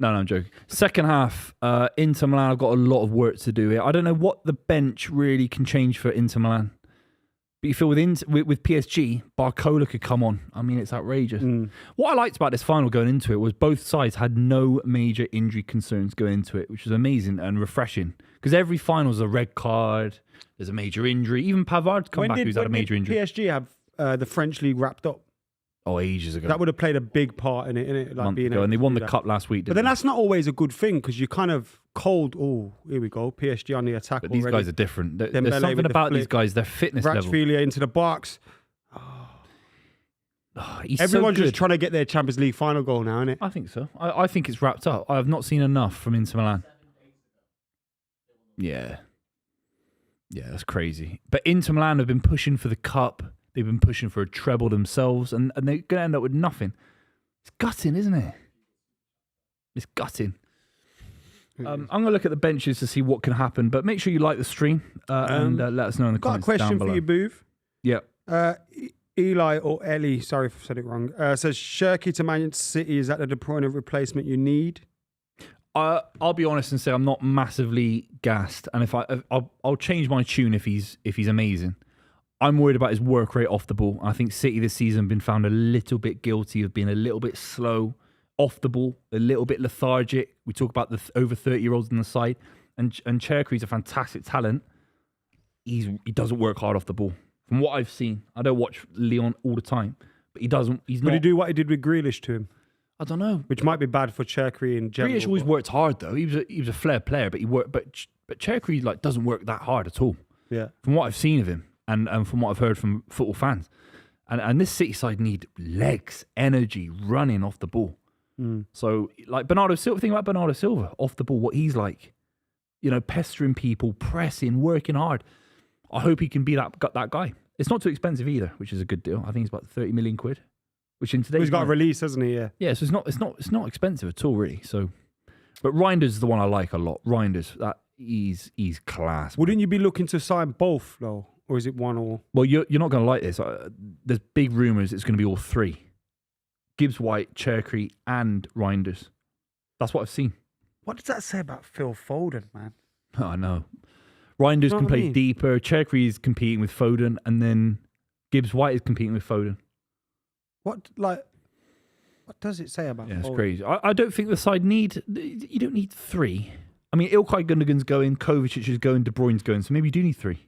No, I'm joking. Second half, Inter Milan have got a lot of work to do here. I don't know what the bench really can change for Inter Milan. But you feel with PSG, Barcola could come on. I mean, it's outrageous. What I liked about this final going into it was both sides had no major injury concerns going into it, which was amazing and refreshing. Because every final is a red card, there's a major injury. Even Pavard's come back who's had a major injury. PSG have the French league wrapped up? Oh, ages ago. That would have played a big part in it, innit? Like month being ago. able And they to won do the that. cup last week, But didn't then they? that's not always a good thing, because you're kind of cold. Oh, here we go. PSG on the attack But these already. guys are different. There's Dembele something with the about these flick. guys, their fitness level. Ratchfilia into the box. Oh, he's Everyone's so just good. trying to get their Champions League final goal now, innit? I think so. I think it's wrapped up. I have not seen enough from Inter Milan. Yeah. Yeah, that's crazy. But Inter Milan have been pushing for the cup. They've been pushing for a treble themselves, and they're going to end up with nothing. It's gutting, isn't it? It's gutting. I'm going to look at the benches to see what can happen, but make sure you like the stream and let us know in the Got a comments question down for below. you, Boov. Yeah. Eli or Ellie, sorry if I said it wrong, says Shirky to Man City, is that the De Bruyne replacement you need? I'll be honest and say I'm not massively gassed, and if I'll change my tune if he's amazing. I'm worried about his work rate off the ball. I think City this season have been found a little bit guilty of being a little bit slow off the ball, a little bit lethargic. We talk about the over 30-year-olds on the side, and Cherky's a fantastic talent. He doesn't work hard off the ball. From what I've seen, I don't watch Leon all the time, but he doesn't. He's not. Would he do what he did with Grealish to him? I don't know. Which might be bad for Cherky in general. Grealish always worked hard though. He was a flair player, but he worked. But Cherky like doesn't work that hard at all. Yeah. From what I've seen of him, and from what I've heard from football fans, and this City side need legs, energy, running off the ball. So like Bernardo Silva, think about Bernardo Silva off the ball, what he's like, pestering people, pressing, working hard. I hope he can be that guy. It's not too expensive either, which is a good deal. I think it's about 30 million quid, which in today's he's got a release, hasn't he? Yeah. Yeah, so it's not expensive at all, really. So, but Reinders is the one I like a lot. Reinders, that he's class. Wouldn't you be looking to sign both though, or is it one or? Well, you're not going to like this. There's big rumours it's going to be all three: Gibbs White, Cherky, and Reinders. That's what I've seen. What does that say about Phil Foden, man? Oh, I know. Reinders can play deeper. Cherky is competing with Foden, and then Gibbs White is competing with Foden. What does it say about? Yeah, it's Foden? crazy. I don't think the side you don't need three. I mean, Ilkay Gundogan's going, Kovacic is going, De Bruyne's going, so maybe you do need three.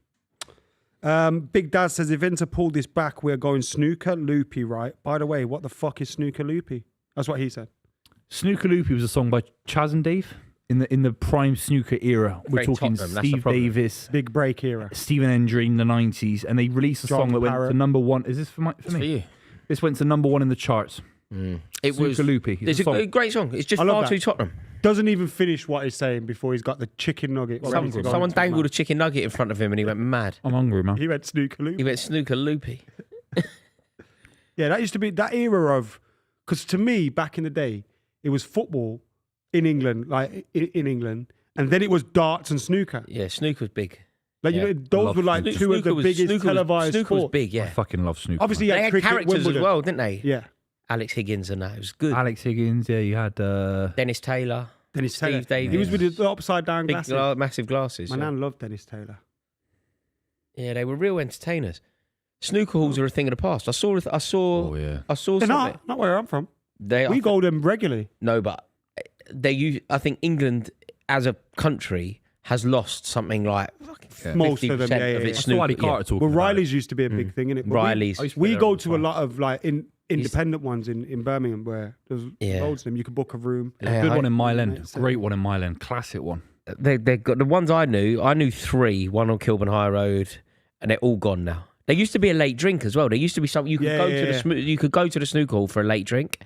Big Dad says if Inter pull this back, we're going snooker loopy, right? By the way, what the fuck is snooker loopy? That's what he said. Snooker Loopy was a song by Chaz and Dave in the prime snooker era. We're Very talking Tottenham, that's the Steve problem. Davis, Big break era. Stephen Hendry in the 90s, and they released a John song that went Parrott. to number one. Is this for me? For you. This went to number one in the charts. It was Snooker Loopy. It's a great song. It's just I love far that. too Tottenham. Doesn't even finish what he's saying before he's got the chicken nugget. ready to go Someone into his dangled a mouth. chicken nugget in front of him and he went mad. I'm hungry, man. He went snooker loopy. He went snooker loopy. Yeah, that used to be that era of, because to me back in the day, it was football in England, like in England, and then it was darts and snooker. Yeah, snooker was big. Like Yeah. those were like two of the biggest televised Snooker was sports. big, I yeah. fucking love snooker. Obviously, They you had had cricket, characters Wimbledon. as well, didn't they? Yeah, Alex Higgins and that. It was good. Alex Higgins, yeah, you had Dennis Taylor. Dennis Steve Taylor. Davies. He was with the upside down Big glasses. massive glasses. My yeah. nan loved Dennis Taylor. Yeah, they were real entertainers. Snooker halls are a thing of the past. I saw Oh yeah. They're something. not where I'm from. They We go them regularly. No, but they use. I think England as a country has lost something like Most of them, 50% yeah, of yeah, its yeah. That's snooker. Waddy Carter talking Well, about it. Riley's used to be a big thing, innit? But Riley's. I used to We there go all the to a time. lot of like independent ones in Birmingham where there's Yeah. loads of them. You could book a room. There's a Yeah, good I- one in Mile End. Mate, Great one in Mile End. Classic one. They got the ones I knew. I knew three. One on Kilburn High Road, and they're all gone now. There used to be a late drink as well. There used to be something you could go to the you could go to the snooker hall for a late drink,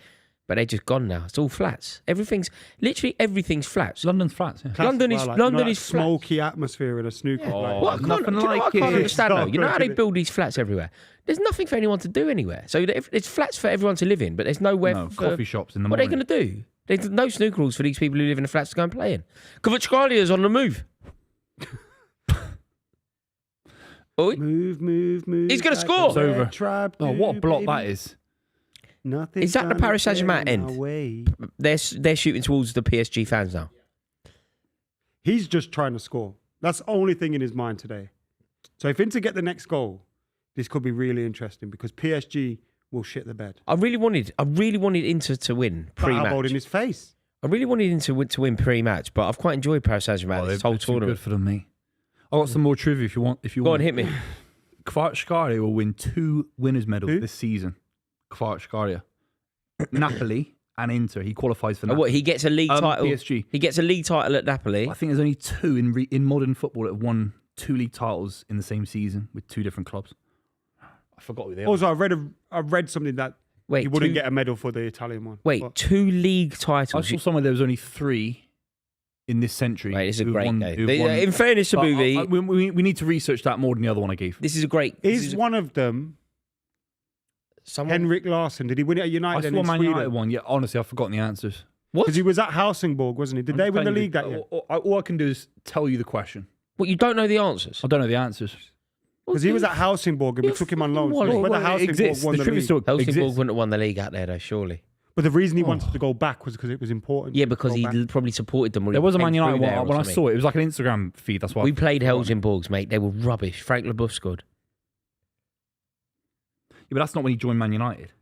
but they're just gone now. It's all flats. Everything's flats. London's flats. Yeah. Classic London as is- well, London that is flat. smoky atmosphere in a snooker. Oh, like, What I can't, nothing do you know what like I can't it. understand though? You know how they Sorry. build these flats everywhere? There's nothing for anyone to do anywhere. So it's flats for everyone to live in, but there's nowhere No, for coffee shops in the What are morning. they going to do? There's no snooker halls for these people who live in the flats to go and play in. Kvaratskhelia on the move. Oi. Move. He's gonna like score. a It's over. red tribe Oh, what a do, block baby. that is. Nothing's Is that the gonna Paris Saint-Germain get in end? our way. They're shooting towards the PSG fans now. He's just trying to score. That's the only thing in his mind today. So if Inter get the next goal, this could be really interesting because PSG will shit the bed. I really wanted Inter to win But elbowed pre-match. in his face. I really wanted Inter to win pre-match, but I've quite enjoyed Paris Saint-Germain this whole they're too tournament. good for them, mate. I got some more trivia if you want. Go on, hit me. Kvaratskhelia will win 2 winners' medals Who? this season. Kvaratskhelia, Napoli and Inter. He qualifies for Oh, Napoli. what, he gets a league title. PSG. He gets a league title at Napoli. I think there's only 2 in modern football that have won 2 league titles in the same season with 2 different clubs. I forgot who they are. Also, I read something that Wait, he wouldn't two- get a medal for the Italian one. Wait, But 2 league I titles. saw somewhere there was only 3 in this century. Right, it's a who've great won- game. who've won- In fairness to But Buvey, we need to research that more than the other one I gave. this is a great. Is one of them Henrik Larsson? Did he win it at I United saw in Man United Sweden? one. Yeah, honestly, I've forgotten the answers. What? Because he was at Helsingborg, wasn't he? Did they win the league that year? All I can do is tell you the question. What, you don't know the answers? I don't know the answers. Because he was at Helsingborg and we You're took him on fucking loan. So wally. whether Well, it Helsingborg exists. won The the trivia league. still Helsingborg exists. wouldn't have won the league out there, though, surely. But the reason he wanted to go back was because it was important. Yeah, because Go he back. probably supported them. Or There he was a came Man United through there one. or When I something. saw it, it was like an Instagram feed. That's why We played Helsingborgs, mate. They were rubbish. Frank Leboeuf scored. Yeah, but that's not when he joined Man United,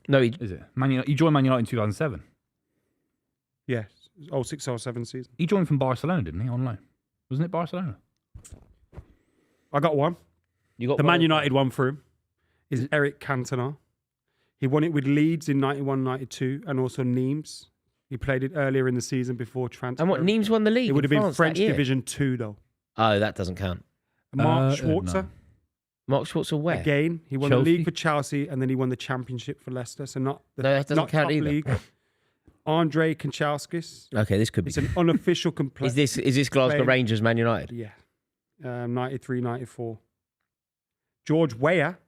No, is it? Man United, he joined Man United in 2007. Yes. 06-07 season. He joined from Barcelona, didn't he? On loan, wasn't it Barcelona? I got one. you got The Man United one for him is Eric Cantona. He won it with Leeds in 91-92 and also Nimes. He played it earlier in the season before transfer. And what, Nimes won the league? It would have in been France French that year? Division 2 though. Oh, that doesn't count. Mark Schwarzer. no. Mark Schwarzer where? Again, he won Chelsea? the league for Chelsea and then he won the championship for Leicester. So not the No, that doesn't not count top either. league. Andre Kanchelskis. Okay, this could be. It's an unofficial Is this Glasgow played- Rangers Man United? Yeah. 93-94. George Weah.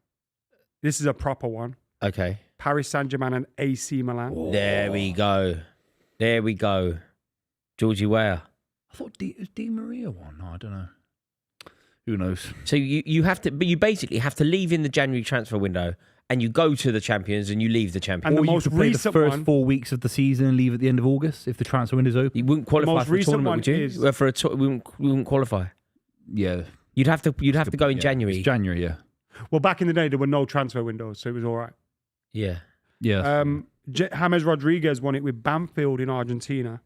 This is a proper one. Okay. Paris Saint-Germain and AC Milan. There we go. There we go. Georgie Weah. I thought Di Maria won. No, I don't know. Who knows? So you have to, but you basically have to leave in the January transfer window, and you go to the champions, and you leave the champions. And the Or you most could play the recent first one- 4 weeks of the season and leave at the end of August if the transfer window's open. You wouldn't qualify most for a recent tournament, one would you? is- Well, we wouldn't qualify. Yeah, You'd have to go in yeah. January. It's January, yeah, Well, back in the day, there were no transfer windows, so it was all right. Yeah. yeah. James Rodriguez won it with Banfield in Argentina.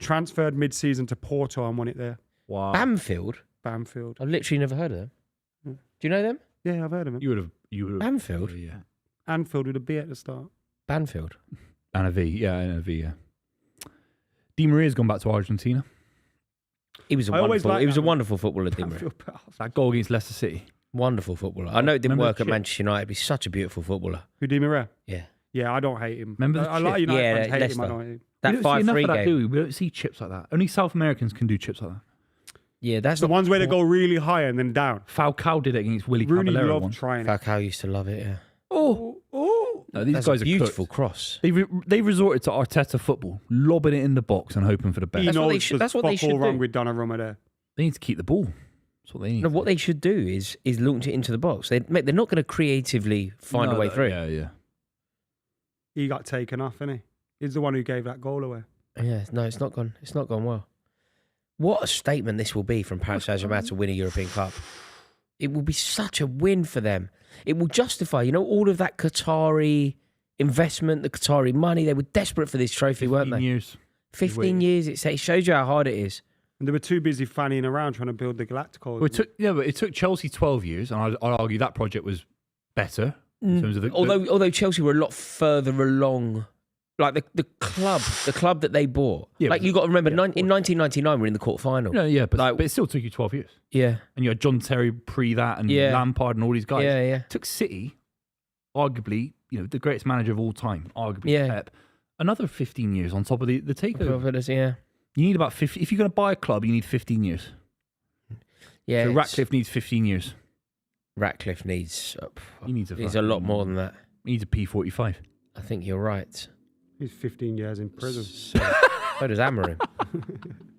Transferred mid-season to Porto and won it there. Wow. Banfield. Banfield. I've literally never heard of them. Do you know them? Yeah, I've heard of him. You would have. Banfield. Yeah. Anfield with a B at the start. Banfield. And a V, yeah, and a V, yeah. Di Maria's gone back to Argentina. He was a I always wonderful. like He was a that. wonderful footballer, Di Maria. Banfield Pals. That goal against Leicester City. Wonderful footballer. I know it didn't Remember work the at chip? Manchester United, but he's such a beautiful footballer. Who, Di Maria? Yeah. Yeah, I don't hate him. Remember the I like chip? United Yeah, fans hate him. I Leicester. don't hate him. That we don't see enough 5-3 of that, game. do we? We don't see chips like that. Only South Americans can do chips like that. Yeah, that's The not ones where they go really high and then down. Falcao did it against Willie Rooney Caballero loved once. trying it. Falcao used to love it. Yeah. Oh. No, these That's guys a are beautiful cooked. cross. They resorted to Arteta football, lobbing it in the box and hoping for the best. He That's what knows they should- there's that's what they fuck all should wrong do. with Donnarumma there. They need to keep the ball. That's what they need. No, what they should do is launch it into the box. They're not going to creatively find a way through. Yeah, yeah. He got taken off, innit? He's the one who gave that goal away. Yeah, no, it's not gone. It's not gone well. What a statement this will be from Paris Saint-Germain to win a European Cup. It will be such a win for them. It will justify, all of that Qatari investment, the Qatari money. They were desperate for this trophy, weren't 15 they? years. 15 years. It shows you how hard it is. And they were too busy fanning around trying to build the Galacticos. But it took Chelsea 12 years, and I'd argue that project was better in terms of the. Although Chelsea were a lot further along, like the club that they bought. Yeah, like but- you got to remember, yeah, of in 1999 we're in the quarterfinal. yeah, but Like- it still took you 12 years. Yeah, And you had John Terry pre that, and Yeah. Lampard and all these guys. yeah. It took City, arguably, the greatest manager of all time, arguably Yeah. Pep, another 15 years on top of the takeover. Providence, yeah. You need about 50. If you're going to buy a club, you need 15 years. Yeah, So it's- Ratcliffe needs 15 years. Ratcliffe needs He needs a lot more than that. He needs a P45. I think you're right. He's 15 years in prison. So does Amorim.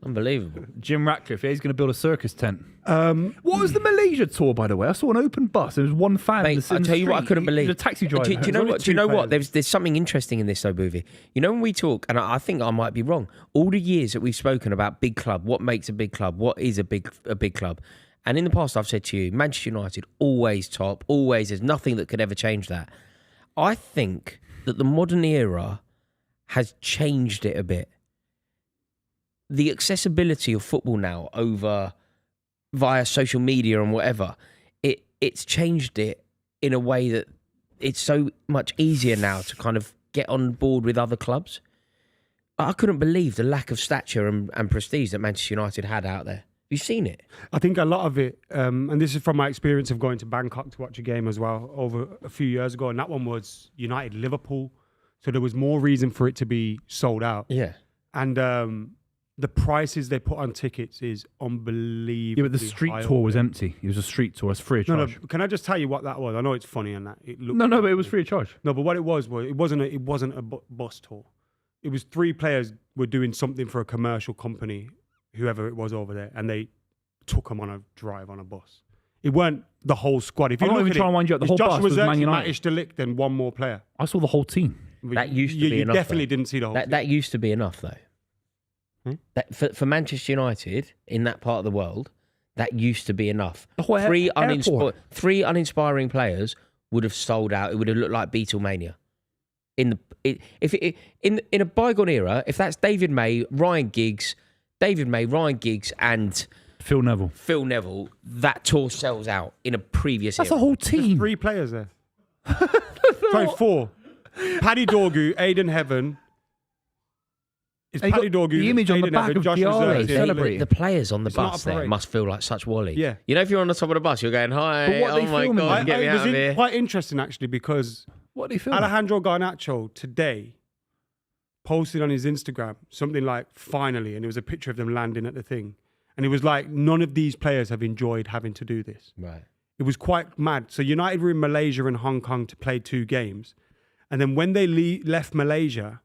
Unbelievable. Jim Ratcliffe, he's going to build a circus tent. Um, What was the Malaysia tour, by the way? I saw an open bus. There was one fan. Mate, in the I tell you what, I street. couldn't He believe. was a taxi driver. Do you know There's only what? Do you two know what? players. There's something interesting in this though, Buvey. When we talk, and I think I might be wrong. All the years that we've spoken about big club, what makes a big club, what is a big club, and in the past I've said to you, Manchester United always top, always. There's nothing that could ever change that. I think that the modern era has changed it a bit. The accessibility of football now via social media and whatever, it's changed it in a way that it's so much easier now to kind of get on board with other clubs. I couldn't believe the lack of stature and prestige that Manchester United had out there. You've seen it. I think a lot of it, and this is from my experience of going to Bangkok to watch a game as well over a few years ago, and that one was United Liverpool. So there was more reason for it to be sold out. Yeah. And the prices they put on tickets is unbelievable. Yeah, but the street tour was empty. It was a street tour. It's free of charge. No, can I just tell you what that was? I know it's funny and that. It looked No, but it was free of charge. No, but what it was it wasn't a bus tour. It was 3 players were doing something for a commercial company, whoever it was over there, and they took them on a drive on a bus. It weren't the whole squad. If you I'm not look even at trying it, to wind you up. The it's whole Joshua bus was Man Zirkzee, United. Matej de Ligt, and one more player. I saw the whole team. That used to be enough. You definitely though. didn't see the whole. That used to be enough, though. That for Manchester United in that part of the world, that used to be enough. The whole airport. 3 uninspiring players would have sold out. It would have looked like Beatlemania. In a bygone era, if that's David May, Ryan Giggs, and Phil Neville. that tour sells out in a previous That's era. a whole There's team. 3 players there. Sorry, 4. Paddy Dorgu, Aidan Heaven. It's And you Paddy got Dorgu, the image on the Aidan back Heaven, of Joshua Diallo Zirkzee. celebrating. The players on the It's not bus a there parade. must feel like such Wally. Yeah. You know, if you're on the top of the bus, you're going, hi, But what are oh they my filming? God, get me It out was of here. quite interesting actually because What did he film? Alejandro Garnacho today posted on his Instagram something like finally, and it was a picture of them landing at the thing. And it was like, none of these players have enjoyed having to do this. Right. It was quite mad. So United were in Malaysia and Hong Kong to play 2 games. And then when they left Malaysia,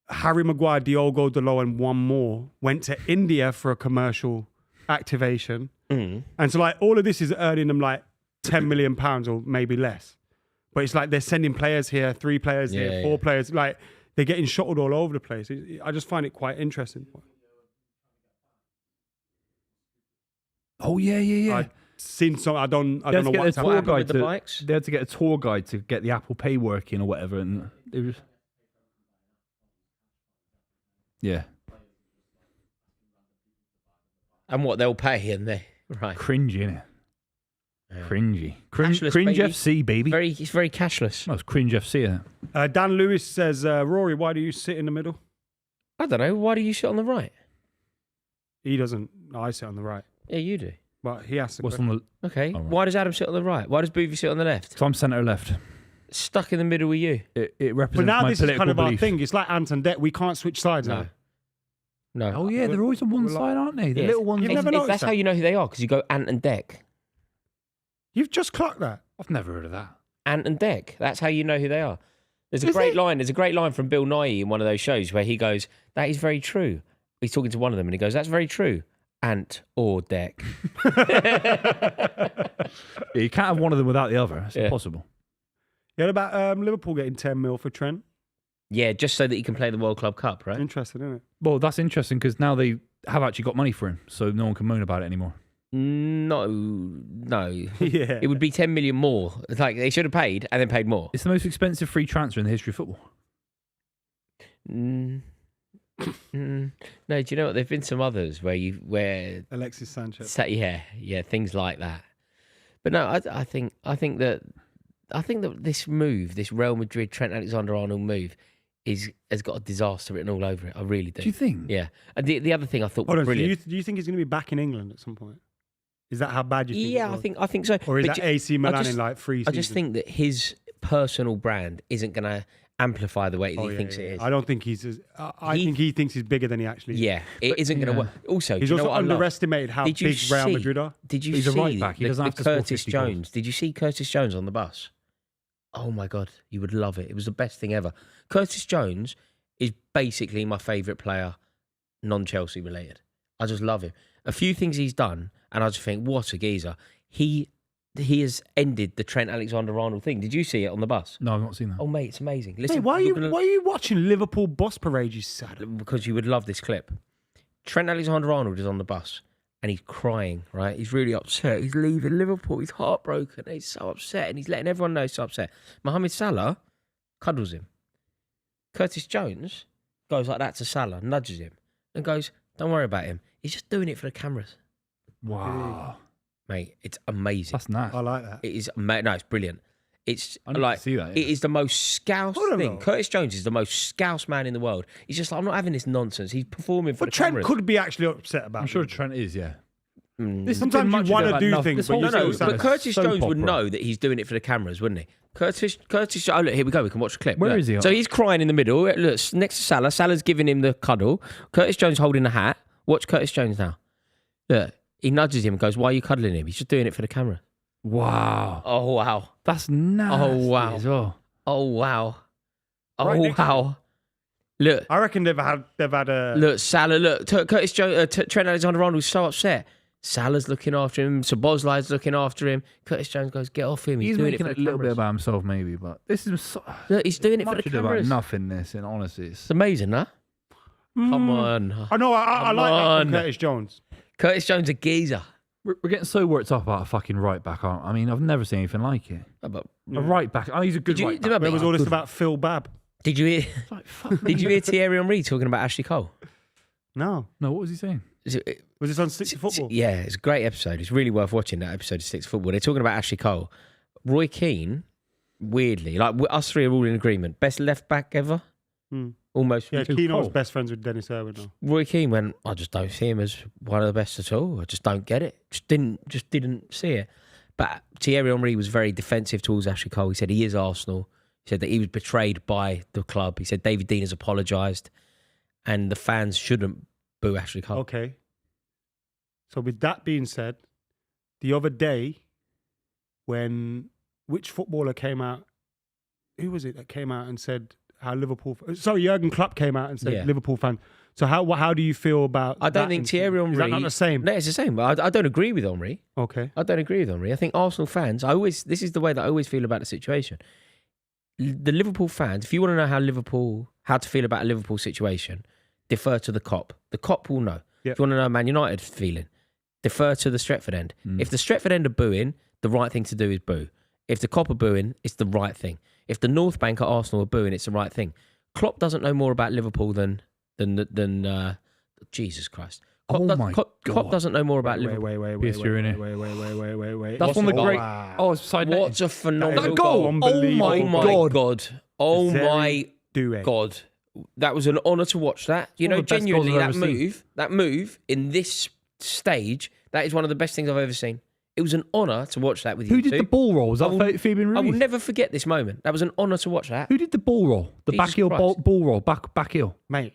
Harry Maguire, Diogo Dalot and one more went to India for a commercial activation. And so like all of this is earning them like £10 million or maybe less. But it's like they're sending players here, 3 players here, 4 players. Like they're getting shuttled all over the place. I just find it quite interesting. Oh yeah. I've seen some. I don't They had know to get a what's tour happening. with guide the bikes? They had to get a tour guide to get the Apple Pay working or whatever, and it was. Yeah, And what they'll pay, and they right. cringy, innit? Yeah. Cringy. Cashless, Cringe baby. FC, baby. It's very cashless. No, it's cringe FC. Isn't it? Dan Lewis says, Rory, why do you sit in the middle? I don't know. Why do you sit on the right? He doesn't. No, I sit on the right. Yeah, you do. But he has to. What's on the? Okay. Oh, right. Why does Adam sit on the right? Why does Buvey sit on the left? So I'm centre left. Stuck in the middle with you. It represents But now my this is political kind of our belief. thing. It's like Ant and Det. We can't switch sides now. No. Oh yeah, they're always on one we're like- side, aren't they? The Yeah. little ones. You've never noticed That's that? how you know who they are, because you go Ant and Dec. You've just clocked that. I've never heard of that. Ant and Dec. That's how you know who they are. There's a Is great it? line. There's a great line from Bill Nighy in one of those shows where he goes, "That is very true." He's talking to one of them and he goes, "That's very true." Ant or Dec. Yeah, you can't have one of them without the other. It's Yeah. impossible. You heard about Liverpool getting 10 mil for Trent? Yeah, just so that he can play the World Club Cup, right? Interesting, isn't it? Well, that's interesting because now they have actually got money for him, so no one can moan about it anymore. No. Yeah. It would be 10 million more. It's like they should have paid and then paid more. It's the most expensive free transfer in the history of football. No, do you know what? There've been some others where Alexis Sanchez. yeah, things like that. But no, I think that this move, this Real Madrid Trent Alexander-Arnold move, has got a disaster written all over it. I really do. Do you think? Yeah. And the other thing I thought Hold was on, so brilliant. do you think he's going to be back in England at some point? Is that how bad you think it Yeah, was? I think so. Or is But that AC Milan just- in like 3 I seasons? just think that his personal brand isn't going to amplify the way that he thinks it is. I don't think he's as... I think he thinks he's bigger than he actually is. Yeah, it isn't going to work. Also, He's do you know also what I love? underestimated how Did you big Real see- Madrid are. Did you He's a see right back. He the, doesn't the have to score Curtis 50 goals. Jones? Did you see Curtis Jones on the bus? Oh my God, you would love it. It was the best thing ever. Curtis Jones is basically my favourite player, non-Chelsea related. I just love him. A few things he's done, and I just think, what a geezer. He has ended the Trent Alexander-Arnold thing. Did you see it on the bus? No, I've not seen that. Oh mate, it's amazing. Listen, Hey, why are you're gonna- you watching Liverpool bus parade, you sad? because you would love this clip. Trent Alexander-Arnold is on the bus and he's crying, right? He's really upset. He's leaving Liverpool. He's heartbroken. He's so upset and he's letting everyone know he's so upset. Mohamed Salah cuddles him. Curtis Jones goes like that to Salah, nudges him and goes, "Don't worry about him. He's just doing it for the cameras." Wow, Mate, it's amazing. that's nice. I like that. It is no, it's brilliant. It's I need to like see that, yeah. it is the most scouse I don't thing. know. Curtis Jones is the most scouse man in the world. He's just like, I'm not having this nonsense. He's performing for But the Trent cameras. could be actually upset about I'm sure it. Trent is. Yeah, This has Sometimes been you much wanna about do nothing. things, This but whole you No, still but Curtis soap Jones would opera. know that he's doing it for the cameras, wouldn't he? Curtis. Oh, look, here we go. We can watch the clip. Where Look. is he? So he's crying in the middle. Look, next to Salah. Salah's giving him the cuddle. Curtis Jones holding the hat. Watch Curtis Jones now. Look, he nudges him and goes, "Why are you cuddling him? He's just doing it for the camera." Wow. Oh wow. That's nasty wow. as well. Oh wow. Oh Right next to wow. Look. I reckon they've had a. Look, Salah, look, Curtis Jones, Trent Alexander-Arnold's so upset. Salah's looking after him. Szoboszlai's looking after him. Curtis Jones goes, get off him. He's doing it making for a the little bit cameras. about himself, maybe, but this is so, Look, he's doing it for the much about cameras. nothingness. And honestly, It's amazing, huh? Come on. I know. I like that on. from Curtis Jones. Curtis Jones a geezer. we're getting so worked up about a fucking right back. I mean, I've never seen anything like it. Oh, but A right back. Oh, he's a good Did you- right did back. I- Where was all this about Phil Babb? did you hear? It's like, fuck Did me. you hear Thierry Henry talking about Ashley Cole? No. No, what was he saying? Was this on Stick to Football? Yeah, it's a great episode. It's really worth watching that episode of Six Football. They're talking about Ashley Cole. Roy Keane, weirdly, like us three are all in agreement. Best left back ever. Hmm. Almost. Yeah, Who, Keano's Cole? best friends with Dennis Irwin now. Roy Keane went, I just don't see him as one of the best at all. I just don't get it. Just didn't see it. But Thierry Henry was very defensive towards Ashley Cole. He said he is Arsenal. He said that he was betrayed by the club. He said David Dean has apologised and the fans shouldn't boo Ashley Cole. Okay. So with that being said, the other day, which footballer came out? Who was it that came out and said how Liverpool? Sorry, Jurgen Klopp came out and said Yeah. Liverpool fans. So how do you feel about? I don't that think incident? Thierry Henry... Is that not the same? No, it's the same. But I don't agree with Henry. Okay. I don't agree with Henry. I think Arsenal fans, this is the way that I always feel about the situation. The Liverpool fans, if you want to know how to feel about a Liverpool situation, defer to the cop. The cop will know. Yep. If you want to know Man United feeling, defer to the Stretford end. If the Stretford end are booing, the right thing to do is boo. If the cop are booing, it's the right thing. If the North Bank at Arsenal are booing, it's the right thing. Klopp doesn't know more about Liverpool than Jesus Christ. Klopp doesn't know more about Liverpool. Wait. That's one of the great. Wow. Oh, side What a phenomenal That goal. Unbelievable. Oh my Oh my God. God. Oh my Doing. God. That was an honour to watch that. You one know, of the best genuinely, goals I've ever that move in this stage, that is one of the best things I've ever seen. It was an honour to watch that with you Who did two. the ball roll? Was I will- that Fabian I will Ruiz? never forget this moment. That was an honour to watch that. Who did the ball roll? The Jesus back heel Christ. ball roll. Back heel. Mate.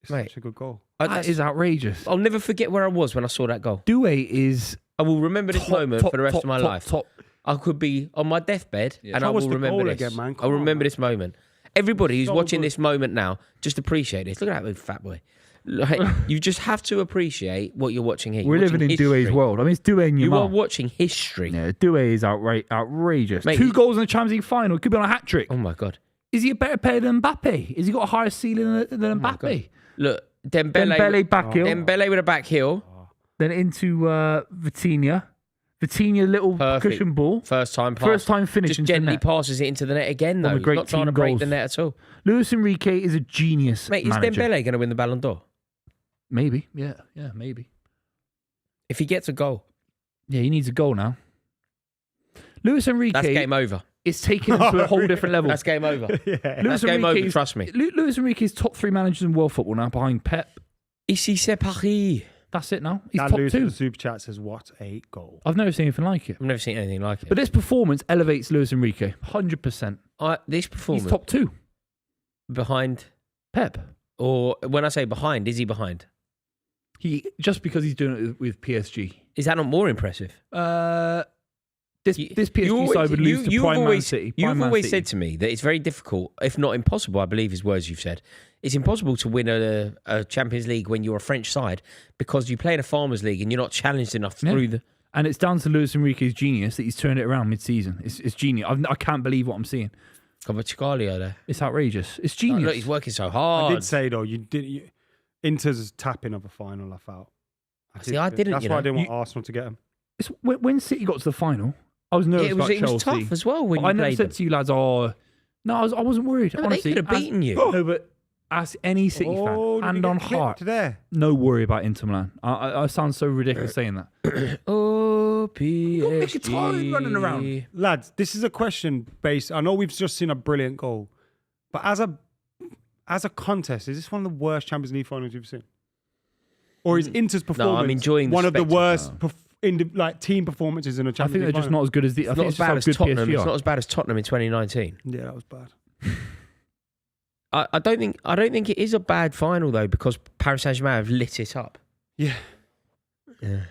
It's Mate. such a good goal. That is outrageous. I'll never forget where I was when I saw that goal. Doué is I will remember this top, moment top, for the rest top, of my top, life. top. I could be on my deathbed and I How was will the remember goal this. again, man? I'll Come on, remember man. this moment. Everybody who's So watching good. this moment now, just appreciate this. Look at that big fat boy. Like, you just have to appreciate what you're watching here. We're You're living in watching Doué's history. world. I mean, it's Doué and You are Yamal. watching history. Yeah, Doué is outrageous. Mate, 2 he- goals in the Champions League final. Could be on a hat trick. Oh my God. Is he a better player than Mbappe? Has he got a higher ceiling than Oh my Mbappe? God. Look, Dembele Dembele back heel. Dembele with a back heel. Then into Vitinha. Vitinha, little Perfect. cushion ball. First time pass. First time finish Just into the gently net. passes it into the net again, One though. of the He's great not trying team to break goals. the net at all. Luis Enrique is a genius Mate, is manager. Dembele going to win the Ballon d'Or? Maybe. Yeah, maybe. If he gets a goal, Yeah, he needs a goal now. Luis Enrique that's game over. is taking him to a whole different level. That's game over. Yeah. That's game over, trust me. Luis Enrique is top 3 managers in world football now, behind Pep. Ici c'est Paris. That's it now. He's That top loser 2. the super chat says, "What a goal!" I've never seen anything like it. I've never seen anything like it. But this performance elevates Luis Enrique 100%. This He's performance top 2. behind, Pep. or when I say behind, is he behind? He just because he's doing it with PSG. Is that not more impressive? This PSG side would lose to Prime Man City. You've Prime Man always City. said to me that it's very difficult, if not impossible, I believe is words you've said. It's impossible to win a Champions League when you're a French side because you play in a Farmers League and you're not challenged enough through the... And it's down to Luis Enrique's genius that he's turned it around mid-season. It's genius. I can't believe what I'm seeing. Cavacciagalio there. It's outrageous. It's Oh, genius. look, he's working so I hard. did say though, Inter's tapping of a final. I felt. See, I didn't, That's you why I know. didn't want Arsenal to get him. It's, when City got to the final, I was nervous it about was Chelsea. tough as well when But you I never played said them. to you lads, "Oh, no, I wasn't worried." No, but honestly, they could have beaten you. No, but as any City Oh, fan, did he hand get on clipped heart, there. no worry about Inter Milan. I sound so ridiculous saying that. Oh, PSG. Mkhitaryan running around. Lads, this is a question based. I know we've just seen a brilliant goal, but as a contest, is this one of the worst Champions League finals you've seen? Or is Inter's performance I'm enjoying the one of the spectacle. worst team performances in a I Champions think they're League just final? not as good as the. I It's think not it's as just how bad as good Tottenham. PSG It's are. not as bad as Tottenham in 2019. Yeah, that was bad. I don't think it is a bad final though, because Paris Saint-Germain have lit it up. Yeah. Yeah.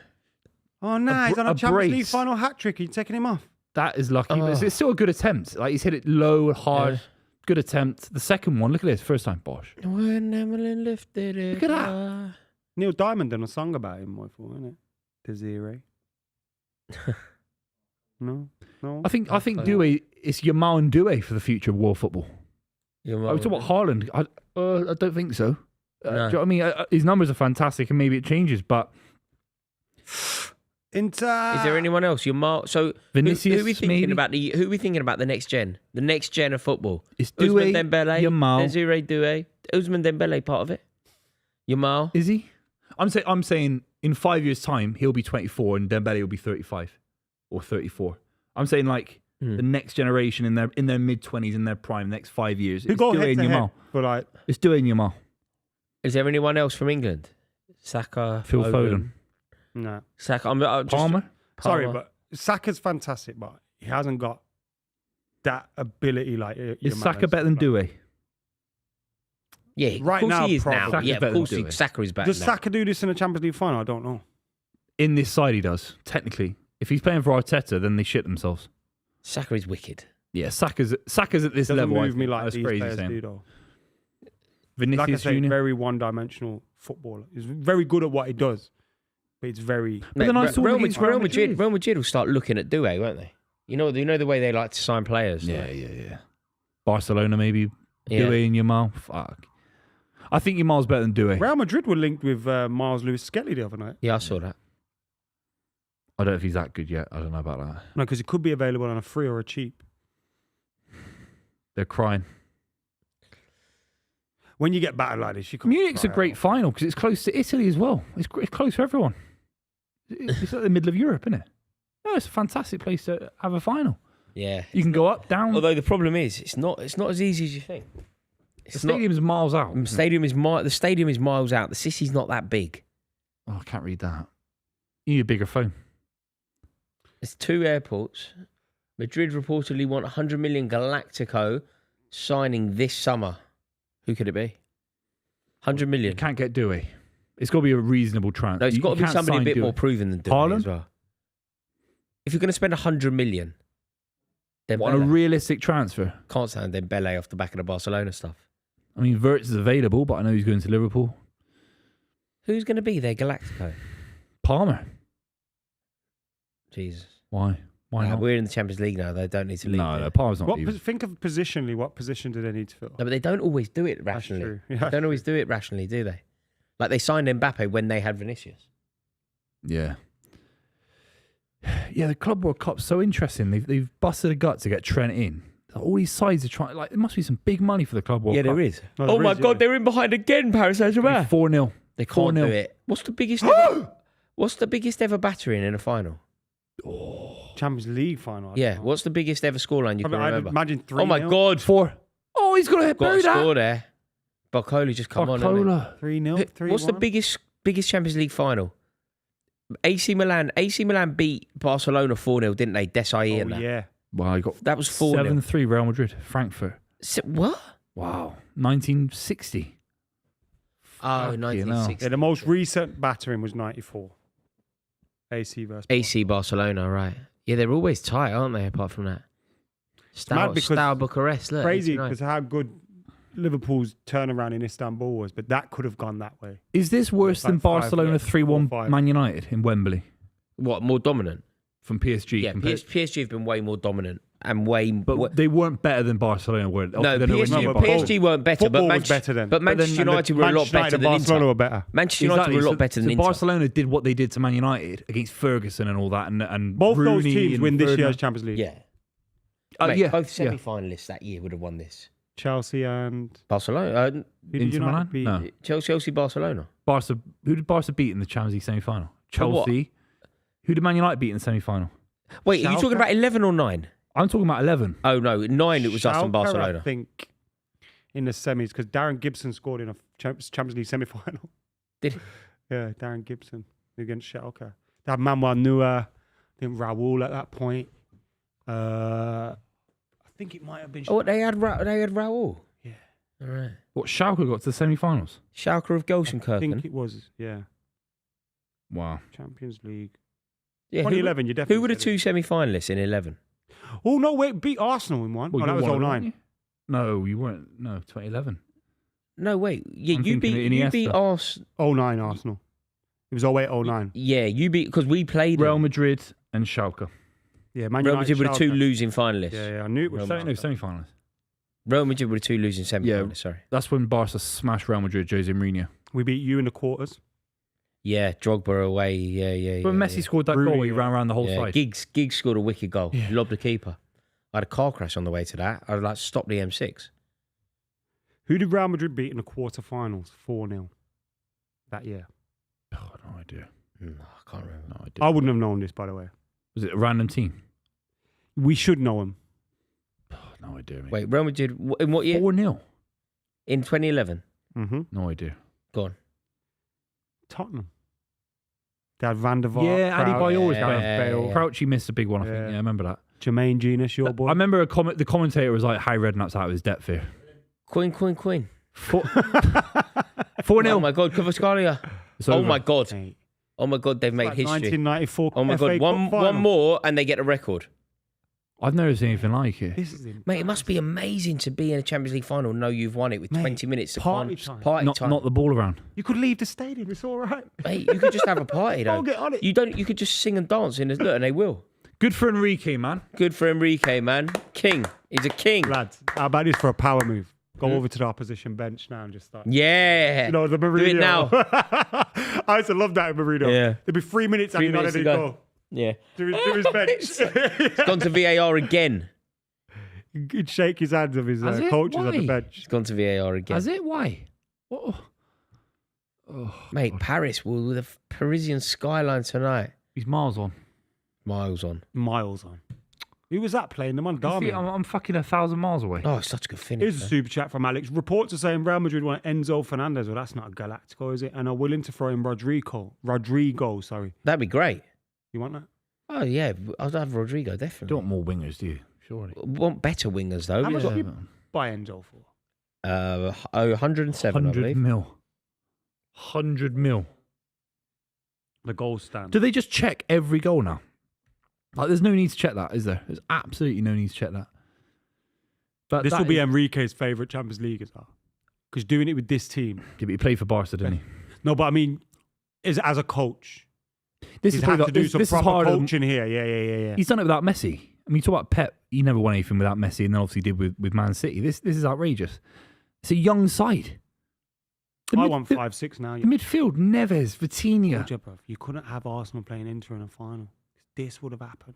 Oh, no, he's on a a Champions League brace. final hat-trick. Are you taking him off? That is lucky, but Oh. it's still a good attempt. Like he's hit it low, hard, Yeah. good attempt. The second one, look at this, first time, Bosh. When Emily lifted it. Look at that. Neil Diamond done a song about him, I thought, isn't it? Desiree. No? I think Doué, it's Yamal and Doué for the future of world football. I was talking about Haaland. I don't think so. No. Do you know what I mean? His numbers are fantastic, and maybe it changes, but Inter. Is there anyone else? So Vinicius, who are we thinking maybe? about who are we thinking about the next gen? The next gen of football. it's Ousmane Doué, Dembele, Yamal. Desiree Doué, Ousmane Dembele part of it. Yamal. Is he? I'm saying in 5 years' time he'll be 24 and Dembele will be 35 or 34. I'm saying like the next generation in their mid 20s in their prime, next 5 years. Who It's go Doué head and to head Yamal. for like It's Doué and Yamal. Is there anyone else from England? Saka, Phil Foden. no. Saka. I'm just, Palmer. Sorry, Palmer. but Saka's fantastic, but he hasn't got that ability like Is Yamal Saka has. better than Doué? Yeah, Right of course now, he is probably. now. Saka's Yeah, of better than course Doué. Saka is better Does now. Saka do this in a Champions League final? I don't know. In this side, he does technically. If he's playing for Arteta, then they shit themselves. Saka is wicked. Yeah, Saka's at this Doesn't level. I move me think. like That's these crazy players saying. do, though. Vinicius Like I say, Junior. very one-dimensional footballer. He's very good at what he does, but it's very. But then I saw Real, against Real Real Madrid. Madrid. Real Madrid will start looking at Doué, won't they? You know the way they like to sign players. Yeah. Barcelona maybe. Yeah. Doué and Yamal. Fuck. I think Yamal's better than Doué. Real Madrid were linked with Miles Lewis-Skelly the other night. Yeah, I saw that. I don't know if he's that good yet. I don't know about that. No, because he could be available on a free or a cheap. They're crying. When you get battered like this, you can't. Munich's a cry great out. final because it's close to Italy as well. It's close for everyone. It's at the middle of Europe, isn't it? No, it's a fantastic place to have a final. Yeah. You can go up, down. Although the problem is, it's not as easy as you think. the It's not. stadium's miles out. The stadium is miles out. The city's not that big. Oh, I can't read that. You need a bigger phone. It's 2 airports. Madrid reportedly want 100 million Galactico signing this summer. Who could it be? 100 You million. can't get Doué. It's got to be a reasonable transfer. No, it's got to be somebody a bit more proven than Doué Haaland? as well. If you're going to spend 100 million, then What, a realistic transfer? can't sound Dembele off the back of the Barcelona stuff. I mean, Wirtz is available, but I know he's going to Liverpool. Who's going to be their Galactico? Palmer. Jesus. Why? Why not? We're in the Champions League now. They don't need to leave. No, Palmer's not leaving. Think of positionally. What position do they need to fill? No, but they don't always do it rationally. true. Yeah, They don't always do it rationally, do they? Like they signed Mbappe when they had Vinicius. Yeah. Yeah, the Club World Cup's so interesting. They've busted a gut to get Trent in. All these sides are trying. Like, there must be some big money for the Club World Cup. there is. No, Oh there my is, God, yeah. they're in behind again, Paris Saint-Germain. 4-0. They can't 4-0. do it. What's the biggest? Ever battering in a final? Champions League final. I Yeah. don't know. What's the biggest ever scoreline you can I'd remember? imagine 3-0. Oh my God! 4. Oh, he's got to Got bury a that. score there. Barcola just come on. hasn't Barcola. 3-0. he? 3-1. What's the biggest Champions League final? AC Milan beat Barcelona 4-0, didn't they? Desai Oh and that. yeah. Wow, he got That was 4-0. 7-3 Real Madrid. Frankfurt. What? Wow. 1960. Oh, Fucking 1960. Yeah, the most recent battering was 94. AC versus AC Barcelona, right? Yeah, they're always tight, aren't they? Apart from that, mad because Steaua Bucharest. Look, crazy 89. because how good Liverpool's turnaround in Istanbul was, but that could have gone that way. Is this worse Like than 5, Barcelona yeah. 3-1 4-5. Man United in Wembley What, more dominant? from PSG? Yeah, compared- PSG have been way more dominant and way. But they weren't better than Barcelona, were they? no, They don't know when PSG, you No, get but PSG weren't better, Football but was better then. But Manchester then- United were a lot Manchester better United than and Barcelona Inter. were better. Manchester United were a lot better than Inter. Barcelona did what they did to Man United against Ferguson and all that, and Both Rooney those teams and win this Ferdinand. year's Champions League. Yeah, Oh, Mate, both yeah. semi-finalists that year would have won this. Chelsea and Barcelona, who did Inter Milan? United beat? No. Chelsea, Barcelona. Barca. Who did Barca beat in the Champions League semi-final? For what? Chelsea. Who did Man United beat in the semi-final? Wait, are you talking Schalke? about 11 or 9? I'm talking about 11. Oh no, 9. It was us and Schalke, Barcelona. I think in the semis because Darren Gibson scored in a Champions League semi-final. Did he? Yeah, Darren Gibson against Schalke. They had Manuel Neuer, I think Raul at that point. I think it might have been. Oh, they had Raul. Yeah. All right. What, Schalke got to the semi-finals? Schalke of I Gelsenkirchen. think it was. Yeah, Wow. Champions League. Yeah, 2011. You definitely. Who were the said two it. semi-finalists in 11? Oh no! Wait, beat Arsenal in one. Well, Oh, that you was won it, 09. weren't you? No, you weren't. No, 2011. No, wait. Yeah, I'm you thinking beat Iniesta. Arsenal. 09 Arsenal. It was 08, 09. Yeah, you beat because we played Real them. Madrid and Schalke. Yeah, Man Real United. Madrid were the two Schalke. losing finalists. Yeah, I knew it was. Real No, semi-finals. Real Madrid were the two losing semi-finalists. Yeah. Sorry. That's when Barca smashed Real Madrid, Jose Mourinho. We beat you in the quarters. Yeah, Drogba away. Yeah. When Messi scored that Rooney, goal, he ran around the whole Yeah, side. Giggs scored a wicked goal. Lobbed the keeper. I had a car crash on the way to that. I like stopped the M6. Who did Real Madrid beat in the quarterfinals? 4-0 that year. Oh, no idea. I can't remember. No idea. I wouldn't have known this, by the way. Was it a random team? We should know him. Oh, no idea. Mate. Wait, Real Madrid in what year? 4-0. In 2011. Mm-hmm. No idea. Go on. Tottenham. They had Van der Vaart. Yeah, Andy Crouch, Biola was Gareth playing. Bale, Yeah. Crouchy missed a big one, I think. Yeah. Yeah, I remember that. Jermaine Genius, your boy. I remember the commentator was like, Harry Redknapp's out of his depth here. Queen. 4-0. Oh my God, Kvaratskhelia. It's Oh over. my God. Mate, Oh my God, they've made like history. 1994 Oh my FA God, Cup one final. more and they get a record. I've never seen anything like it. This is it. Mate, it must be amazing to be in a Champions League final and know you've won it with Mate, 20 minutes to party find time. Not the ball around. You could leave the stadium. It's all right. Mate, you could just have a party though. I'll get on it. You could just sing and dance in the look and they will. Good for Enrique, man. Good for Enrique, man. King. He's a king. Lads, how about this for a power move? Go Hmm? over to the opposition bench now and just start. Yeah. You know, the Mourinho. Do it now. I used to love that in Mourinho. Yeah. There'd be 3 minutes 3 and you're not minutes ready to to go. go. Yeah. To his bench. It's gone to VAR again. He'd shake his hands of his Has it? coaches on the Why? bench. It's gone to VAR again. Has it? Why? What? Oh, Mate, Paris with the Parisian skyline tonight. he's miles on. Miles on. Miles on. Who was that playing? The Mondami. I'm fucking 1,000 miles away. Oh, it's such a good finish. Here's a though. super chat from Alex. Reports are saying Real Madrid want Enzo Fernandez. Well, that's not a Galactico, is it? And are willing to throw in Rodrigo, sorry. That'd be great. You want that? Oh, yeah. I'd have Rodrigo, You definitely. don't want more wingers, do you? Surely. Want better wingers, though. How much Yeah. did you buy Enzo for? 107, I 100 believe. mil. 100 mil. The gold stand. Do they just check every goal now? Like, there's no need to check that, is there? There's absolutely no need to check that. But This that will be is- Enrique's favourite Champions League as well. Because doing it with this team. Yeah, but he played for Barca, didn't he? No, but I mean, as a coach. This He's is had probably to do this, some this is proper harder than- coaching here. Yeah. He's done it without Messi. I mean, you talk about Pep. He never won anything without Messi, and then obviously did with Man City. This is outrageous. It's a young side. I want 5-6 now. The midfield: Neves, Vitinha. You couldn't have Arsenal playing Inter in a final. This would have happened.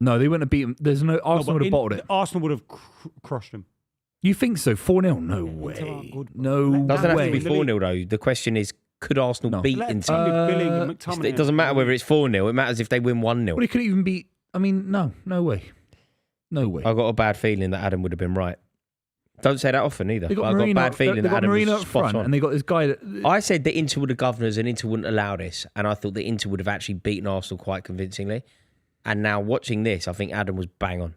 No, they wouldn't have beaten. There's no Arsenal would have bottled it. Arsenal would have crushed them. You think so? 4-0? No Inter way. aren't good, bro. No Doesn't have way. to be 4-0, though. The question is, could Arsenal No. beat Let a Inter? team with Billing and It McTominay. It doesn't matter whether it's 4-0. It matters if they win 1-0. Well, he could even beat. I mean, no way. No way. I've got a bad feeling that Adam would have been right. Don't say that often either. They got I've got a Marino. bad feeling They that got Adam Marino was up spot front, on. and they got this guy that. I said that Inter were the governors and Inter wouldn't allow this, and I thought that Inter would have actually beaten Arsenal quite convincingly. And now watching this, I think Adam was bang on.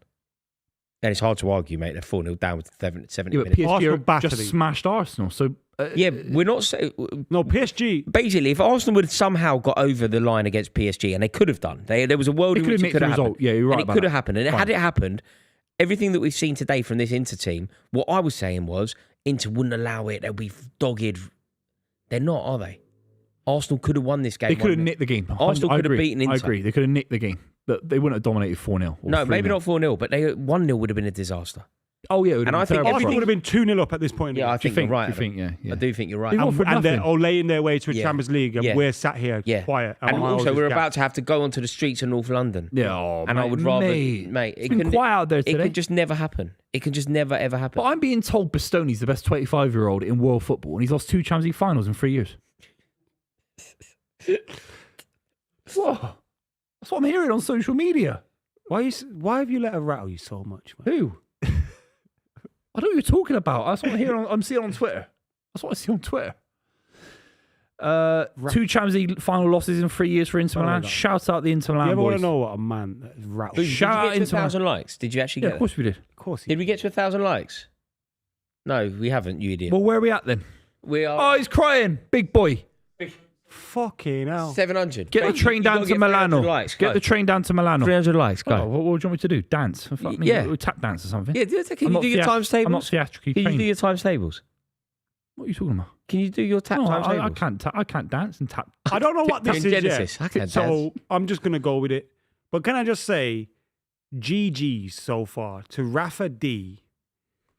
And it's hard to argue, mate. They're 4-0 down with 70 Yeah, but minutes. PSG Arsenal are battered just him. smashed Arsenal. So Yeah, we're not saying. No, PSG. Basically, if Arsenal would have somehow got over the line against PSG, and they could have done, there was a world They in could which have it mixed could the have happened. result. Yeah, you're right And it about could that. have happened. And had Fine. it happened, everything that we've seen today from this Inter team, what I was saying was Inter wouldn't allow it. They'll be dogged. They're not, are they? Arsenal could have won this game. They could have 1-0. nicked the game. Arsenal I could have agree. beaten Inter. I agree. They could have nicked the game. But they wouldn't have dominated 4-0. or No, maybe 3-0. not 4-0, but 1-0 would have been a disaster. Oh, yeah. It would And have I been think terrible. Arsenal would have been 2-0 up at this point. Yeah, I Do you think you're right. Do you Adam. think? Yeah. I do think you're right. They won for And they're nothing. laying their way to a Yeah. Champions League, and Yeah. we're sat here Yeah. quiet. And Miles also, is we're gassed. about to have to go onto the streets of North London. Yeah. Oh, And I would rather, mate, It's been quiet out there It today. could just never happen. It can just never, ever happen. But I'm being told Bastoni's the best 25-year-old in world football, and he's lost 2 Champions League finals in 3 years. Whoa. That's what I'm hearing on social media. Why have you let her rattle you so much, man? Who? I don't know what you're talking about. That's what I'm hearing. I'm seeing on Twitter. That's what I see on Twitter. 2 Champions League final losses in 3 years for Inter Milan. Shout out the Inter Milan You ever want boys. to know what a man that is rattled? Did you Shout out get to Inter Milan. 1,000 likes? Did you actually Yeah, get of course we did. Of course he Did we get to 1,000 likes? No, we haven't, you idiot. Well, where are we at then? We are Oh, he's crying. Big boy. Fucking hell. 700. Get the Mate, train you down gotta to get 300 Milano. Likes. Get Go. the train down to Milano. 300 likes, go. Oh, what do you want me to do? Dance? Fuck me. Yeah. We'll tap dance or something. Yeah, can I'm you not do your times tables? I'm not theatrically Can you trained. do your times tables? What are you talking about? Can you do your No, times tables? I can't. I can't dance and tap. I don't know what this In is Genesis, yet. I can't So dance. I'm just going to go with it. But can I just say, GG's so far to Rafa D,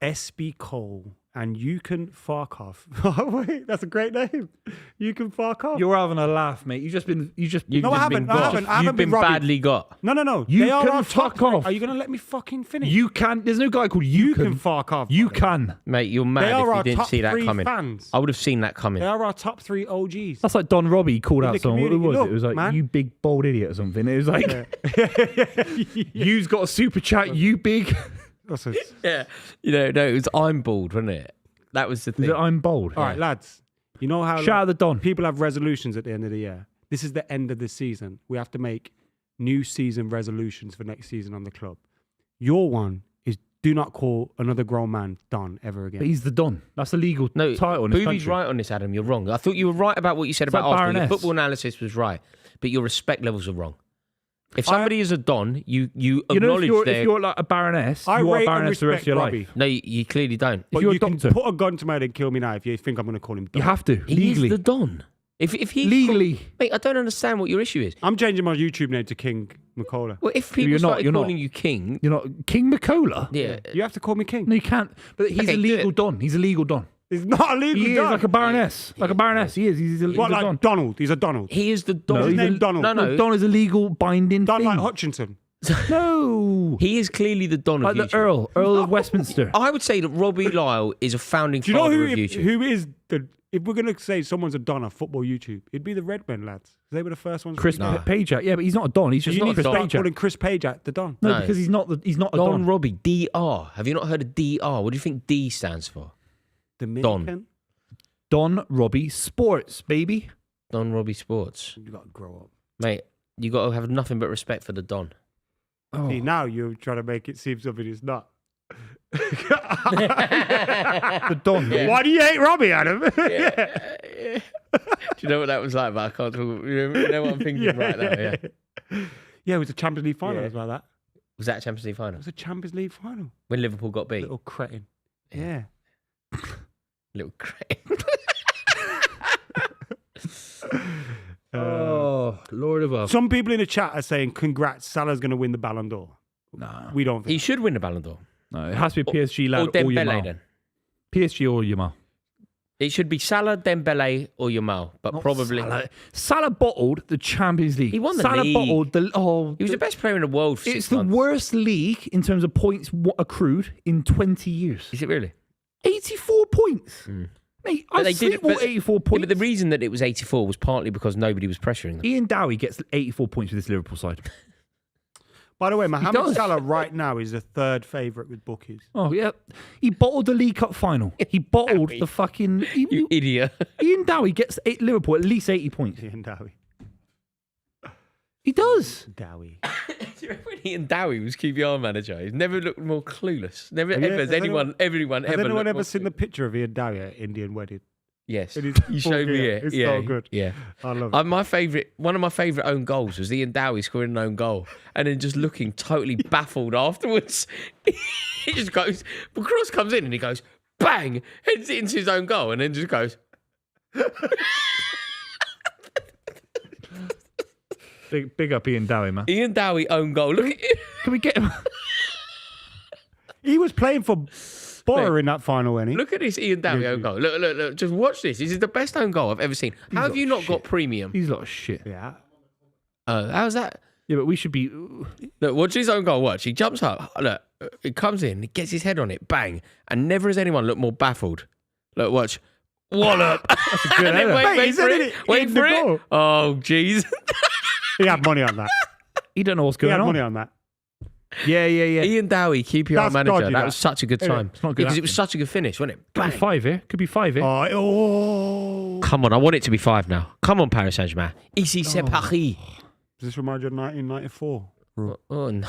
SB Cole, and You Can Fuck Off. Oh, wait, that's a great name. You Can Fuck Off. You're having a laugh, mate. You just been. No, I haven't. I haven't. I You've haven't been robbed. badly got. No. You They are can our top fuck off. Are you going to let me fucking finish? You can. There's no guy called You can fuck off. You buddy. can. Mate, you're They mad are if our you didn't top see that 3 coming. fans. I would have seen that coming. They are our top 3 OGs. That's like Don Robbie called In out the someone. Who community. was it? Look, It was like, man. you big bald idiot or something. It was like, you's got a super chat, you big. That's a- Yeah. No, it was I'm bald, wasn't it? That was the Is thing. it I'm bold. All right, lads. You know how Shout out the Don. people have resolutions at the end of the year? This is the end of the season. We have to make new season resolutions for next season on the club. Your one is do not call another grown man Don ever But again. he's the Don. That's a legal No, title in this Buvey's country. right on this, Adam. You're wrong. I thought you were right about what you said about like Arsenal. Your Baroness. football analysis was right, but your respect levels are wrong. If somebody is a Don, you acknowledge if their... you're like a baroness, I you are a rate and baroness the rest of your respect life. Robbie. No, you clearly don't. But you're you a can doctor. put a gun to my head and kill me now if you think I'm going to call him Don. You have to He legally. is the Don. If he Legally. mate, I don't understand what your issue is. I'm changing my YouTube name to King McKola. Well, if people You're not, started you're not. calling you King, You're not King McKola. yeah, You have to call me King. No, you can't. But he's Okay, a do legal it. Don. He's a legal Don. It's not a legal He is Don. like a baroness. Like a baroness. He is. He's a legal What, like Don. Donald? He's a Donald. he is the Don. No, His he's name a- Donald. No. Don is a legal binding Don thing. like Hutchinson. No. He is clearly the Don Like of the YouTube. Earl of Westminster. I would say that Robbie Lyle is a founding Do you know father who, of YouTube. who is the... If we're going to say someone's a Don of football YouTube, it'd be the Redmen lads. They were the first ones. Chris to do Pajak. Yeah, but he's not a Don. He's just You not need to Chris start Pajak. calling Chris Pajak the Don. No, No. because he's not a Don Don. Robbie, DR. Have you not heard of DR? What do you think D stands for? Dominican. Don Robbie Sports, baby. Don Robbie Sports. You got to grow up. Mate, you got to have nothing but respect for the Don. Oh. See, now you're trying to make it seem something it's not. The Don. Why do you hate Robbie, Adam? Do you know what that was like? But I can't talk. You know what I'm thinking right now? Yeah. Yeah, it was a Champions League final Yeah. as well. That Was that a Champions League it final? was a Champions League final. When Liverpool got beat? Little cretin. Yeah. Little crack. Oh, Lord above. Some people in the chat are saying, "Congrats, Salah's going to win the Ballon d'Or." Nah. We don't. He Think should win the Ballon d'Or. No, it has to be PSG lad Or or Dembele Yamal. then. PSG or Yamal. It should be Salah, Dembele, or Yamal, but Not probably Salah bottled the Champions League. He won the Salah league. bottled the. Oh, he was the best player in the world. For it's 6 the months. worst league in terms of points accrued in 20 years. Is it really? 84 points. Mate, But I they did it. sleepwalked But, 84 yeah, points. but the reason that it was 84 was partly because nobody was pressuring them. Ian Dowie gets 84 points with this Liverpool side. By the way, Mohamed does. Salah right now is the third favourite with bookies. Oh, yeah. He bottled the League Cup final. He bottled the fucking... You idiot. Ian Dowie gets Liverpool at least 80 points. Ian Dowie. He does. Dowie. Do you remember when Ian Dowie was QPR manager? He's never looked more clueless. Never Yeah, ever has has anyone Has ever anyone looked ever more seen the picture of Ian Dowie at Indian wedding? Yes. It is You showed me it. It's yeah, so good. Yeah. I love it. One of my favourite own goals was Ian Dowie scoring an own goal and then just looking totally baffled afterwards. He just goes, the cross comes in and he goes, bang, heads it into his own goal and then just goes. Big up Ian Dowie, man. Ian Dowie own goal. Look at you. Can we get him? He was playing for Borough in that final, wasn't he? Look at this Ian Dowie own goal. Look. Just watch this. This is the best own goal I've ever seen. How have you not got premium? He's a lot of shit. Yeah. How's that? Yeah, but we should be... Look, watch his own goal. Watch. He jumps up. Look, he comes in, he gets his head on it, bang. And never has anyone looked more baffled. Look, watch. Wallop. That's a good And then header. wait he's for in it. it. Wait In for the it. goal. Oh, jeez. He had money on that. He don't know what's He going had on. money on that. Yeah. Ian Dowie, QPR That's manager. dodgy, That that. was such a good time. It's not good Because it was acting. such a good finish, wasn't it? Could be Bang. 5 here. Could be 5 here. Oh. Come on, I want it to be 5 now. Come on, Paris Saint-Germain. Ici, c'est Paris. Does this remind you of 1994? Oh, no.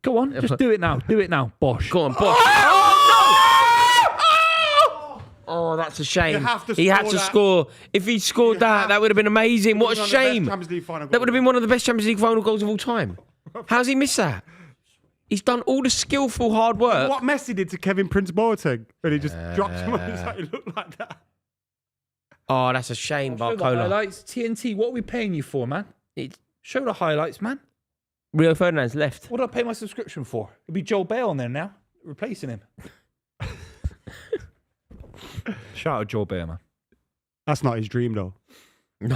Go on, just do it now. Do it now, Bosh. Go on, Bosh. Oh, that's a shame. You have to He had score to that. score. If he'd scored that, that would have been amazing. What a One of the best shame. Champions League final That would have goals. been one of the best Champions League final goals of all time. How's he missed that? He's done all the skillful hard work. What Messi did to Kevin Prince Boateng when he just dropped him on his side, it looked like that. Oh, that's a shame, Show the Barcola. highlights. TNT, what are we paying you for, man? Show the highlights, man. Rio Ferdinand's left. What did I pay my subscription for? It'll be Joel Bale on there now, replacing him. Shout out Joel Bale, man. That's not his dream, though.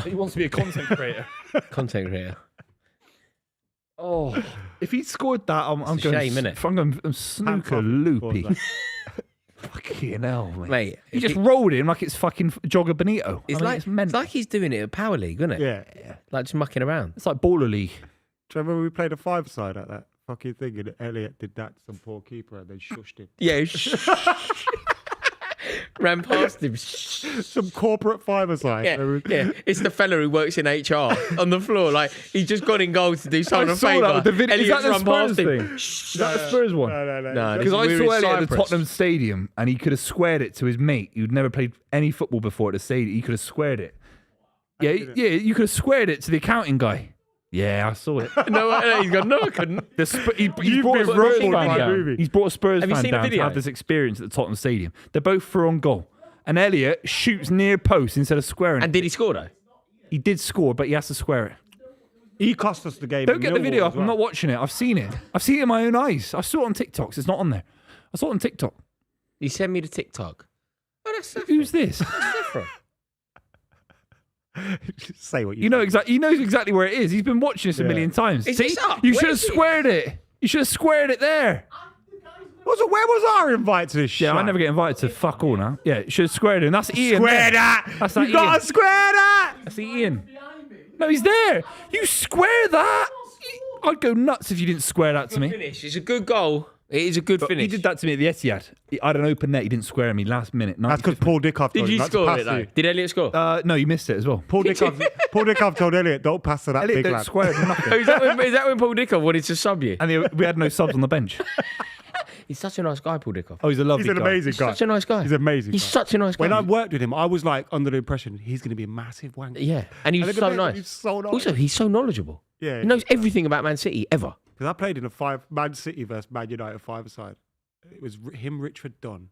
He wants to be a content creator. Content creator. Oh, if he scored that, I'm It's a going. shame, innit? I'm snooker loopy. Fucking hell, mate. Mate, He just rolled him like it's fucking Jogger Benito. it's, I mean, like, it's mental. it's like he's doing it at Power League, isn't it? Yeah. Like just mucking around. It's like Baller League. Do you remember we played a 5-side at that fucking thing and Elliot did that to some poor keeper and then shushed him? Yeah. Ran past him. Some corporate 5-a-side. Yeah. It's the fella who works in HR on the floor. Like, he's just gone in goal to do someone I a saw that favour. with the video. Is that Elliot's the run Spurs past him. thing? Is that the Spurs one? No, Because I we were saw in Elliot at the Cyprus. Tottenham Stadium and he could have squared it to his mate who'd never played any football before at the stadium. He could have squared it. Yeah, you could have squared it to the accounting guy. Yeah, I saw it. No, he's gone, no, I couldn't. He's brought a been Spurs ruffled fan by down. Buvey. He's brought a Spurs Have you fan seen the down to video? have this experience at the Tottenham Stadium. They're both for on goal. And Elliot shoots near post instead of squaring And it. did he score, though? He did score, but he has to square it. He cost us the game. Don't in get the Millwall video as up. I'm well. not watching it. I've seen it. I've seen it in my own eyes. I saw it on TikTok. It's not on there. I saw it on TikTok. You sent me the TikTok. Oh, that's Who's this? Saffron. Say what you You know think. exactly. He knows exactly where it is. He's been watching this a million times. Is See, this up? you Where should have is it? squared it. You should have squared it there. Where was our invite to this shit? Yeah, I never get invited to fuck all now. Yeah, you should have squared it. And that's Ian. Square there. that! That's You that gotta Ian. square that! That's Ian. No, he's there. You square that. I'd go nuts if you didn't square that to me. Finish. It's a good goal. It is a good But finish. he did that to me at the Etihad. I had an open net. He didn't square me last minute. That's because Paul Dickoff Did told you him not to score pass it, though? you. Did Elliot score? No, you missed it as well. Paul Dickoff told Elliot, don't pass to that Elliot big don't lad. square it. Nothing. Oh, is that when Paul Dickoff wanted to sub you? And we had no subs on the bench. He's such a nice guy, Paul Dickoff. Oh, he's a lovely He's an guy. amazing guy. Such a nice guy. He's amazing. He's guy. such a nice guy. When I worked with him, I was like under the impression he's going to be a massive wanker. Yeah, and And he's look so at him, nice. He's so nice. Also, he's so knowledgeable. Yeah, He knows everything about Man City ever. because I played in a Man City versus Man United 5-a-side. It was him, Richard Dunn,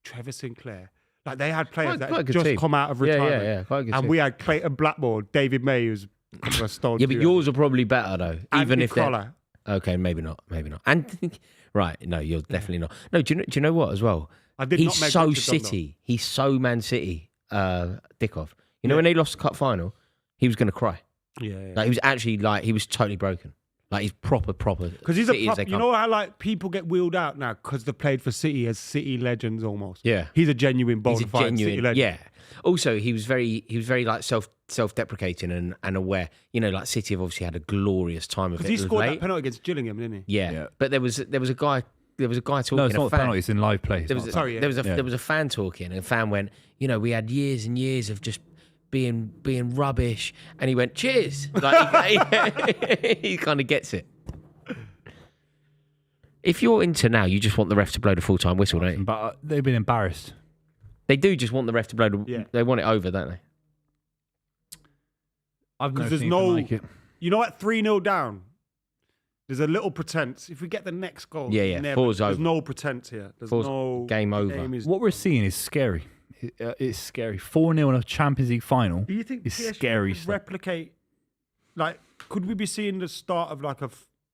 Trevor Sinclair. Like they had players that quite a had good just team. come out of Yeah, retirement. yeah, quite a good And team. we had Clayton Blackmore, David May, who's a couple of stone. Yeah, but too. yours are probably better though. And Even if they're McKola. okay, maybe not. And right, no, you're definitely not. No, do you know what as well? I did He's not make so Richard Dunn, though. City. He's so Man City. Dickoff. You know when they lost the cup final, he was going to cry. Yeah, Like he was actually like he was totally broken. Like he's proper. Because he's City as they you come. know how like people get wheeled out now because they played for City as City legends almost. Yeah. he's a genuine He's a bona fide City genuine, legend. yeah. Also, he was very like self-deprecating and aware. You know, like City have obviously had a glorious time of it. because he It was scored late. that penalty against Gillingham, didn't he? Yeah. Yeah. But there was a guy talking. No, it's a not a fan. penalty. It's in live play. It's There not was a a, yeah. there was a fan talking, and a fan went, you know, we had years and years of just being rubbish, and he went, cheers. Like he kind of gets it. If you're into now, you just want the ref to blow the full-time whistle, don't you? But they've been embarrassed. They do just want the ref to blow the. Yeah. They want it over, don't they? I've never Because there's seen no, anything like it. you know, at 3-0 down, there's a little pretense. If we get the next goal, Yeah, four's there's over. no pretense here. There's Four's no game the over. game is- What we're seeing is scary. It's scary. 4-0 in a Champions League final. Do you think It's PSG scary could stuff. replicate? Like, could we be seeing the start of like a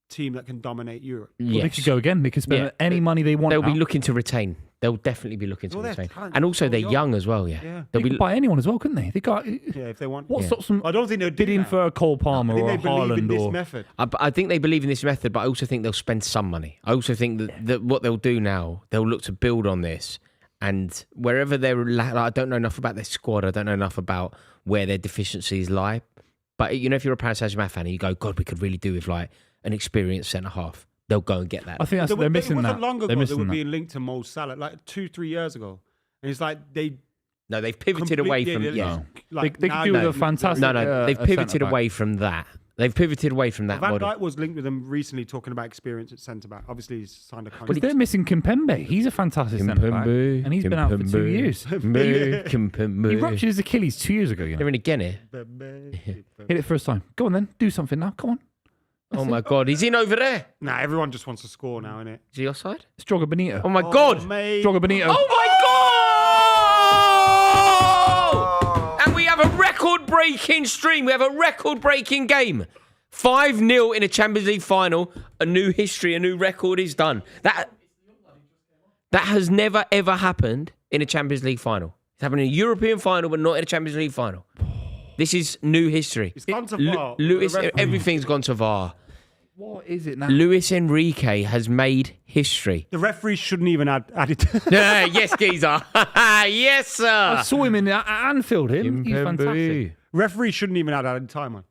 team that can dominate Europe? Well, they Yes. could go again. They could spend Yeah. any money they want. They'll be now. looking to retain. They'll definitely be looking to Well, they're retain. talented, And also, so they're young. young as well. Yeah. Yeah. They'll They be could buy anyone as well, couldn't they? They got. Yeah, if they want. What Yeah. stops them I don't think they'll do bidding that. for a Cole Palmer I think or they a believe in Haaland this or? method. I think they believe in this method, but I also think they'll spend some money. I also think that what they'll do now, they'll look to build on this. And wherever they're, like, I don't know enough about their squad. I don't know enough about where their deficiencies lie. But you know, if you're a Paris Saint-Germain fan, and you go, God, we could really do with like an experienced centre half. they'll go and get that. I think It they're missing wasn't that. long ago They're they missing were that. being linked to Mo Salah, like 2-3 years ago. And it's like they No, they've pivoted away from. completely- Yeah. No. like, They now could do with they're a fantastic. No, they've a pivoted centre-back. away from that. They've pivoted away from that Van model. Dijk was linked with them recently, talking about experience at centre back. Obviously, he's signed a But contract. they're missing Kimpembe. He's a fantastic centre back, and he's been out for 2 years. He ruptured his Achilles 2 years ago. You know? They're in again here. Hit it first time. Go on then, do something now. Come on. Oh my God, he's in over there. Nah, everyone just wants to score now, innit? Is he offside? It's Droga Benito. Oh my God. Mate. Droga Benito. Oh my God! And we have a record-breaking stream. We have a record-breaking game. 5-0 in a Champions League final. A new history, a new record is done. That has never, ever happened in a Champions League final. It's happened in a European final, but not in a Champions League final. This is new history. It's gone to VAR. Luis, The referee- everything's gone to VAR. What is it now? Luis Enrique has made history. The referee shouldn't even add it. Yes, geezer. Yes, sir. I saw him at Anfield. He's fantastic. Referee shouldn't even add added time on.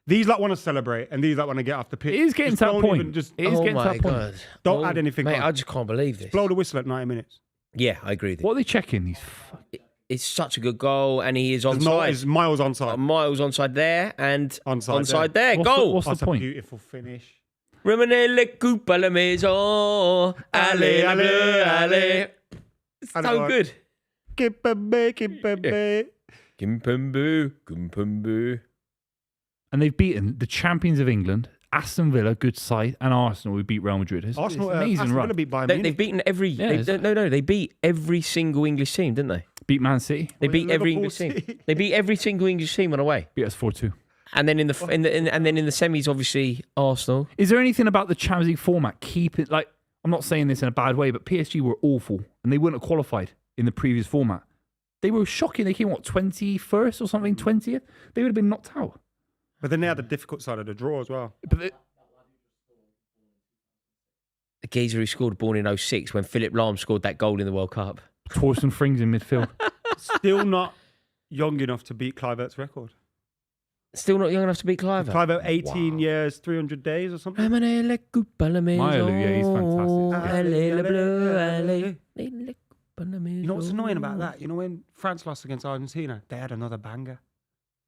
These like want to celebrate, and these like want to get off the pitch. It is getting Just to that don't point. even just It is Oh getting to my that point. God. Don't add anything Mate, on. I just can't believe this. blow the whistle at 90 minutes. Yeah, I agree with you. What are they checking? These It's such a good goal, and he is There's onside. miles onside. Miles onside there, and Onside there. What's Goal. what's That's the a point? beautiful finish. Remenele coupe la maison. Allez, Allez, allez, allez. It's I don't so know. good. Kimpembe. Kimpembe. And they've beaten the champions of England, Aston Villa, good side, and Arsenal, who beat Real Madrid. It's Arsenal, it's amazing Aston run. Villa beat Bayern They've Munich. beaten every. Yeah, They beat every single English team, didn't they? Beat Man City. They Well, beat every Liverpool English team. City. They beat every single English team on away. Beat us 4-2. And then in the semis, obviously Arsenal. Is there anything about the Champions League format keeping, like, I'm not saying this in a bad way, but PSG were awful and they wouldn't have qualified in the previous format. They were shocking. They came, 21st or something, 20th? They would have been knocked out. But then they had the difficult side of the draw as well. But they, The geezer who scored born in 06 when Philip Lahm scored that goal in the World Cup. Torsten Frings in midfield. Still not young enough to beat Kluivert's record. Still not young enough to beat Clive. Kluivert, 18 years, 300 days or something. Milo, yeah, he's fantastic. You know what's annoying about that? You know when France lost against Argentina, they had another banger.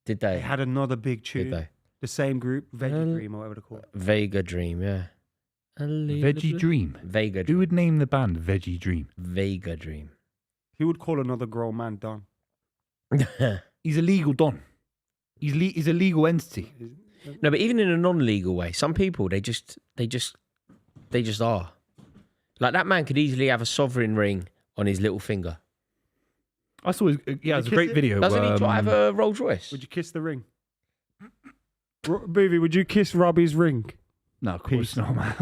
Did They they? had another big tune. Did they? The same group, Veggie Dream or whatever they call it. Vega Dream, yeah. Veggie Dream. Vega Who Dream. would name the band Veggie Dream? Vega Dream. He would call another grown man Don. He's a legal don. He's a legal entity. No, but even in a non-legal way, some people they just are. Like that man could easily have a sovereign ring on his little finger. I saw his, yeah, it's a great video. Doesn't he drive a Rolls Royce? Would you kiss the ring? Buvey, would you kiss Robbie's ring? No, of course not, man.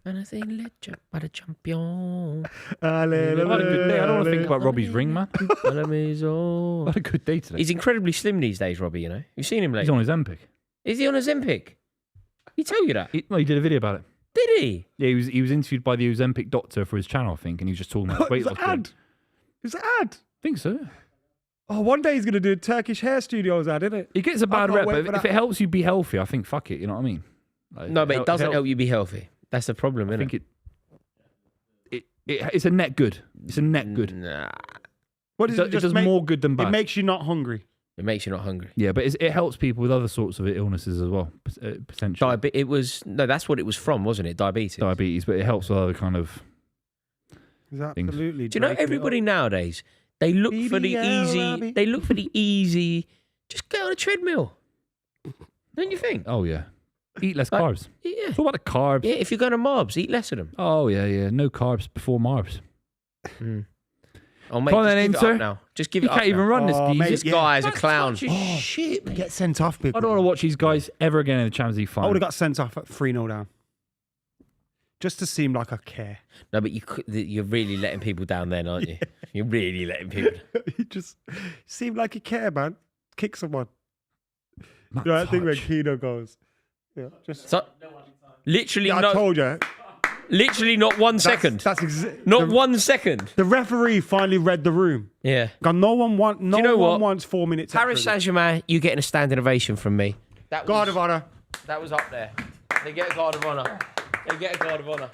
And I say, let you by the champion. I had a good day. I don't want to think about Robbie's ring, man. I had a good day today. He's incredibly slim these days, Robbie, you know. You've seen him He's lately. on his Zempic. Is he on a Zempic? He tell you that? He did a video about it. Did he? Yeah, he was interviewed by the Ozempic doctor for his channel, I think, and he was just talking about weight It's loss. an ad. It's an ad. I think so. Oh, one day he's going to do a Turkish hair studios ad, isn't it? It gets a bad can't rep, wait but for if that. it helps you be healthy, I think fuck it. You know what I mean? Like, No, but it doesn't help you be healthy. That's the problem, I isn't think it's a net good. It's a net good. Nah. What It does more good than bad. It makes you not hungry. It makes you not hungry. Yeah, but it helps people with other sorts of illnesses as well, potentially. That's what it was from, wasn't it? Diabetes. But it helps with other kind of. It's absolutely. Do you know everybody nowadays? They look for the BBL, easy. Robbie. They look for the easy. Just get on a treadmill. Don't you think? Oh yeah, eat less Like- carbs. Yeah. It's all about the carbs. Yeah. If you're going to marbs, eat less of them. Oh yeah. No carbs before marbs. Oh mate, Come on just then, give it Inter. up now. Just give You it up can't even now. run this Oh, geezer. mate, This yeah. guy is a That's clown. Oh shit! Get sent off, big. I don't want to watch these guys ever again in the Champions League I final. would have got sent off at 3-0 down. Just to seem like I care. No, but you're really letting people down then, aren't you? You're really letting people down. You just seem like you care, man. Kick someone. Not You know that thing where touch. Kino goes. Yeah, just. So, literally, I no, told you. literally not 1 second. That's Not 1 second. The referee finally read the room. Yeah. God, no one you know one what? wants 4 minutes. Paris extra. Saint-Germain, you're getting a standing ovation from me. Guard of honor. That was up there. They get a guard of honour. They get a guard of honour.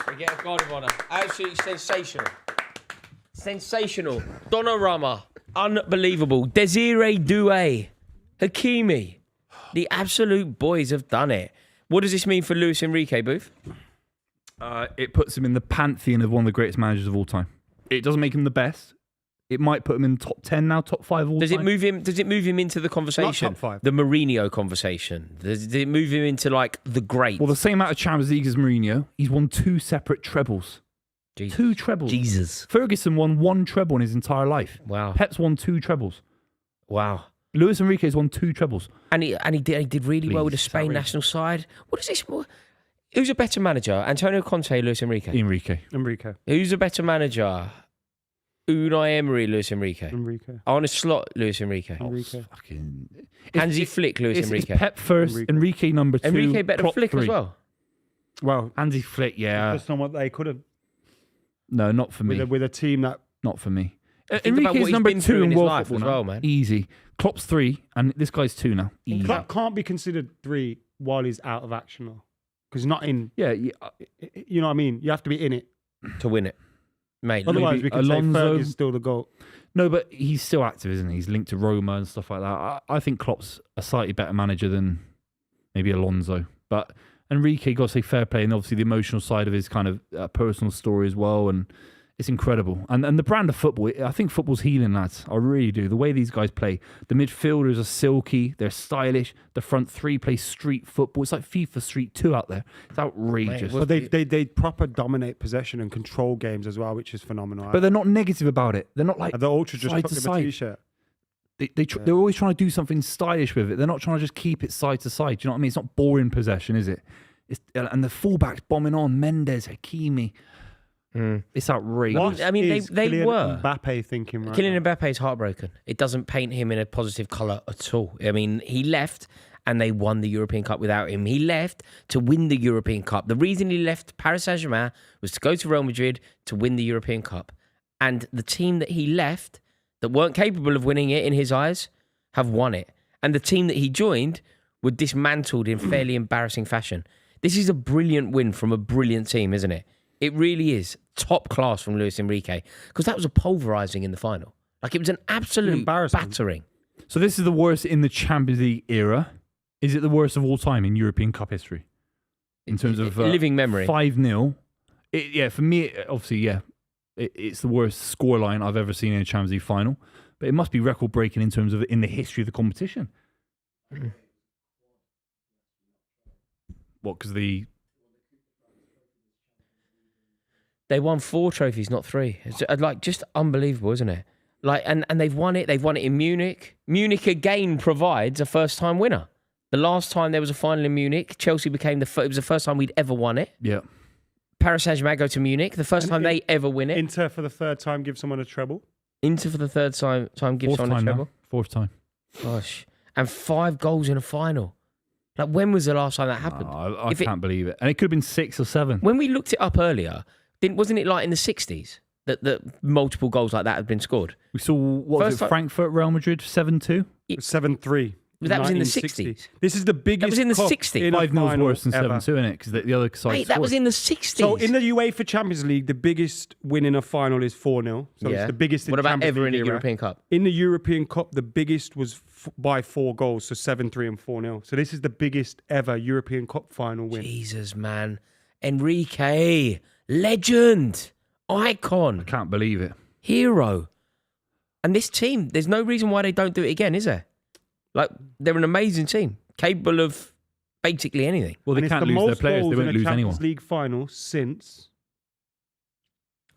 They get a guard of honour. Absolutely sensational. Sensational. Donnarumma. Unbelievable. Desiree Doué. Hakimi. The absolute boys have done it. What does this mean for Luis Enrique, Booth? It puts him in the pantheon of one of the greatest managers of all time. It doesn't make him the best. It might put him in top 10 now, top 5 all Does time. Does it move him into the conversation? Not top 5. The Mourinho conversation. Does it move him into like the great? Well, the same amount of Champions League as Mourinho. He's won 2 separate trebles. Jesus. 2 trebles. Jesus. Ferguson won 1 treble in his entire life. Wow. Pep's won 2 trebles. Wow. Luis Enrique's won 2 trebles. And he did really well with the Please, Spain sorry. national side. What is this? Who's a better manager? Antonio Conte, Luis Enrique. Enrique. Who's a better manager? Unai Emery, Luis Enrique. I want to slot Luis Enrique. Enrique. Fucking... Hansi Flick, Luis It's Enrique. Pep first, Enrique number 2. Enrique better than Klopp Flick 3. as well. Well, Hansi Flick, yeah. just on what they couldn't. No, not for me. With a team that... Not for me. Think about what Enrique's he's number been 2 through in in his world life football as now. well, man. Easy. Klopp's 3, and this guy's 2 now. Easy. Klopp can't be considered 3 while he's out of action now. Because he's not in... Yeah, You know what I mean? You have to be in it. To win it. Mate, Otherwise, maybe we can say Alonso- Fergie's still the GOAT. no, but he's still active, isn't he? He's linked to Roma and stuff like that. I think Klopp's a slightly better manager than maybe Alonso. But Enrique, got to say fair play, and obviously the emotional side of his kind of personal story as well, and it's incredible. And the brand of football, I think football's healing, lads. I really do. The way these guys play. The midfielders are silky, they're stylish. The front 3 play street football. It's like FIFA Street 2 out there. It's outrageous. Mate, But they proper dominate possession and control games as well, which is phenomenal. But they're not negative about it. They're not like the Ultras just side took to him a side. t-shirt. They're always trying to do something stylish with it. They're not trying to just keep it side to side. Do you know what I mean? It's not boring possession, is it? And the fullbacks bombing on. Mendes, Hakimi. It's outrageous. What I mean, is they Kylian were. Mbappe thinking right Kylian now? Mbappe is heartbroken. It doesn't paint him in a positive colour at all. I mean, he left and they won the European Cup without him. He left to win the European Cup. The reason he left Paris Saint-Germain was to go to Real Madrid to win the European Cup. And the team that he left, that weren't capable of winning it in his eyes, have won it. And the team that he joined were dismantled in fairly embarrassing fashion. This is a brilliant win from a brilliant team, isn't it? It really is. Top class from Luis Enrique. Because that was a pulverising in the final. Like, it was an absolute Embarrassment. battering. So this is the worst in the Champions League era. Is it the worst of all time in European Cup history? In terms of living memory. 5-0. Yeah, for me, obviously, yeah. It's the worst scoreline I've ever seen in a Champions League final. But it must be record breaking in terms of in the history of the competition. What? Because They won 4 trophies, not 3. It's like just unbelievable, isn't it? Like, and they've won it. They've won it in Munich. Munich again provides a first-time winner. The last time there was a final in Munich, Chelsea became it was the first time we'd ever won it. yeah. Paris Saint-Germain go to Munich, the first time they ever win it. Inter for the 3rd time give someone a treble. Inter for the 3rd time gives 4th on a time treble. now. 4th time. Gosh, and 5 goals in a final. Like, when was the last time that happened? I can't believe it. And it could have been 6 or 7. When we looked it up earlier, wasn't it like in the 60s that multiple goals like that had been scored? We saw, what was First it, time- Frankfurt, Real Madrid, 7-2? 7-3. That was in the 1960. 60s. This is the biggest. was in the cup 60s. in a 5-0 is final worse than ever. 7-2, isn't it? Because the other side Mate, that was scored. in the 60s. So in the UEFA Champions League, the biggest win in a final is 4-0. So it's the biggest in What about Champions ever in League a era. European Cup? In the European Cup, the biggest was by 4 goals, so 7-3 and 4-0. So this is the biggest ever European Cup final win. Jesus, man. Enrique, legend, icon, I can't believe it. hero. And this team, there's no reason why they don't do it again, is there? Like, they're an amazing team, capable of basically anything. Well, And they it's can't the lose their most players. goals They in won't a lose Champions anyone. League final since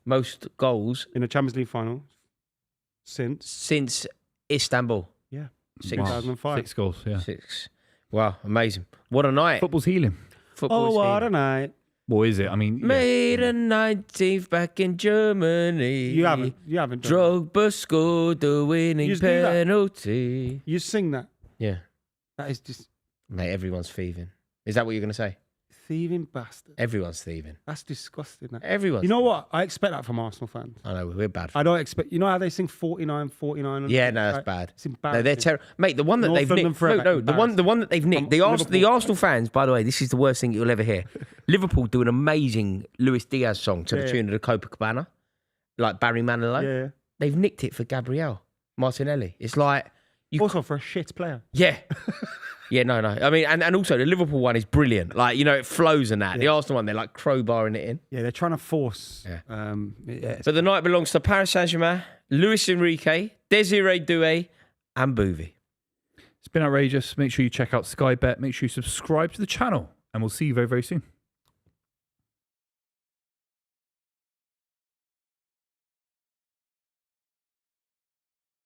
Most goals in a Champions League final since since Istanbul. 2005. 6 goals, yeah. 6. Wow, amazing. What a night. Football's healing. Football's Oh, what here. a night! What is it? I mean, yeah. May the 19th back in Germany. You haven't done that. Drogba scored the winning You just do that. penalty. You sing that. Yeah. That is just. Mate, everyone's thieving. Is that what you're going to say? Thieving bastard. Everyone's thieving. That's disgusting. That. Everyone's. You know what? I expect that from Arsenal fans. I know we're bad. I don't expect. You know how they sing 49, 49. Yeah, no, that's Right? bad. It's No, embarrassing. they're terrible, mate. The one that North they've London nicked. forever, No, the one that they've nicked. The Liverpool. Arsenal fans, by the way, this is the worst thing you'll ever hear. Liverpool do an amazing Luis Diaz song to the Yeah. tune of the Copacabana, like Barry Manilow. Yeah. They've nicked it for Gabriel Martinelli. It's like Also for a shit player. yeah. Yeah, no. I mean, and also the Liverpool one is brilliant. Like, you know, it flows and that. The Arsenal one, they're like crowbarring it in. Yeah, they're trying to force. Yeah. Yeah. But the night belongs to Paris Saint-Germain, Luis Enrique, Desiree Doué, and Buvey. It's been outrageous. Make sure you check out Sky Bet. Make sure you subscribe to the channel, and we'll see you very, very soon.